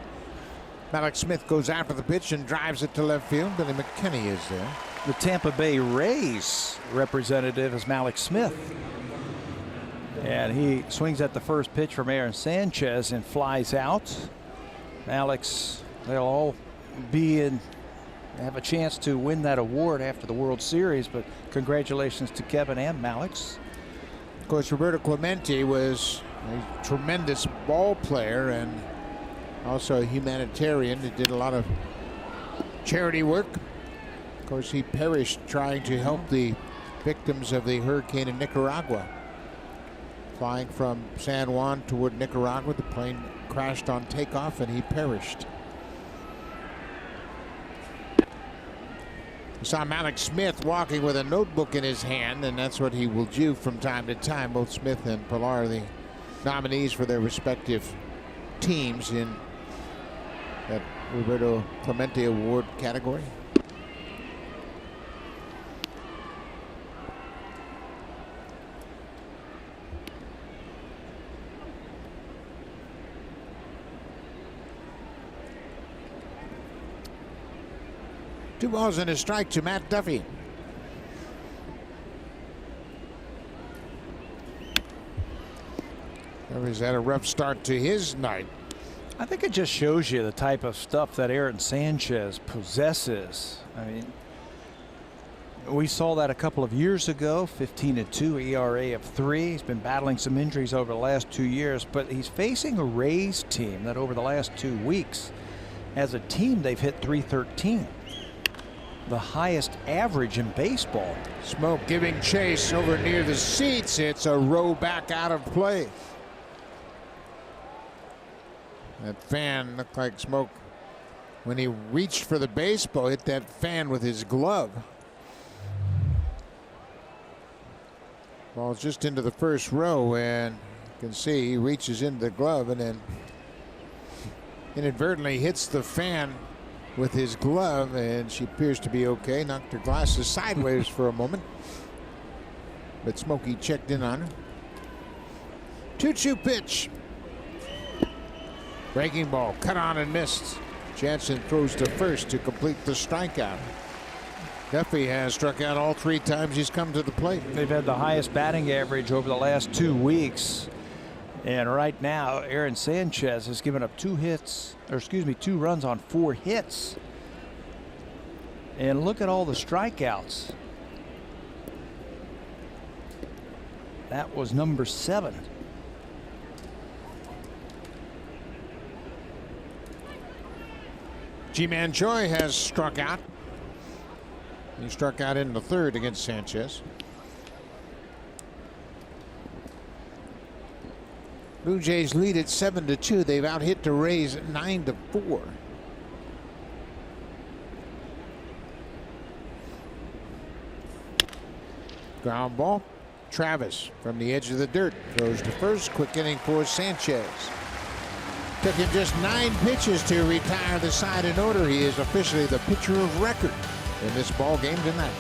B: Malik Smith goes after the pitch and drives it to left field. Billy Mckinney is there.
C: The Tampa Bay Rays representative is Malik Smith. And he swings at the first pitch from Aaron Sanchez and flies out. Malik's, they'll all be in, have a chance to win that award after the World Series, but congratulations to Kevin and Malik's.
B: Of course, Roberto Clemente was a tremendous ball player and also a humanitarian that did a lot of charity work. Of course, he perished trying to help the victims of the hurricane in Nicaragua. Flying from San Juan toward Nicaragua, the plane crashed on takeoff and he perished. We saw Malik Smith walking with a notebook in his hand, and that's what he will do from time to time. Both Smith and Pilar are the nominees for their respective teams in that Roberto Clemente Award category. Two balls and a strike to Matt Duffy. Duffy's had a rough start to his night.
C: I think it just shows you the type of stuff that Aaron Sanchez possesses. I mean, We saw that a couple of years ago, 15-2 ERA of 3. He's been battling some injuries over the last 2 years, but he's facing a Rays team that over the last 2 weeks, as a team, they've hit .313, the highest average in baseball.
B: Smoke giving chase over near the seats. It's a row back out of play. That fan looked like Smoke, when he reached for the baseball, hit that fan with his glove. Ball's just into the first row, and you can see he reaches into the glove and then inadvertently hits the fan with his glove, and she appears to be okay. Knocked her glasses sideways for a moment, but Smokey checked in on her. 2-2 pitch. Breaking ball, cut on and missed. Jansen throws to first to complete the strikeout. Duffy has struck out all 3 times he's come to the plate.
C: They've had the highest batting average over the last 2 weeks. And right now, Aaron Sanchez has given up 2 runs on 4 hits. And look at all the strikeouts. That was number 7.
B: G-Man Choi has struck out. He struck out in the 3rd against Sanchez. Blue Jays lead at 7-2. They've out-hit the Rays 9-4. Ground ball. Travis from the edge of the dirt throws to first. Quick inning for Sanchez. Took him just 9 pitches to retire the side in order. He is officially the pitcher of record in this ball game tonight.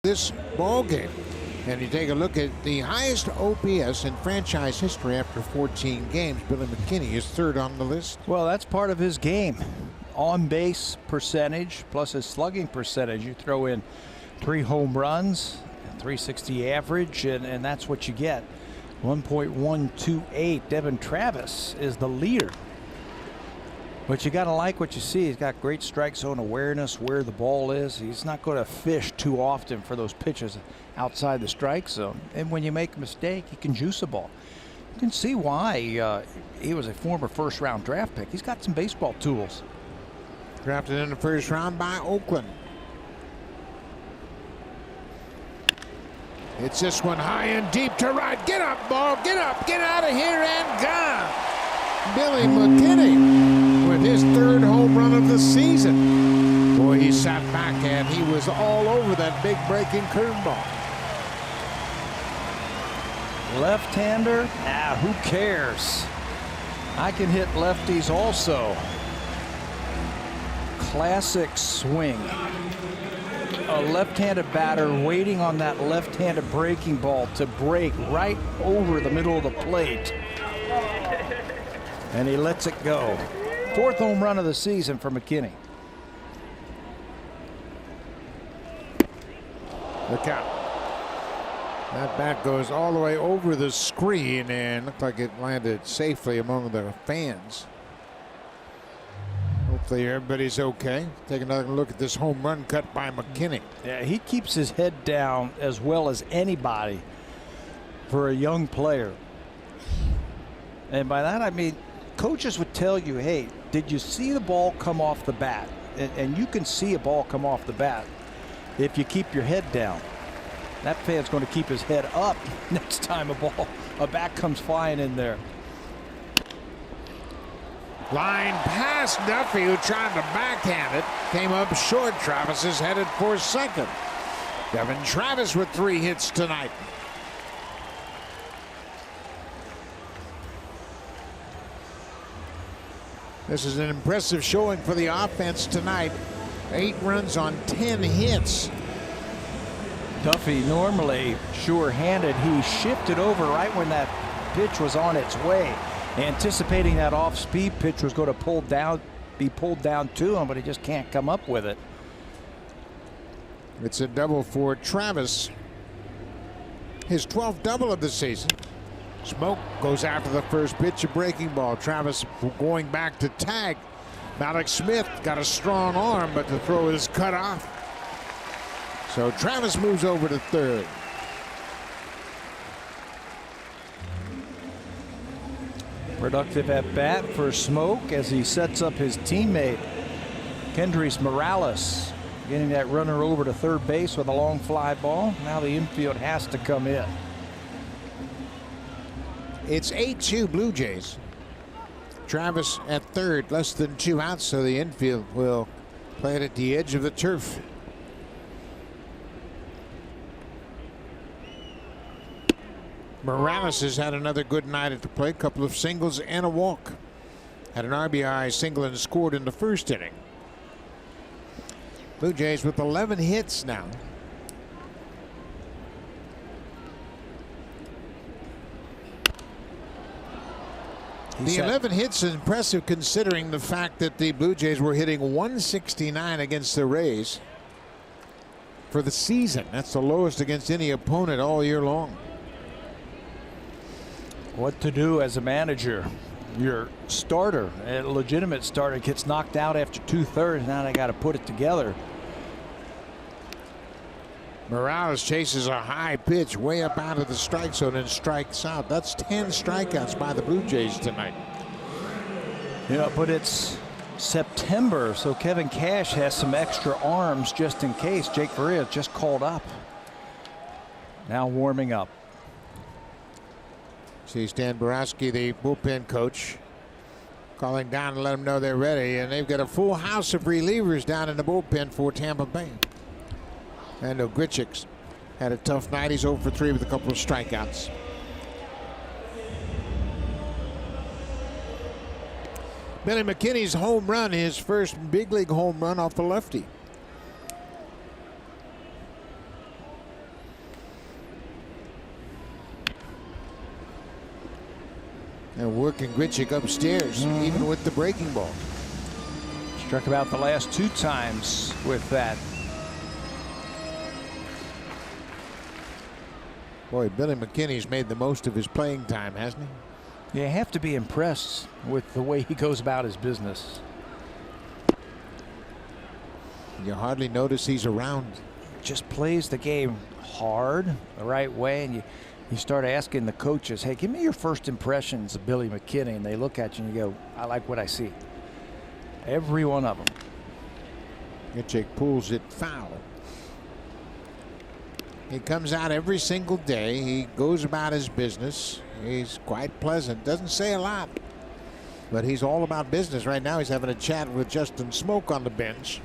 B: This ball game, and you take a look at the highest OPS in franchise history after 14 games. Billy Mckinney is 3rd on the list.
C: Well, that's part of his game. On base percentage plus his slugging percentage. You throw in 3 home runs, 360 average, and that's what you get. 1.128. Devin Travis is the leader. But you got to like what you see. He's got great strike zone awareness where the ball is. He's not going to fish too often for those pitches outside the strike zone. And when you make a mistake, he can juice a ball. You can see why he was a former 1st-round draft pick. He's got some baseball tools.
B: Drafted in the 1st round by Oakland. It's this one high and deep to right. Get up, ball. Get up. Get out of here and gone. Billy Mckinney with his 3rd home run of the season. Boy, he sat back and he was all over that big breaking curveball.
C: Left-hander? Who cares? I can hit lefties also. classic swing. A left-handed batter waiting on that left-handed breaking ball to break right over the middle of the plate. And he lets it go. 4th home run of the season for Mckinney.
B: Look out. That bat goes all the way over the screen and looked like it landed safely among the fans. Hopefully everybody's okay. Take another look at this home run cut by Mckinney.
C: Yeah, he keeps his head down as well as anybody for a young player. And by that I mean coaches would tell you, hey, did you see the ball come off the bat? And you can see a ball come off the bat if you keep your head down. That fan's going to keep his head up next time a bat comes flying in there.
B: Line past Duffy, who tried to backhand it. Came up short. Travis is headed for second. Devin Travis with 3 hits tonight. This is an impressive showing for the offense tonight. 8 runs on 10 hits.
C: Duffy normally sure-handed. He shifted over right when that pitch was on its way, anticipating that off-speed pitch was going to be pulled down to him, but he just can't come up with it.
B: It's a double for Travis. His 12th double of the season. Smoke goes after the first pitch, a breaking ball. Travis going back to tag. Malik Smith got a strong arm, but the throw is cut off. So Travis moves over to third.
C: Productive at bat for Smoke as he sets up his teammate Kendrys Morales, getting that runner over to third base with a long fly ball. Now the infield has to come in.
B: It's 8-2 Blue Jays. Travis at third, less than 2 outs, so the infield will play it at the edge of the turf. Morales has had another good night at the plate. A couple of singles and a walk. Had an RBI single and scored in the first inning. Blue Jays with 11 hits now. The 11 hits is impressive considering the fact that the Blue Jays were hitting 169 against the Rays for the season. That's the lowest against any opponent all year long.
C: What to do as a manager? Your starter, a legitimate starter, gets knocked out after 2/3. Now they got to put it together.
B: Morales chases a high pitch way up out of the strike zone and strikes out. That's 10 strikeouts by the Blue Jays tonight.
C: Yeah, but it's September, so Kevin Cash has some extra arms just in case. Jake Faria just called up. Now warming up.
B: See Stan Borowski, the bullpen coach, calling down to let them know they're ready. And they've got a full house of relievers down in the bullpen for Tampa Bay. Randal Grichuk had a tough night. He's 0 for 3 with a couple of strikeouts. Billy McKinney's home run, his first big league home run off the lefty. And working Grichuk upstairs, even with the breaking ball.
C: Struck about the last 2 times with that.
B: Boy, Billy McKinney's made the most of his playing time, hasn't he?
C: You have to be impressed with the way he goes about his business.
B: You hardly notice he's around.
C: Just plays the game hard, the right way, and you start asking the coaches, hey, give me your first impressions of Billy McKinney, and they look at you and you go, I like what I see. Every one of them.
B: Grichuk pulls it foul. He comes out every single day. He goes about his business. He's quite pleasant. Doesn't say a lot, but he's all about business. Right now he's having a chat with Justin Smoke on the bench.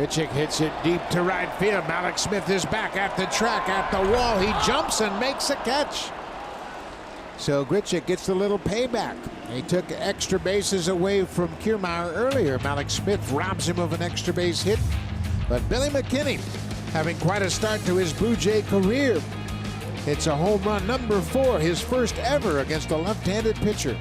B: Grichuk hits it deep to right field. Malik Smith is back at the track, at the wall. He jumps and makes a catch. So Grichuk gets a little payback. He took extra bases away from Kiermaier earlier. Malik Smith robs him of an extra base hit. But Billy Mckinney, having quite a start to his Blue Jay career, hits a home run number 4, his first ever against a left-handed pitcher.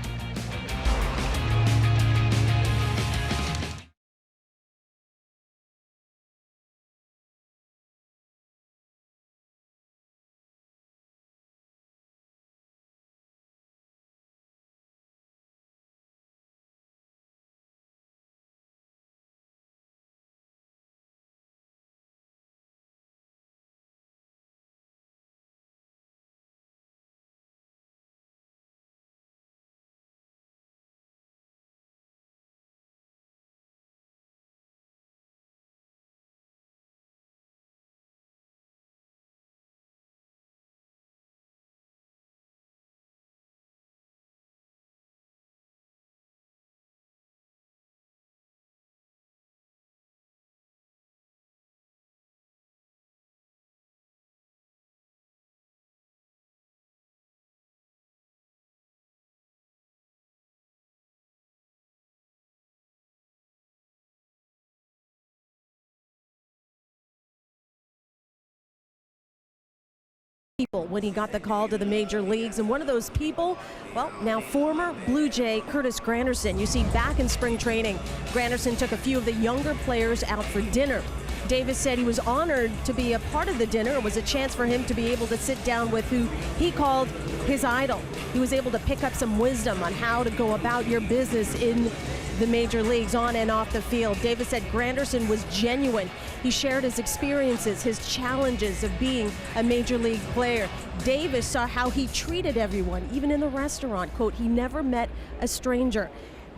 D: People when he got the call to the major leagues, and one of those people, well, now former Blue Jay Curtis Granderson. You see, back in spring training, Granderson took a few of the younger players out for dinner. Davis said he was honored to be a part of the dinner. It was a chance for him to be able to sit down with who he called his idol. He was able to pick up some wisdom on how to go about your business in the major leagues, on and off the field. Davis said Granderson was genuine. He shared his experiences, his challenges of being a major league player. Davis saw how he treated everyone, even in the restaurant. Quote, he never met a stranger.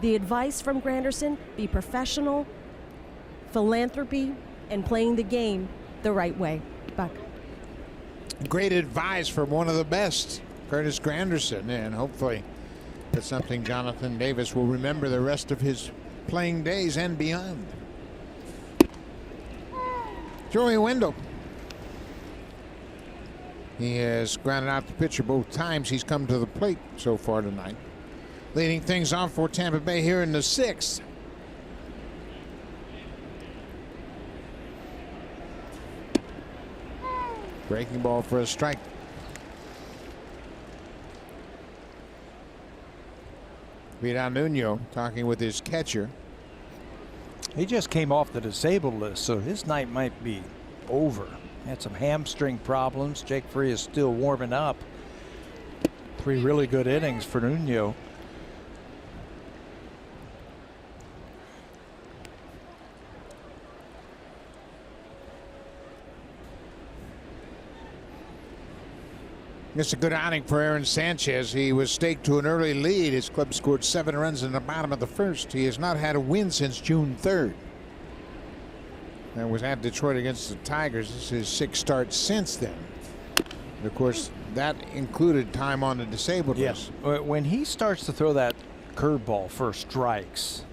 D: The advice from Granderson: be professional, philanthropy, and playing the game the right way. Buck.
B: Great advice from one of the best, Curtis Granderson, and hopefully that's something Jonathan Davis will remember the rest of his playing days and beyond. Joey Wendell. He has grounded out the pitcher both times he's come to the plate so far tonight. Leading things off for Tampa Bay here in the 6th. Breaking ball for a strike. Vidal Nuno talking with his catcher.
C: He just came off the disabled list, so his night might be over. Had some hamstring problems. Jake Faria is still warming up. 3 really good innings for Nuno.
B: It's a good outing for Aaron Sanchez. He was staked to an early lead. His club scored 7 runs in the bottom of the 1st. He has not had a win since June 3rd. That was at Detroit against the Tigers. This is his 6th start since then. And of course, that included time on the disabled list.
C: When he starts to throw that curveball for strikes,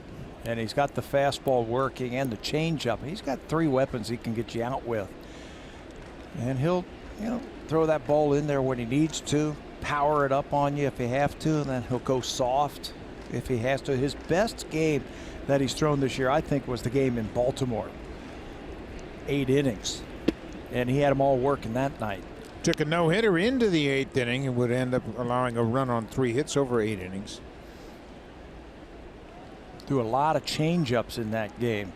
C: and he's got the fastball working and the changeup, he's got 3 weapons he can get you out with. And he'll, throw that ball in there when he needs to, power it up on you if you have to, and then he'll go soft if he has to. His best game that he's thrown this year, I think, was the game in Baltimore. 8 innings, and he had them all working that night.
B: Took a no-hitter into the 8th inning and would end up allowing a run on 3 hits over 8 innings.
C: Threw a lot of change-ups in that game.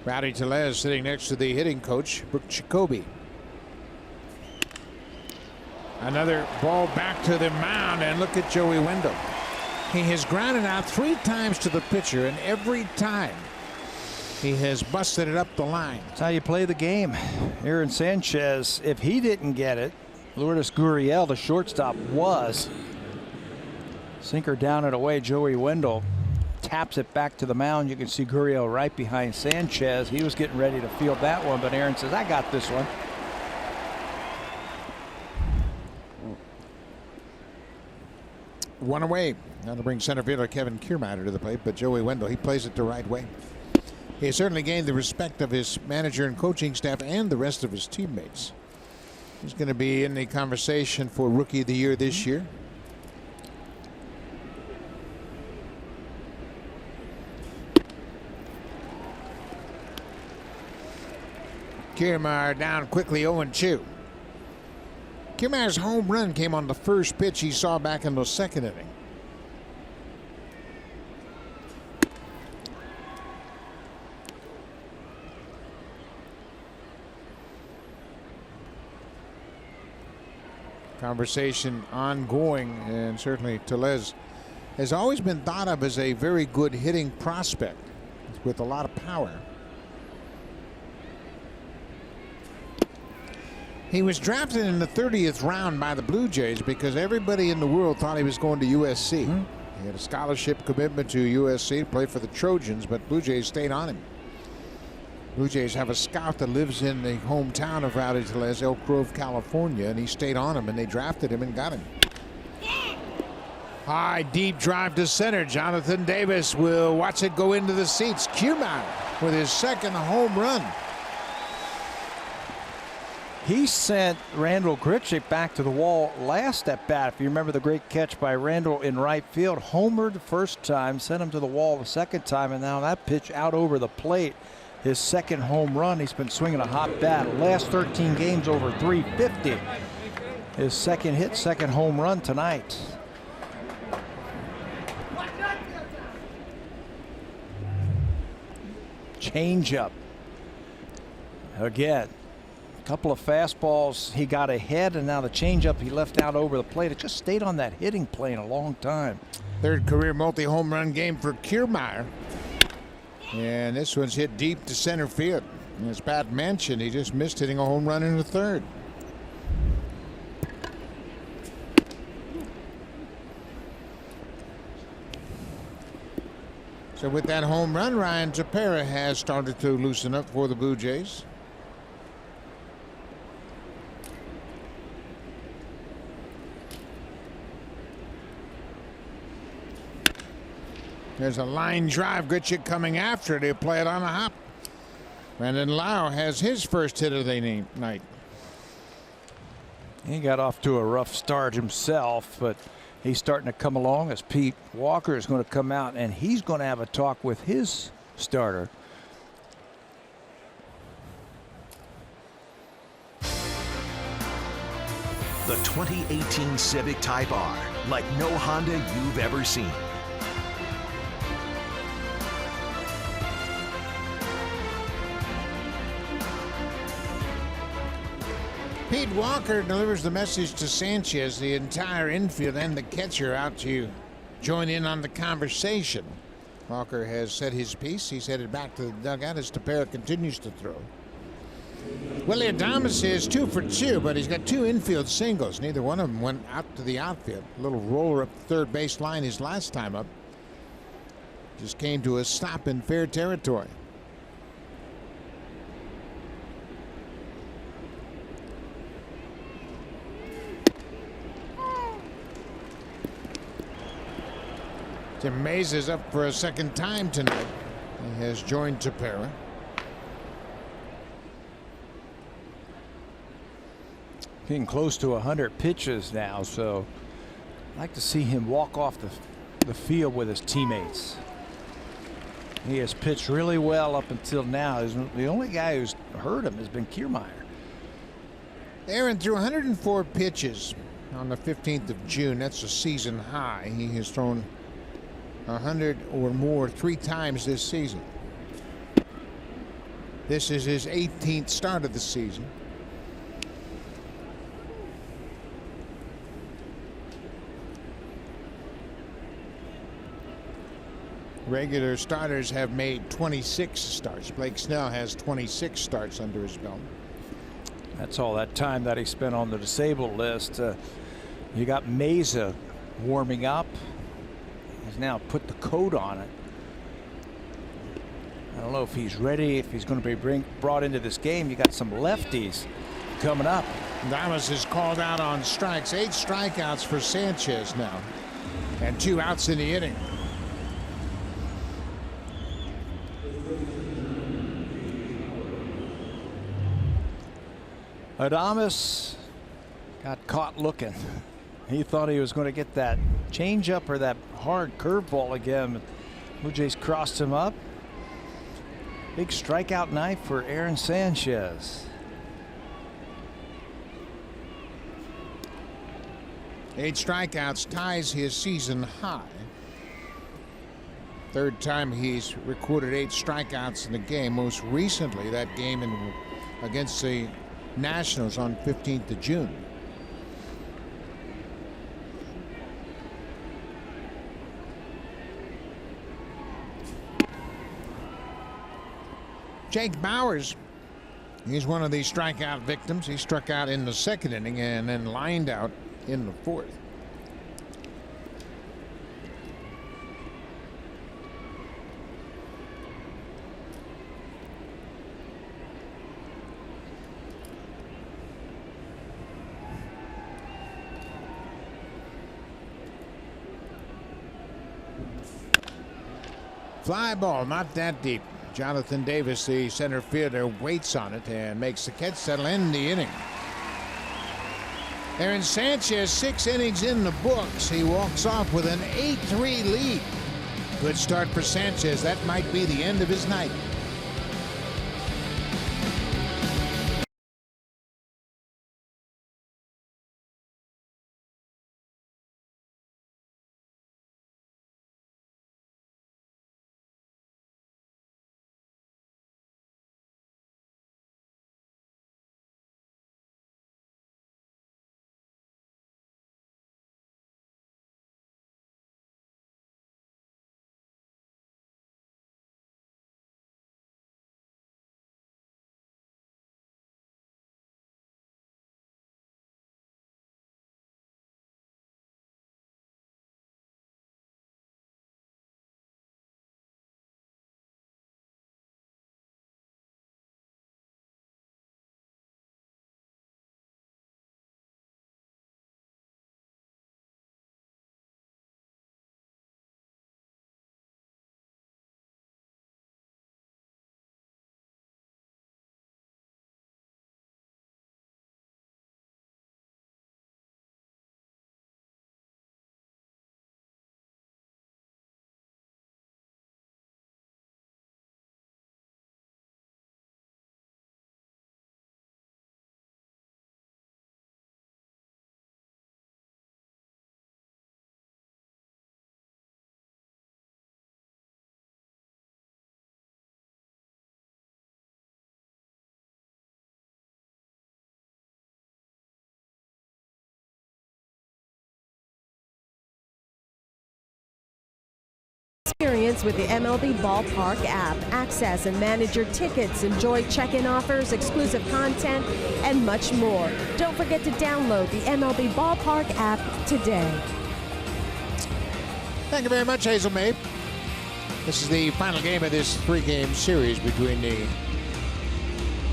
B: Browdy Solez sitting next to the hitting coach, Brooke Jacoby. Another ball back to the mound, and look at Joey Wendell. He has grounded out 3 times to the pitcher, and every time he has busted it up the line.
C: That's how you play the game. Aaron Sanchez, if he didn't get it, Lourdes Gurriel, the shortstop, was. Sinker down and away. Joey Wendell taps it back to the mound. You can see Gurriel right behind Sanchez. He was getting ready to field that one, but Aaron says, I got this one.
B: One away. Now to bring center fielder Kevin Kiermaier to the plate, but Joey Wendell, he plays it the right way. He has certainly gained the respect of his manager and coaching staff and the rest of his teammates. He's going to be in the conversation for Rookie of the Year this year. Kiermaier down quickly, 0-2. Kiermaier's home run came on the first pitch he saw back in the second inning. Conversation ongoing, and certainly Solez has always been thought of as a very good hitting prospect with a lot of power. He was drafted in the 30th round by the Blue Jays because everybody in the world thought he was going to USC. He had a scholarship commitment to USC to play for the Trojans, but Blue Jays stayed on him. Blue Jays have a scout that lives in the hometown of Browdy Solez, Elk Grove, California, and he stayed on him, and they drafted him and got him. High, deep drive to center. Jonathan Davis will watch it go into the seats. Kiermaier with his second home run.
C: He sent Randal Grichuk back to the wall last at bat. If you remember the great catch by Randal in right field, homered the first time, sent him to the wall the second time, and now that pitch out over the plate. His second home run. He's been swinging a hot bat. Last 13 games over 350. His second hit, second home run tonight. Changeup. Again, a couple of fastballs he got ahead, and now the changeup he left out over the plate. It just stayed on that hitting plane a long time.
B: Third career multi-home run game for Kiermaier. And this one's hit deep to center field. And as Pat mentioned, he just missed hitting a home run in the third. So with that home run, Ryan Tepera has started to loosen up for the Blue Jays. There's a line drive. Grichuk coming after it. He'll play it on a hop. Brandon Lau has his first hit of the night.
C: He got off to a rough start himself, but he's starting to come along as Pete Walker is going to come out, and he's going to have a talk with his starter.
A: The 2018 Civic Type R, like no Honda you've ever seen.
B: Pete Walker delivers the message to Sanchez, the entire infield and the catcher out to join in on the conversation. Walker has said his piece. He's headed back to the dugout as Tepera continues to throw. Willie Adamas is 2 for 2, but he's got 2 infield singles. Neither one of them went out to the outfield. A little roller up the third base line his last time up. Just came to a stop in fair territory. Tim Mays is up for a second time tonight. He has joined Tepera.
C: Getting close to 100 pitches now, so I'd like to see him walk off the field with his teammates. He has pitched really well up until now. The only guy who's hurt him has been Kiermaier.
B: Aaron threw 104 pitches on the 15th of June. That's a season high. He has thrown 100 or more 3 times this season. This is his 18th start of the season. Regular starters have made 26 starts. Blake Snell has 26 starts under his belt.
C: That's all that time that he spent on the disabled list. You got Mesa warming up. He's now put the coat on it. I don't know if he's ready, if he's going to be brought into this game. You got some lefties coming up.
B: Adamas is called out on strikes. 8 strikeouts for Sanchez now. and 2 outs in the inning.
C: Adamas got caught looking. He thought he was going to get that changeup or that hard curveball again. Blue Jays crossed him up. Big strikeout night for Aaron Sanchez.
B: 8 strikeouts ties his season high. 3rd time he's recorded 8 strikeouts in a game. Most recently, that game against the Nationals on 15th of June. Jake Bauers, he's one of these strikeout victims. He struck out in the 2nd inning and then lined out in the 4th. Fly ball, not that deep. Jonathan Davis, the center fielder, waits on it and makes the catch that'll end the inning. Aaron Sanchez, 6 innings in the books. He walks off with an 8-3 lead. Good start for Sanchez. That might be the end of his night.
D: Experience with the MLB Ballpark app. Access and manage your tickets, enjoy check-in offers, exclusive content, and much more. Don't forget to download the MLB Ballpark app today.
B: Thank you very much, Hazel May. This is the final game of this 3-game series between the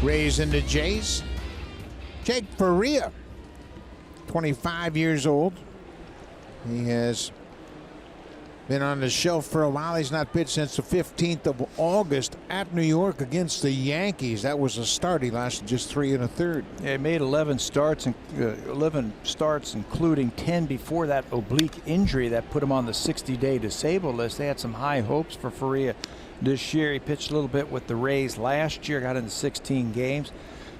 B: Rays and the Jays. Jake Faria, 25 years old. He has been on the shelf for a while. He's not pitched since the 15th of August at New York against the Yankees. That was a start. He lasted just 3 1/3.
C: Yeah, he made 11 starts, including 10 before that oblique injury that put him on the 60-day disabled list. They had some high hopes for Faria this year. He pitched a little bit with the Rays last year, got into 16 games,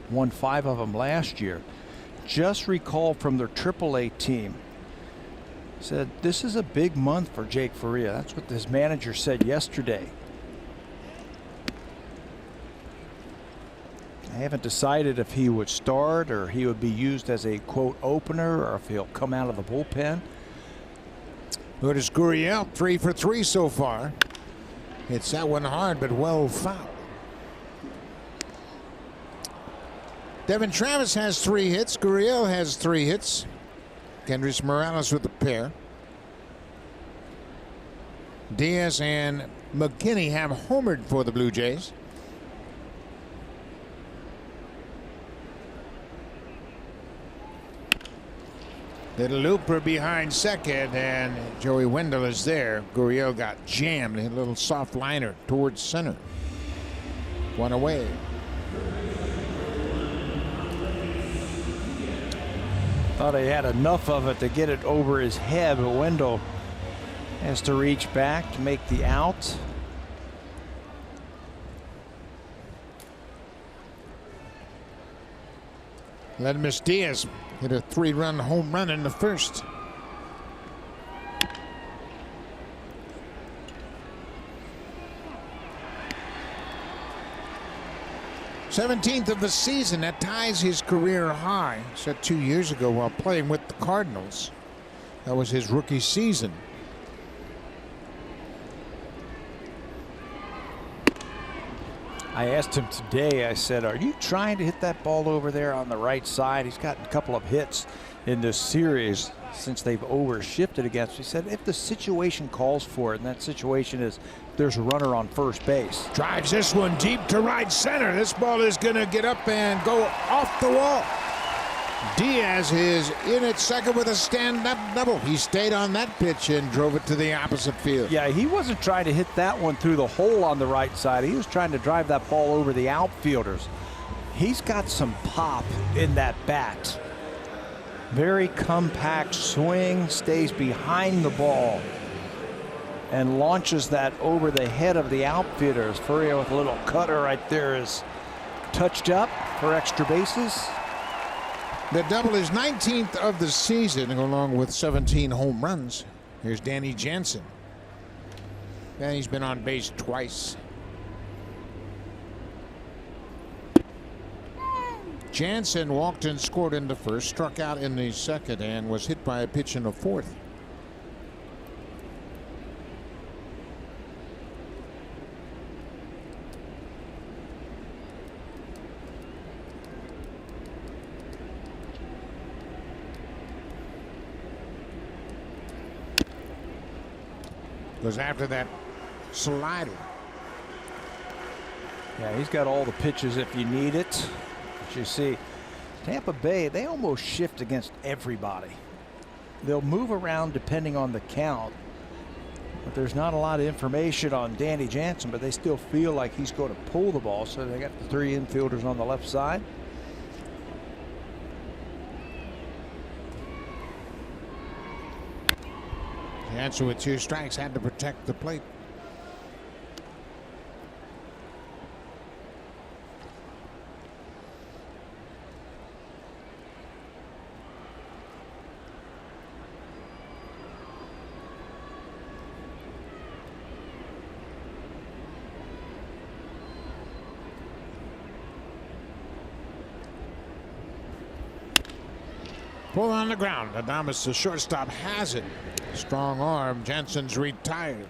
C: won 5 of them last year. Just recalled from their AAA team. Said this is a big month for Jake Faria. That's what his manager said yesterday. I haven't decided if he would start or he would be used as a quote opener or if he'll come out of the bullpen.
B: Lourdes Gurriel, 3 for 3 so far. Hits that one hard but well fouled. Devin Travis has 3 hits. Gurriel has 3 hits. Kendrys Morales with the pair. Diaz and Mckinney have homered for the Blue Jays. Little looper behind second, and Joey Wendell is there. Gurriel got jammed. A little soft liner towards center. One away.
C: Thought he had enough of it to get it over his head, but Wendell has to reach back to make the out.
B: Adamas Diaz hit a 3-run home run in the first. '17th of the season. That ties his career high, set 2 years ago while playing with the Cardinals. That was his rookie season.
C: I asked him today, I said, are you trying to hit that ball over there on the right side? He's gotten a couple of hits in this series since they've overshifted against. He said, if the situation calls for it, and that situation is there's a runner on first base.
B: Drives this one deep to right center. This ball is going to get up and go off the wall. Diaz is in at second with a stand-up double. He stayed on that pitch and drove it to the opposite field.
C: Yeah, he wasn't trying to hit that one through the hole on the right side. He was trying to drive that ball over the outfielders. He's got some pop in that bat. Very compact swing, stays behind the ball, and launches that over the head of the outfielders. Faria with a little cutter right there is touched up for extra bases.
B: The double is 19th of the season, along with 17 home runs. Here's Danny Jansen. Danny's been on base twice. Jansen walked and scored in the first, struck out in the second, and was hit by a pitch in the fourth. Goes after that slider.
C: Yeah, he's got all the pitches if you need it. But you see, Tampa Bay, they almost shift against everybody. They'll move around depending on the count. But there's not a lot of information on Danny Jansen, but they still feel like he's going to pull the ball. So they got the 3 infielders on the left side.
B: Jansen with 2 strikes had to protect the plate. Pull on the ground. Adamas, the shortstop, has it. Strong arm. Jansen's retired.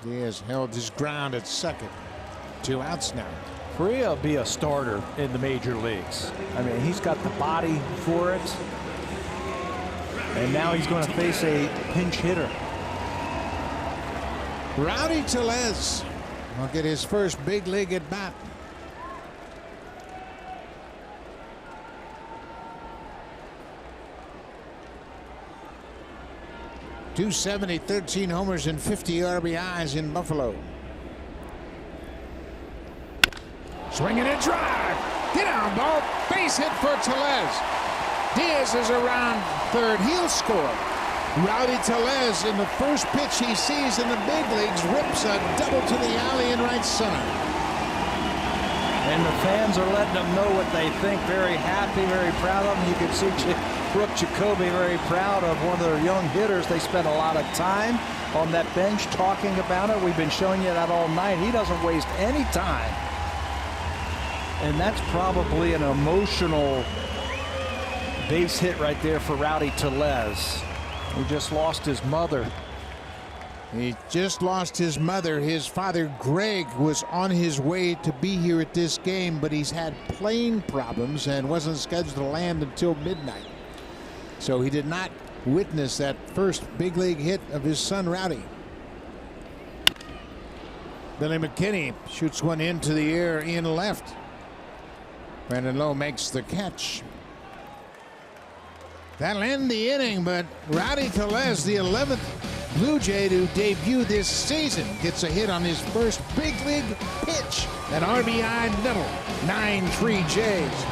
B: Diaz held his ground at second. 2 outs now.
C: Faria will be a starter in the major leagues. I mean, he's got the body for it. And now he's going to face a pinch hitter.
B: Browdy Solez will get his first big league at bat. .270, 13 homers and 50 RBIs in Buffalo. Swinging a drive. Get down, ball. Base hit for Solez. Diaz is around third. He'll score. Browdy Solez, in the first pitch he sees in the big leagues, rips a double to the alley in right center.
C: And the fans are letting them know what they think. Very happy, very proud of them. You can see Brooke Jacoby very proud of one of their young hitters. They spent a lot of time on that bench talking about it. We've been showing you that all night. He doesn't waste any time. And that's probably an emotional base hit right there for Browdy Solez. He just lost his mother.
B: He just lost his mother. His father, Greg, was on his way to be here at this game, but he's had plane problems and wasn't scheduled to land until midnight. So he did not witness that first big league hit of his son, Rowdy. Billy Mckinney shoots one into the air in left. Brandon Lowe makes the catch. That'll end the inning, but Browdy Solez, the 11th Blue Jay to debut this season, gets a hit on his first big league pitch. An RBI double, 9-3 Jays.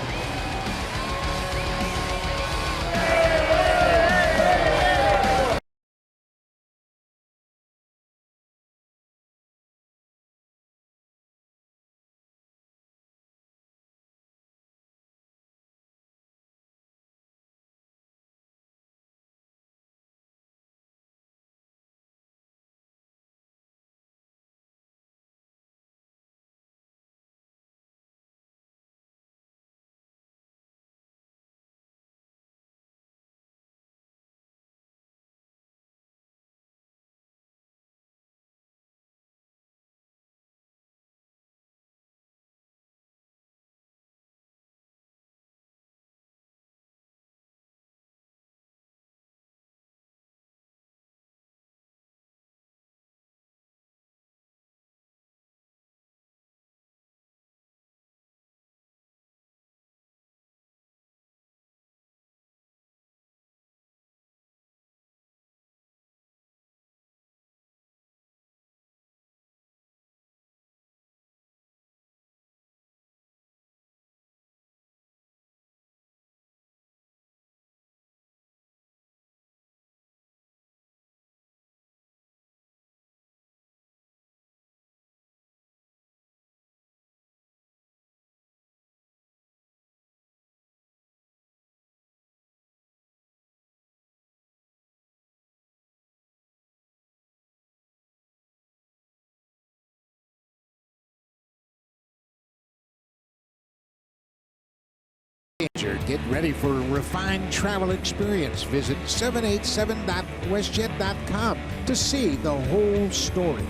B: Get ready for a refined travel experience. Visit 787.westjet.com to see the whole story.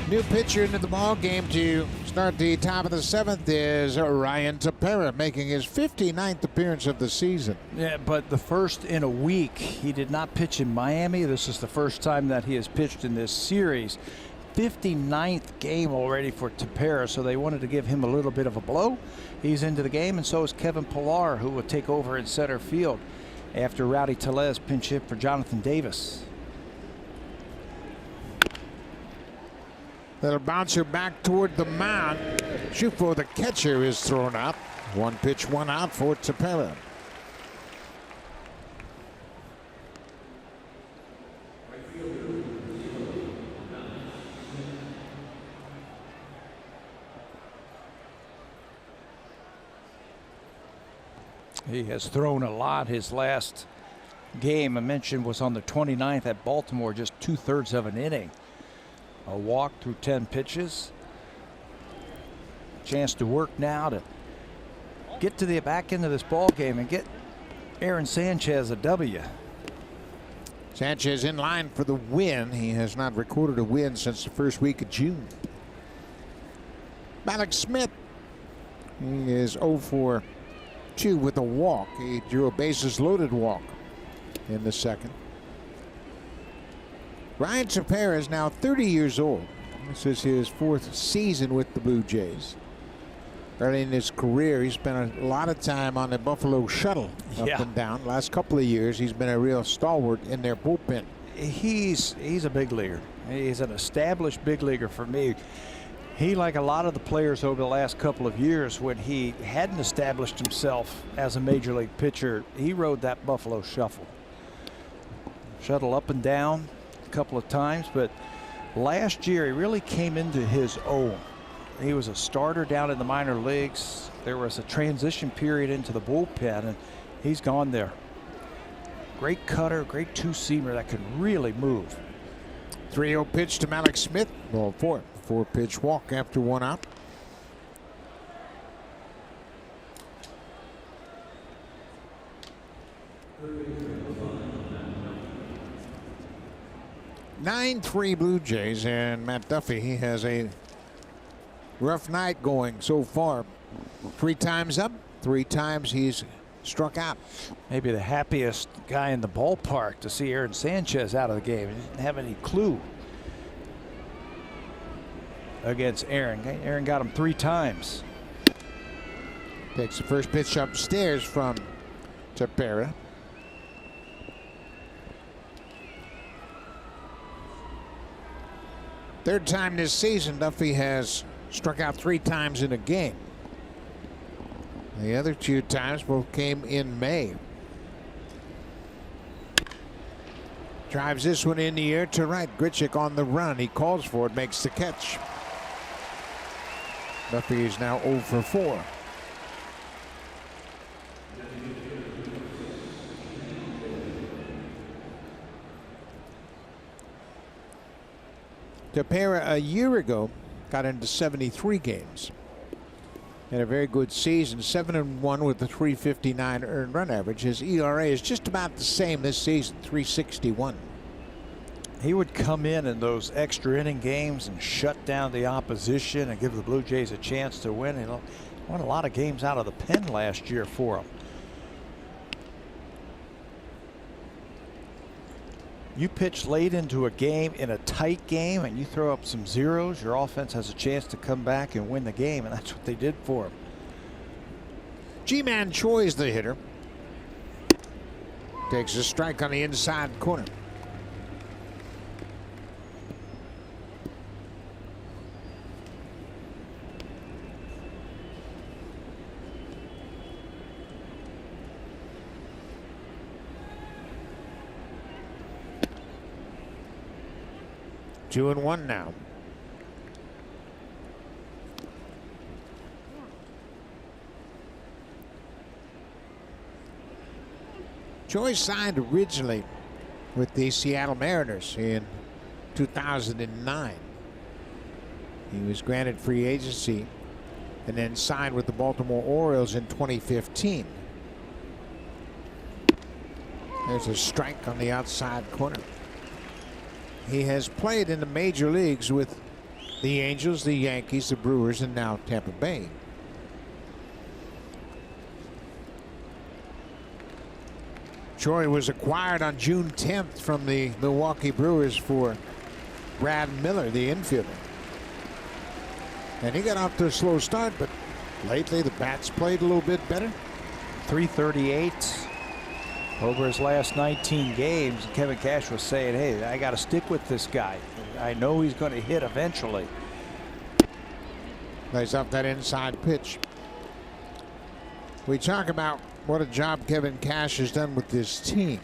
B: New pitcher into the ball game to start the top of the 7th is Ryan Tepera, making his 59th appearance of the season.
C: Yeah, but the first in a week. He did not pitch in Miami. This is the first time that he has pitched in this series. 59th game already for Tepera, so they wanted to give him a little bit of a blow. He's into the game, and so is Kevin Pilar, who will take over in center field after Browdy Solez pinch hit for Jonathan Davis.
B: That'll bouncer back toward the mound. Shoot for the catcher is thrown out. 1 pitch, 1 out for Tepera.
C: He has thrown a lot. His last game I mentioned was on the 29th at Baltimore, just 2/3 of an inning. A walk through 10 pitches. Chance to work now to get to the back end of this ball game and get Aaron Sanchez a W.
B: Sanchez in line for the win. He has not recorded a win since the first week of June. Malik Smith, he is 0 for 2 with a walk. He drew a bases loaded walk in the second. Ryan Tepera is now 30 years old. This is his 4th season with the Blue Jays. Early in his career, he spent a lot of time on the Buffalo shuttle up and down. Last couple of years, he's been a real stalwart in their bullpen.
C: He's a big leaguer. He's an established big leaguer for me. He, like a lot of the players over the last couple of years, when he hadn't established himself as a major league pitcher, he rode that Buffalo shuttle up and down a couple of times, but last year he really came into his own. He was a starter down in the minor leagues. There was a transition period into the bullpen, and he's gone there. Great cutter, great two-seamer that can really move.
B: 3-0 pitch to Malik Smith. Ball 4. 4-pitch walk after 1 out. (9-3) Blue Jays, and Matt Duffy, he has a rough night going so far. 3 times up, 3 times he's struck out.
C: Maybe the happiest guy in the ballpark to see Aaron Sanchez out of the game. He didn't have any clue against Aaron. Aaron got him 3 times.
B: Takes the first pitch upstairs from Tepera. Third time this season, Duffy has struck out 3 times in a game. The other 2 times both came in May. Drives this one in the air to right. Grichuk on the run. He calls for it, makes the catch. Duffy is now 0 for 4. Tepera a year ago got into 73 games. Had a very good season, 7-1 with the 359 earned run average. His ERA is just about the same this season, 361.
C: He would come in those extra inning games and shut down the opposition and give the Blue Jays a chance to win. He won a lot of games out of the pen last year for him. You pitch late into a game in a tight game and you throw up some zeros, your offense has a chance to come back and win the game, and that's what they did for him.
B: G-Man Choi's the hitter. Takes a strike on the inside corner. Two and one now. Choi signed originally with the Seattle Mariners in 2009. He was granted free agency and then signed with the Baltimore Orioles in 2015. There's a strike on the outside corner. He has played in the major leagues with the Angels, the Yankees, the Brewers, and now Tampa Bay. Choi was acquired on June 10th from the Milwaukee Brewers for Brad Miller, the infielder. And he got off to a slow start, but lately the bats played a little bit better.
C: 338 over his last 19 games. Kevin Cash was saying, hey, I got to stick with this guy. I know he's going to hit eventually.
B: Lays off that inside pitch. We talk about what a job Kevin Cash has done with this team.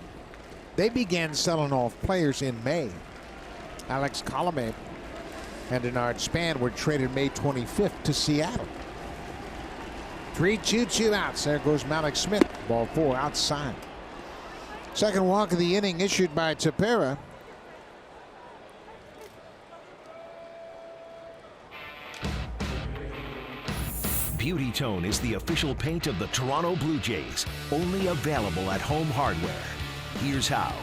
B: They began selling off players in May. Alex Colomé and Denard Span were traded May 25th to Seattle. 3-2 outs. There goes Malik Smith. Ball 4 outside. Second walk of the inning issued by Tepera.
A: Beauty Tone is the official paint of the Toronto Blue Jays. Only available at Home Hardware. Here's how.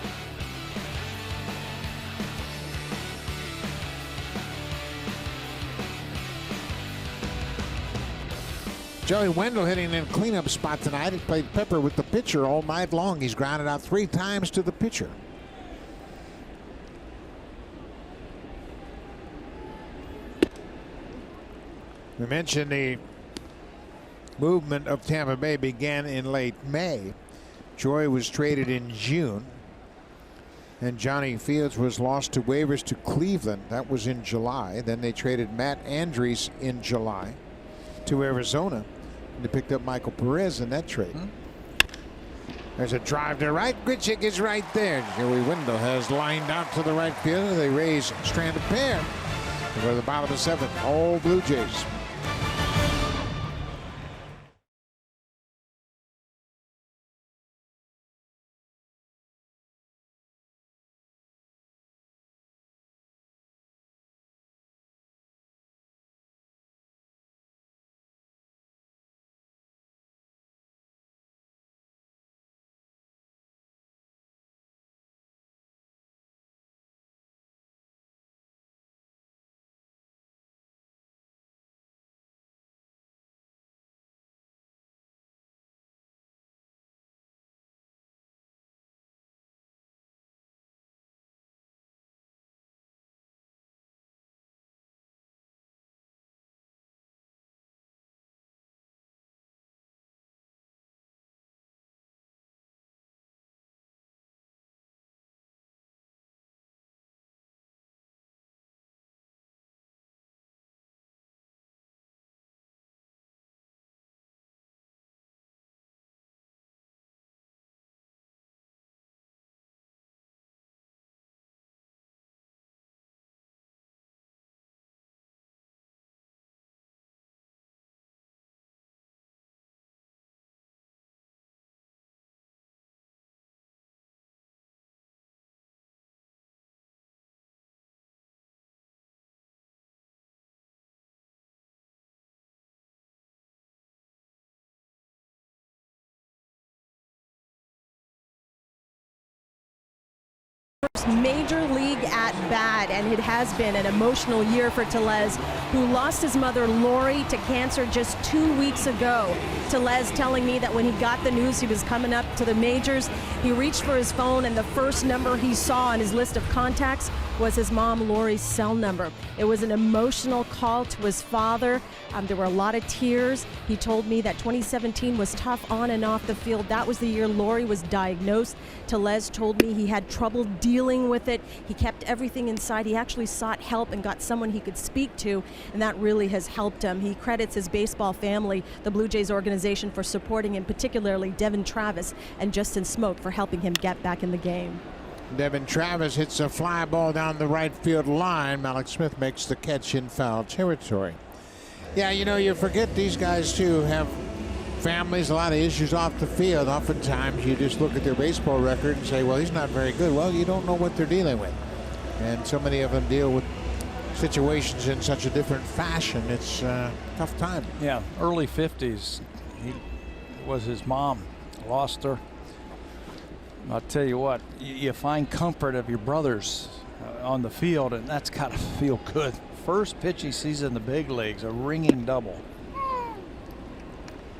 B: Joey Wendell hitting in cleanup spot tonight. He played pepper with the pitcher all night long. He's grounded out 3 times to the pitcher. We mentioned the movement of Tampa Bay began in late May. Joy was traded in June. And Johnny Fields was lost to waivers to Cleveland. That was in July. Then they traded Matt Andriese in July to Arizona. They picked up Michael Perez in that trade. There's a drive to right. Grichuk is right there. Joey Wendell has lined out to the right field. They raise stranded pair. They go to the bottom of 7th. All Blue Jays.
D: first major league at bat, and it has been an emotional year for Solez, who lost his mother Lori to cancer just 2 weeks ago. Solez telling me that when he got the news he was coming up to the majors, he reached for his phone and the first number he saw on his list of contacts was his mom Lori's cell number. It was an emotional call to his father. There were a lot of tears. He told me that 2017 was tough on and off the field. That was the year Lori was diagnosed. Solez told me he had trouble dealing with it. He kept everything inside. He actually sought help and got someone he could speak to, and that really has helped him. He credits his baseball family, the Blue Jays organization, for supporting him, particularly Devin Travis and Justin Smoke for helping him get back in the game.
B: Devin Travis hits a fly ball down the right field line. Malik Smith makes the catch in foul territory. Yeah, you know, you forget these guys too have families, a lot of issues off the field. Oftentimes you just look at their baseball record and say, well, he's not very good. Well, you don't know what they're dealing with. And so many of them deal with situations in such a different fashion. It's a tough time.
C: Yeah, early 50s. He was his mom. Lost her. I'll tell you what, you find comfort of your brothers on the field, and that's got to feel good. First pitch he sees in the big leagues, a ringing double.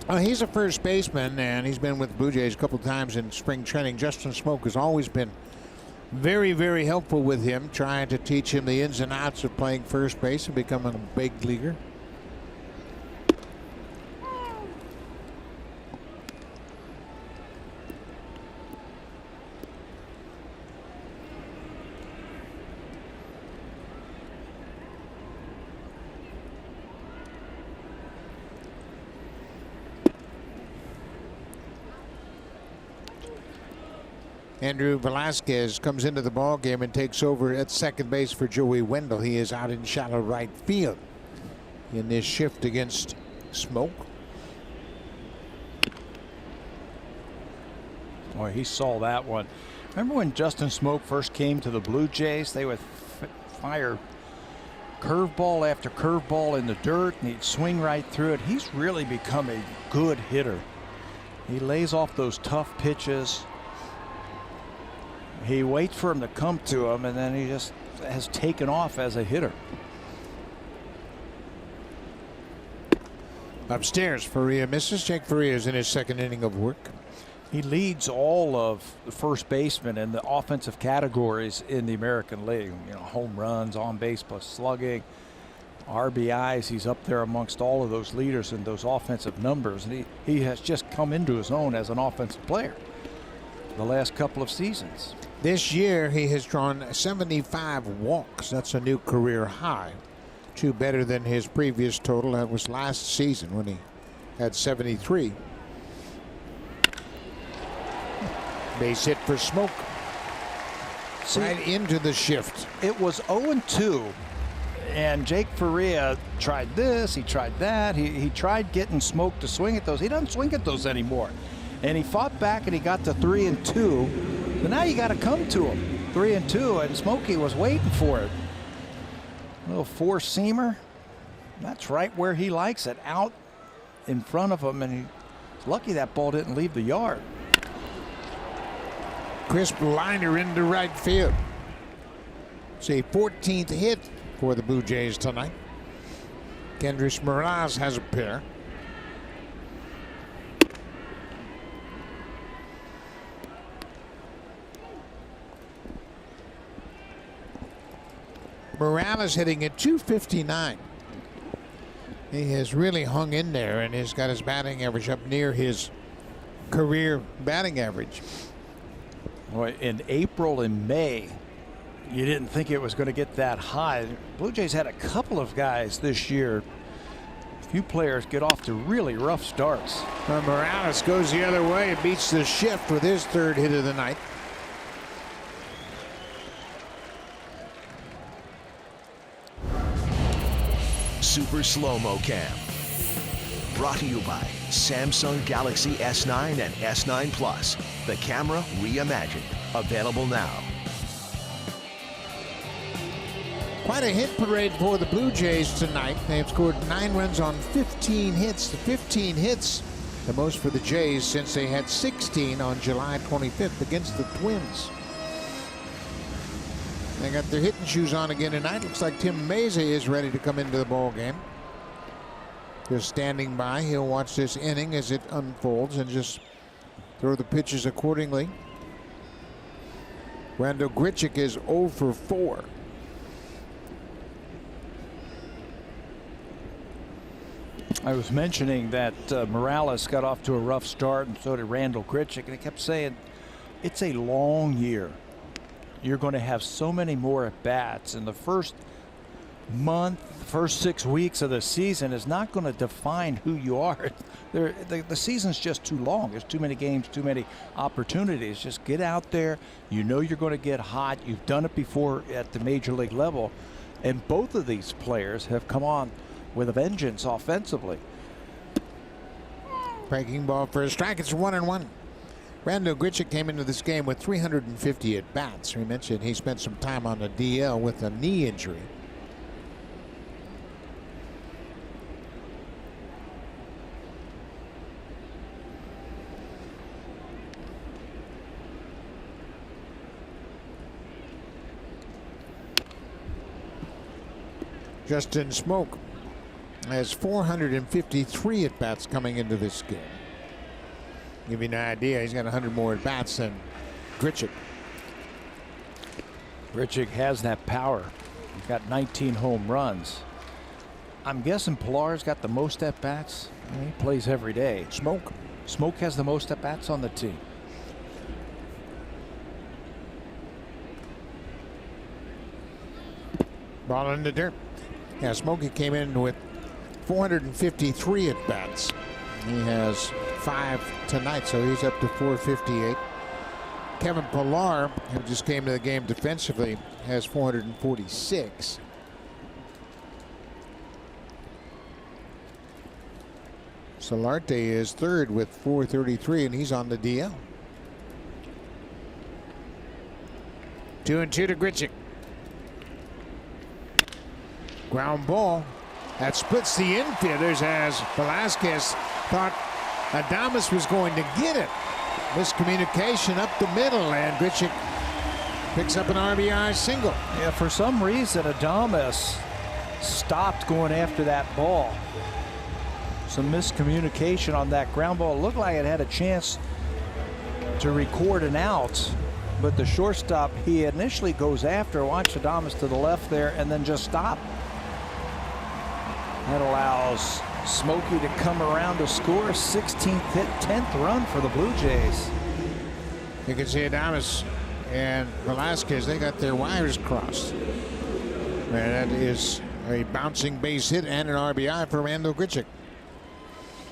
B: He's a first baseman, and he's been with the Blue Jays a couple times in spring training. Justin Smoke has always been very, very helpful with him, trying to teach him the ins and outs of playing first base and becoming a big leaguer. Andrew Velasquez comes into the ball game and takes over at second base for Joey Wendell. He is out in shallow right field in this shift against Smoke.
C: Boy, he saw that one. Remember when Justin Smoke first came to the Blue Jays? They would fire curveball after curveball in the dirt, and he'd swing right through it. He's really become a good hitter. He lays off those tough pitches. He waits for him to come to him, and then he just has taken off as a hitter.
B: Upstairs, Faria misses. Jake Faria is in his second inning of work.
C: He leads all of the first basemen in the offensive categories in the American League. You know, home runs, on base plus slugging, RBIs. He's up there amongst all of those leaders in those offensive numbers, and he has just come into his own as an offensive player the last couple of seasons.
B: This year he has drawn 75 walks. That's a new career high. 2 better than his previous total. That was last season when he had 73. Base hit for Smoke. Right into the shift.
C: It was 0-2, and Jake Faria tried this, he tried that. He tried getting Smoke to swing at those. He doesn't swing at those anymore. And he fought back and he got to 3-2. So now you got to come to him. 3-2, and Smokey was waiting for it. A little four-seamer. That's right where he likes it, out in front of him, and he's lucky that ball didn't leave the yard.
B: Crisp liner into right field. It's a 14th hit for the Blue Jays tonight. Kendrys Morales has a pair. Morales hitting at 259. He has really hung in there and has got his batting average up near his career batting average.
C: Boy, in April and May, you didn't think it was going to get that high. Blue Jays had a couple of guys this year. A few players get off to really rough starts.
B: Morales goes the other way and beats the shift with his third hit of the night.
A: Super Slow-Mo Cam. Brought to you by Samsung Galaxy S9 and S9 Plus. The camera reimagined. Available now.
B: Quite a hit parade for the Blue Jays tonight. They have scored 9 runs on 15 hits. The 15 hits, the most for the Jays since they had 16 on July 25th against the Twins. They got their hitting shoes on again tonight. Looks like Tim Meza is ready to come into the ball game. Just standing by. He'll watch this inning as it unfolds and just throw the pitches accordingly. Randal Grichuk is 0 for 4.
C: I was mentioning that Morales got off to a rough start, and so did Randal Grichuk, and I kept saying it's a long year. You're going to have so many more at bats, and the first month, first 6 weeks of the season is not going to define who you are. The season's just too long. There's too many games, too many opportunities. Just get out there. You know you're going to get hot. You've done it before at the major league level, and both of these players have come on with a vengeance offensively.
B: Breaking ball for a strike. It's 1-1. Randal Grichuk came into this game with 350 at bats. We mentioned he spent some time on the DL with a knee injury. Justin Smoke has 453 at bats coming into this game. Give you an idea, he's got 100 more at bats than Grichuk.
C: Grichuk has that power. He's got 19 home runs. I'm guessing Pilar's got the most at bats. I mean, he plays every day. Smoke has the most at bats on the team.
B: Ball in the dirt. Yeah, Smokey came in with 453 at bats. He has 5 tonight, so he's up to 458. Kevin Pilar, who just came to the game defensively, has 446. Solarte is third with 433, and he's on the DL. 2-2 to Grichuk. Ground ball. That splits the infielders as Velasquez thought Adamas was going to get it. Miscommunication up the middle, and Grichuk picks up an RBI single.
C: Yeah, for some reason Adamas stopped going after that ball. Some miscommunication on that ground ball. It looked like it had a chance to record an out, but the shortstop, he initially goes after, watch Adamas to the left there, and then just stop. That allows Smokey to come around to score. 16th hit, 10th run for the Blue Jays.
B: You can see Adamas and Velasquez, they got their wires crossed. And that is a bouncing base hit and an RBI for Randal Grichuk.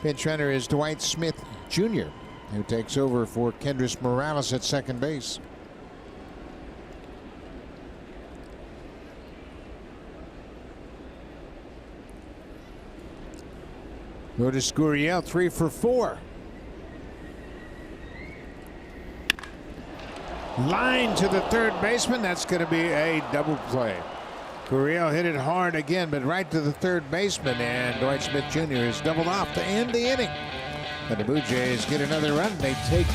B: Pinch runner is Dwight Smith Jr., who takes over for Kendrys Morales at second base. Lourdes Gurriel 3 for 4. Line to the third baseman. That's going to be a double play. Gurriel hit it hard again, but right to the third baseman, and Dwight Smith Jr. is doubled off to end the inning. And the Blue Jays get another run. They take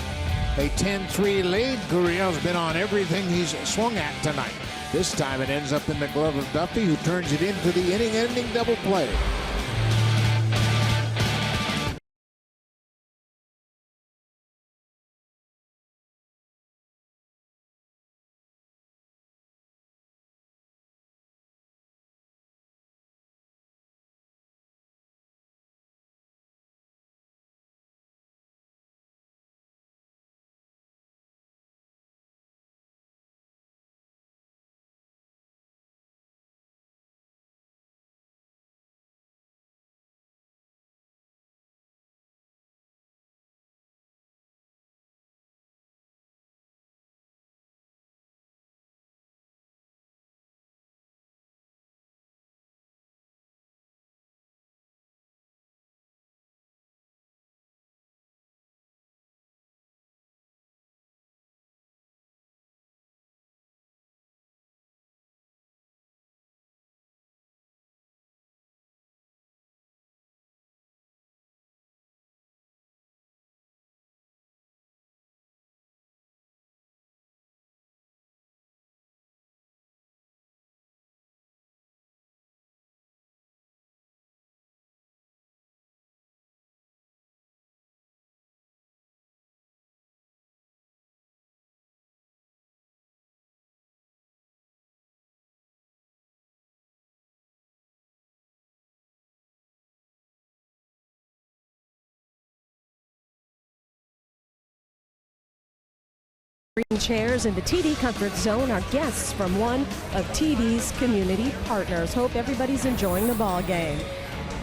B: a 10-3 lead. Gurriel's been on everything he's swung at tonight. This time it ends up in the glove of Duffy, who turns it into the inning-ending double play.
D: Green chairs in the TD Comfort Zone are guests from one of TD's community partners. Hope everybody's enjoying the ball game.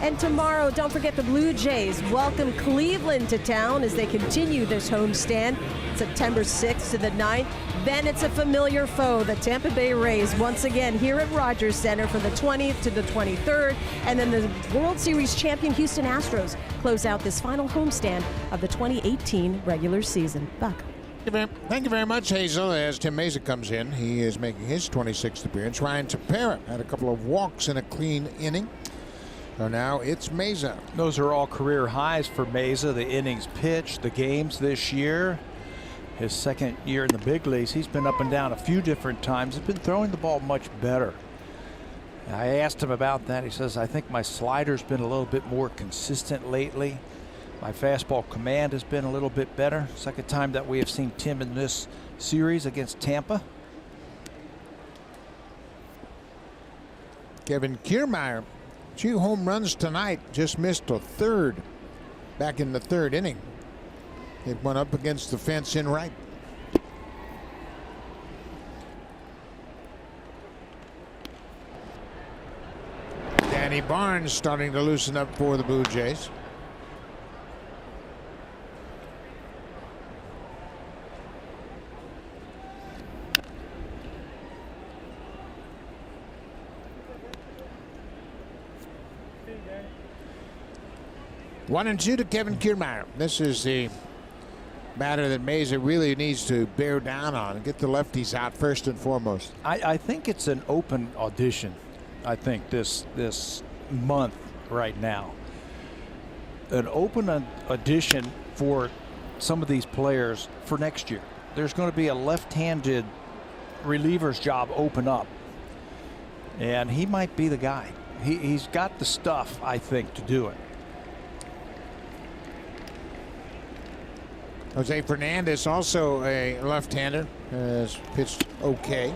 D: And tomorrow, don't forget the Blue Jays welcome Cleveland to town as they continue this homestand September 6th to the 9th. Then it's a familiar foe, the Tampa Bay Rays, once again here at Rogers Center for the 20th to the 23rd. And then the World Series champion Houston Astros close out this final homestand of the 2018 regular season. Buck.
B: Thank you very much, Hazel. As Tim Mesa comes in, he is making his 26th appearance. Ryan Tepera had a couple of walks in a clean inning. So now it's Mesa.
C: Those are all career highs for Mesa. The innings pitched, the games this year. His second year in the big leagues, he's been up and down a few different times. He's been throwing the ball much better. I asked him about that. He says, I think my slider's been a little bit more consistent lately. My fastball command has been a little bit better. Second time that we have seen Tim in this series against Tampa.
B: Kevin Kiermaier, 2 home runs tonight, just missed a third back in the 3rd inning. Hit one up against the fence in right. Danny Barnes starting to loosen up for the Blue Jays. One and two to Kevin Kiermaier. This is the batter that Mesa really needs to bear down on and get the lefties out first and foremost.
C: I think it's an open audition. I think this month right now, an open audition for some of these players for next year. There's going to be a left-handed reliever's job open up, and he might be the guy. He's got the stuff, I think, to do it.
B: Jose Fernandez, also a left-hander, has pitched okay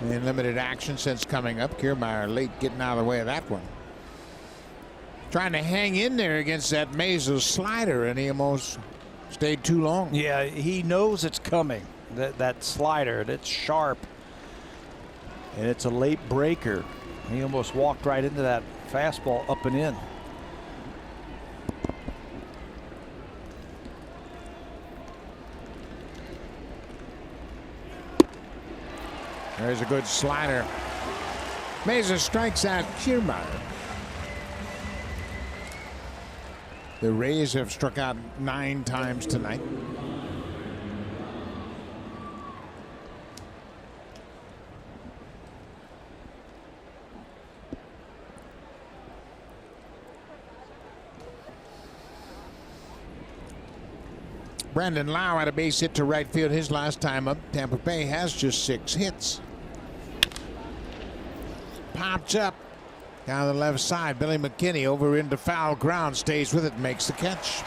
B: in limited action since coming up. Kiermaier late getting out of the way of that one. Trying to hang in there against that Mesa slider, and he almost stayed too long.
C: Yeah, he knows it's coming. That slider, it's sharp, and it's a late breaker. He almost walked right into that fastball up and in.
B: There's a good slider. Mesa strikes out Kiermaier. The Rays have struck out 9 times tonight. Brandon Lau had a base hit to right field his last time up. Tampa Bay has just 6 hits. Popped up down the left side. Billy Mckinney over into foul ground, stays with it, makes the catch.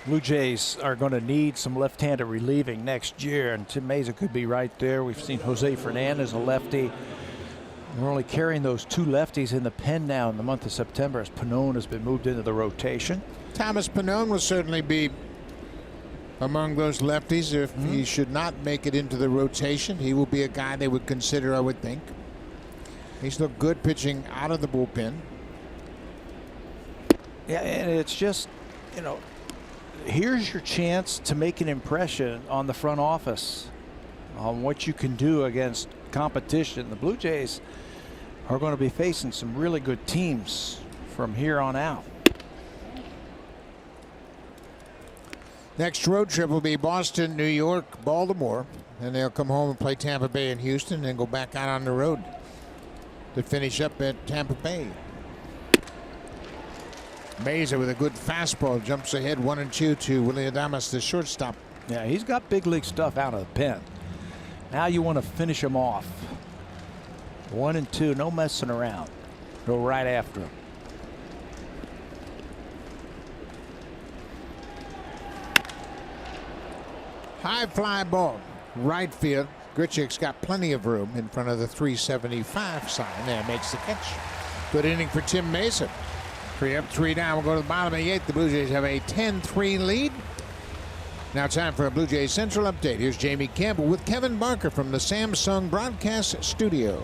C: Blue Jays are going to need some left-handed relieving next year, and Tim Mesa could be right there. We've seen Jose Fernandez, a lefty. We're only carrying those 2 lefties in the pen now in the month of September as Pannone has been moved into the rotation.
B: Thomas Pannone will certainly be among those lefties. If he should not make it into the rotation, he will be a guy they would consider, I would think. He's looked good pitching out of the bullpen.
C: Yeah, and it's just, you know, here's your chance to make an impression on the front office on what you can do against competition. The Blue Jays are going to be facing some really good teams from here on out.
B: Next road trip will be Boston, New York, Baltimore, and they'll come home and play Tampa Bay and Houston and go back out on the road to finish up at Tampa Bay. Mesa with a good fastball jumps ahead 1-2 to Willie Adamas, the shortstop.
C: Yeah, he's got big league stuff out of the pen. Now you want to finish him off. 1-2, no messing around. Go right after him.
B: High fly ball, right field. Grichuk's got plenty of room in front of the 375 sign there, makes the catch. Good inning for Tim Mesa. 3 up, 3 down. We'll go to the bottom of the 8th. The Blue Jays have a 10-3 lead. Now time for a Blue Jays Central update. Here's Jamie Campbell with Kevin Barker from the Samsung Broadcast Studio.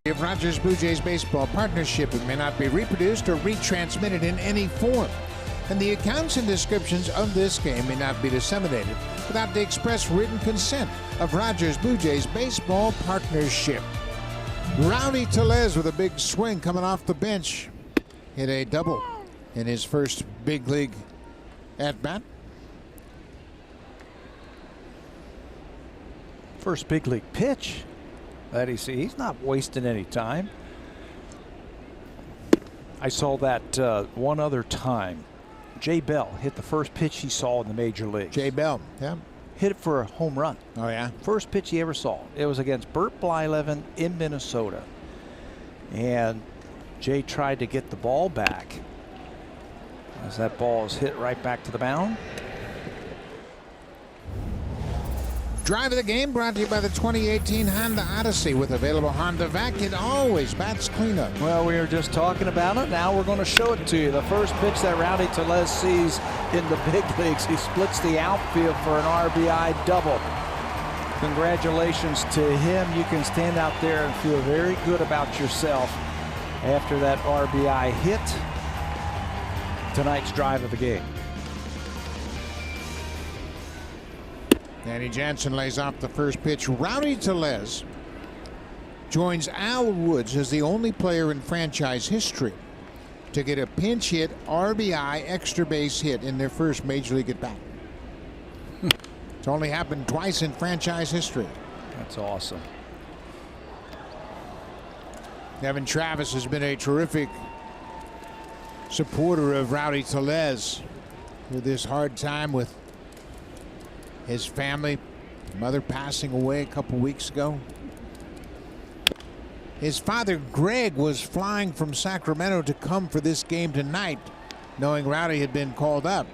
B: Of Rogers Blue Jays baseball partnership, it may not be reproduced or retransmitted in any form, and the accounts and descriptions of this game may not be disseminated without the express written consent of Rogers Blue Jays baseball partnership. Browdy Solez with a big swing coming off the bench, hit a double in his first big league at bat.
C: First big league pitch that he's not wasting any time. I saw that one other time. Jay Bell hit the first pitch he saw in the major leagues.
B: Jay Bell, yeah.
C: Hit it for a home run.
B: Oh, yeah?
C: First pitch he ever saw. It was against Bert Blyleven in Minnesota. And Jay tried to get the ball back as that ball is hit right back to the mound.
B: Drive of the game brought to you by the 2018 Honda Odyssey. With available Honda Vac, it always bats cleanup.
C: Well, we were just talking about it. Now we're going to show it to you. The first pitch that Browdy Solez sees in the big leagues. He splits the outfield for an RBI double. Congratulations to him. You can stand out there and feel very good about yourself after that RBI hit. Tonight's drive of the game.
B: Danny Jansen lays off the first pitch. Browdy Solez joins Al Woods as the only player in franchise history to get a pinch hit RBI extra base hit in their first major league at bat. It's only happened twice in franchise history.
C: That's awesome.
B: Evan Travis has been a terrific supporter of Browdy Solez through this hard time with his family, mother passing away a couple weeks ago. His father, Greg, was flying from Sacramento to come for this game tonight, knowing Browdy had been called up.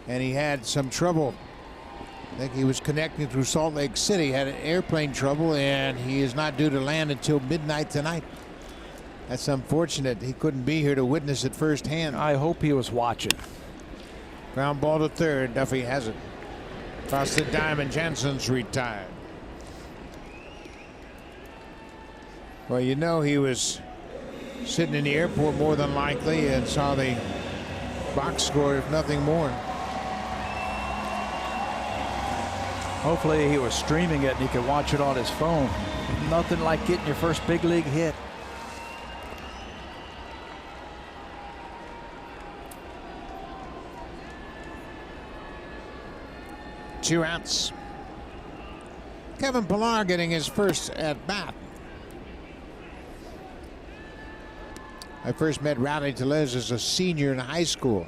B: And he had some trouble. I think he was connecting through Salt Lake City, had an airplane trouble, and he is not due to land until midnight tonight. That's unfortunate. He couldn't be here to witness it firsthand.
C: I hope he was watching.
B: Ground ball to third. Duffy has it. Across the diamond, Jansen's retired. Well, you know he was sitting in the airport more than likely and saw the box score, if nothing more.
C: Hopefully he was streaming it and he could watch it on his phone. Nothing like getting your first big league hit.
B: Two outs. Kevin Pilar getting his first at bat. I first met Browdy Solez as a senior in high school.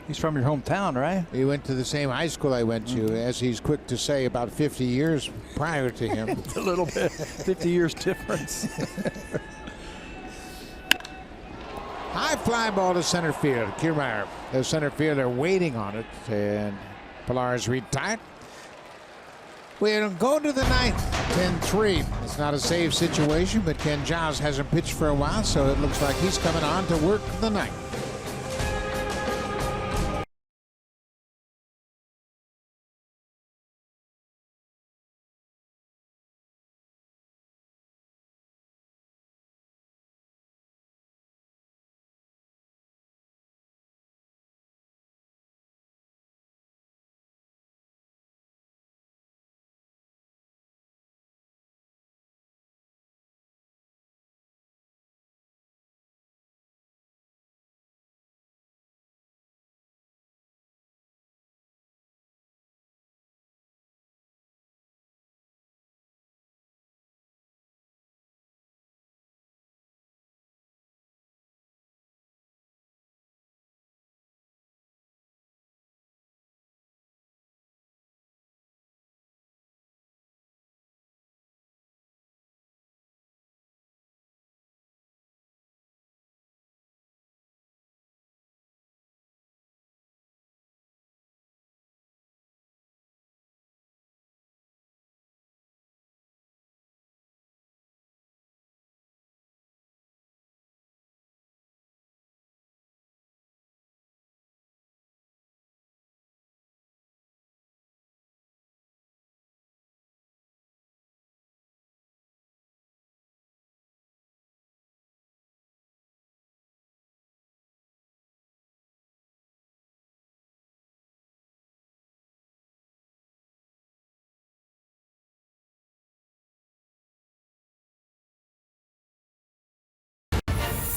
C: He's from your hometown, right?
B: He went to the same high school I went to, as he's quick to say, about 50 years prior to him.
C: It's a little bit, 50 years difference.
B: High fly ball to center field. Kiermaier, the center fielder, waiting on it, and Pilar's retired. We'll go to the ninth, 10-3. It's not a save situation, but Ken Giles hasn't pitched for a while, so it looks like he's coming on to work the ninth.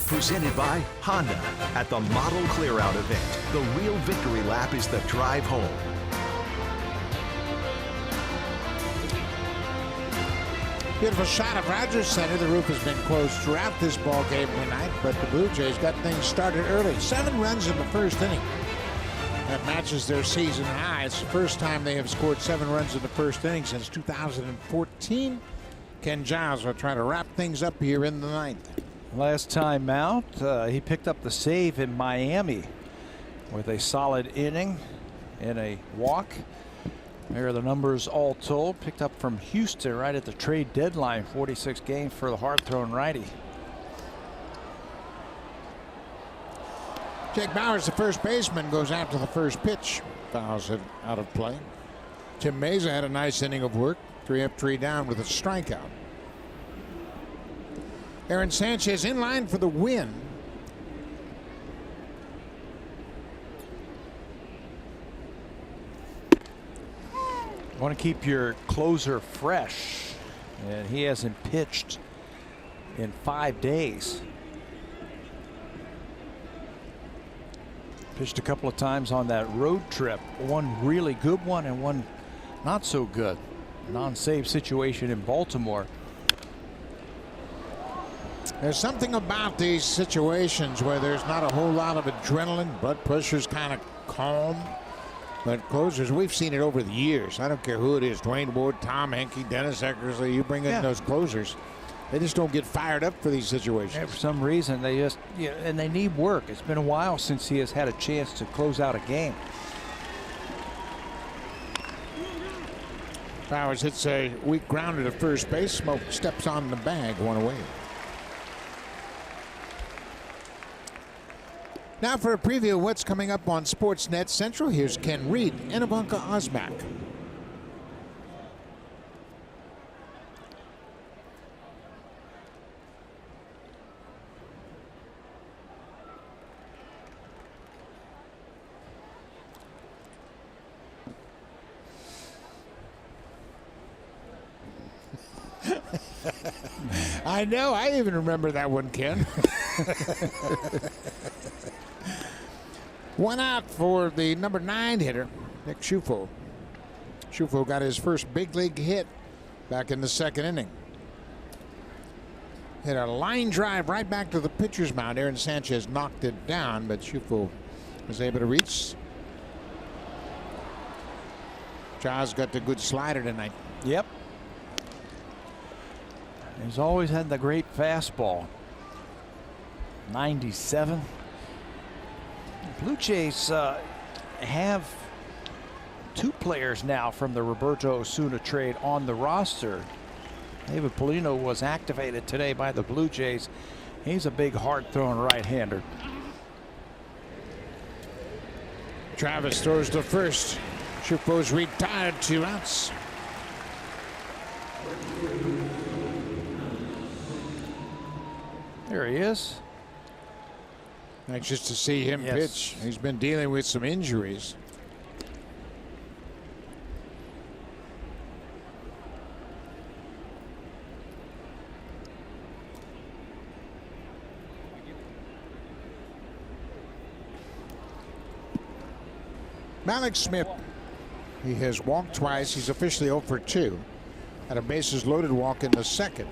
A: Presented by Honda at the Model Clearout event. The real victory lap is the drive home.
B: Beautiful shot of Rogers Center. The roof has been closed throughout this ball game tonight, but the Blue Jays got things started early. 7 runs in the first inning. That matches their season high. It's the first time they have scored 7 runs in the first inning since 2014. Ken Giles will try to wrap things up here in the ninth.
C: Last time out, he picked up the save in Miami with a solid inning and a walk. There are the numbers all told. Picked up from Houston right at the trade deadline. 46 games for the hard-thrown righty.
B: Jake Bauers, the first baseman, goes after the first pitch. Fouls it out of play. Tim Meza had a nice inning of work. 3 up, 3 down with a strikeout. Aaron Sanchez in line for the win.
C: Want to keep your closer fresh, and he hasn't pitched in 5 days. Pitched a couple of times on that road trip. One really good one and one not so good. Non-save situation in Baltimore.
B: There's something about these situations where there's not a whole lot of adrenaline. Blood pressure's kind of calm. But closers, we've seen it over the years. I don't care who it is. Dwayne Ward, Tom Henke, Dennis Eckersley. You bring in those closers, they just don't get fired up for these situations.
C: Yeah, for some reason, they just, and they need work. It's been a while since he has had a chance to close out a game.
B: Bowers hits a weak grounder to first base. Smoke steps on the bag, 1 away. Now for a preview of what's coming up on Sportsnet Central, here's Ken Reed and Ivanka Osmak. I know, I even remember that one, Ken. 1 out for the number 9 hitter, Nick Schufo. Schufo got his first big league hit back in the 2nd inning. Hit a line drive right back to the pitcher's mound. Aaron Sanchez knocked it down, but Schufo was able to reach Chaw's got the good slider tonight.
C: Yep. He's always had the great fastball. 97. Blue Jays have 2 players now from the Roberto Osuna trade on the roster. David Pollino was activated today by the Blue Jays. He's a big, hard-throwing right-hander.
B: Travis throws to first. Schifffo's retired, 2 outs.
C: There he is.
B: Anxious to see him pitch. He's been dealing with some injuries. Malik Smith, he has walked twice. He's officially 0 for 2. Had a bases loaded walk in the second.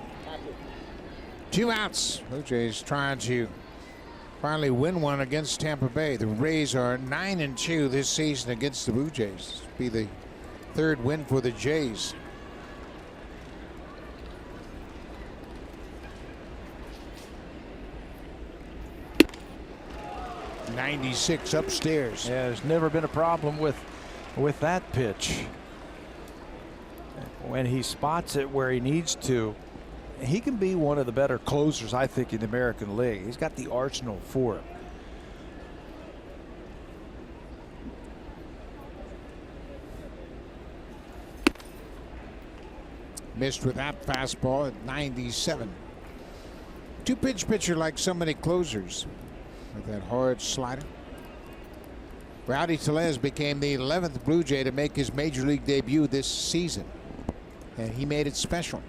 B: 2 outs. Blue Jays trying to finally win one against Tampa Bay. The Rays are 9-2 this season against the Blue Jays. This will be the 3rd win for the Jays. .96 upstairs.
C: Yeah, there's never been a problem with that pitch. When he spots it where he needs to, he can be one of the better closers, I think, in the American League. He's got the arsenal for it.
B: Missed with that fastball at 97. 2-pitch pitcher like so many closers. With that hard slider. Browdy Solez became the 11th Blue Jay to make his major league debut this season. And he made it special.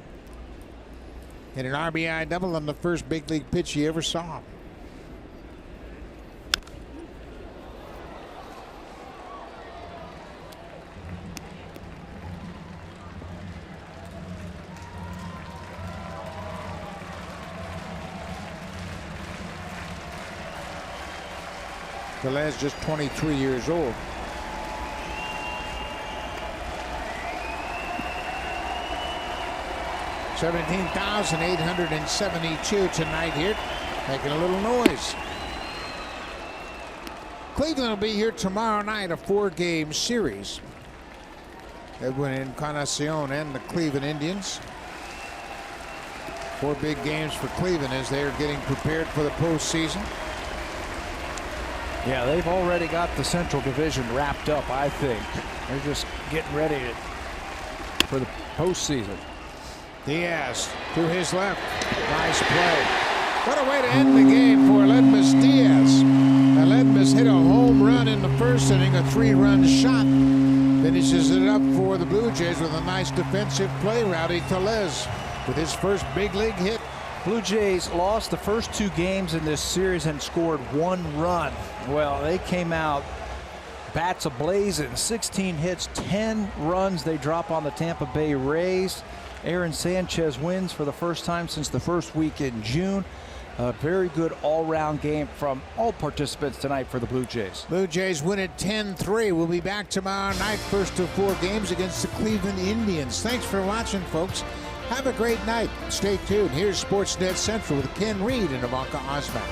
B: Hit an RBI double on the first big league pitch he ever saw. Solez just 23 years old. $17,872 tonight here, making a little noise. Cleveland will be here tomorrow night, a 4-game series. Edwin Encarnacion and the Cleveland Indians. 4 big games for Cleveland as they are getting prepared for the postseason.
C: Yeah, they've already got the Central Division wrapped up, I think. They're just getting ready for the postseason.
B: Diaz to his left. Nice play. What a way to end the game for Adamas Diaz. Adamas hit a home run in the first inning, a 3-run shot. Finishes it up for the Blue Jays with a nice defensive play. Browdy Solez with his first big league hit.
C: Blue Jays lost the first 2 games in this series and scored 1 run. Well, they came out bats ablazing. 16 hits, 10 runs they drop on the Tampa Bay Rays. Aaron Sanchez wins for the first time since the first week in June. A very good all-round game from all participants tonight for the Blue Jays.
B: Blue Jays win it 10-3. We'll be back tomorrow night, first of 4 games against the Cleveland Indians. Thanks for watching, folks. Have a great night. Stay tuned. Here's Sportsnet Central with Ken Reed and Ivanka Osman.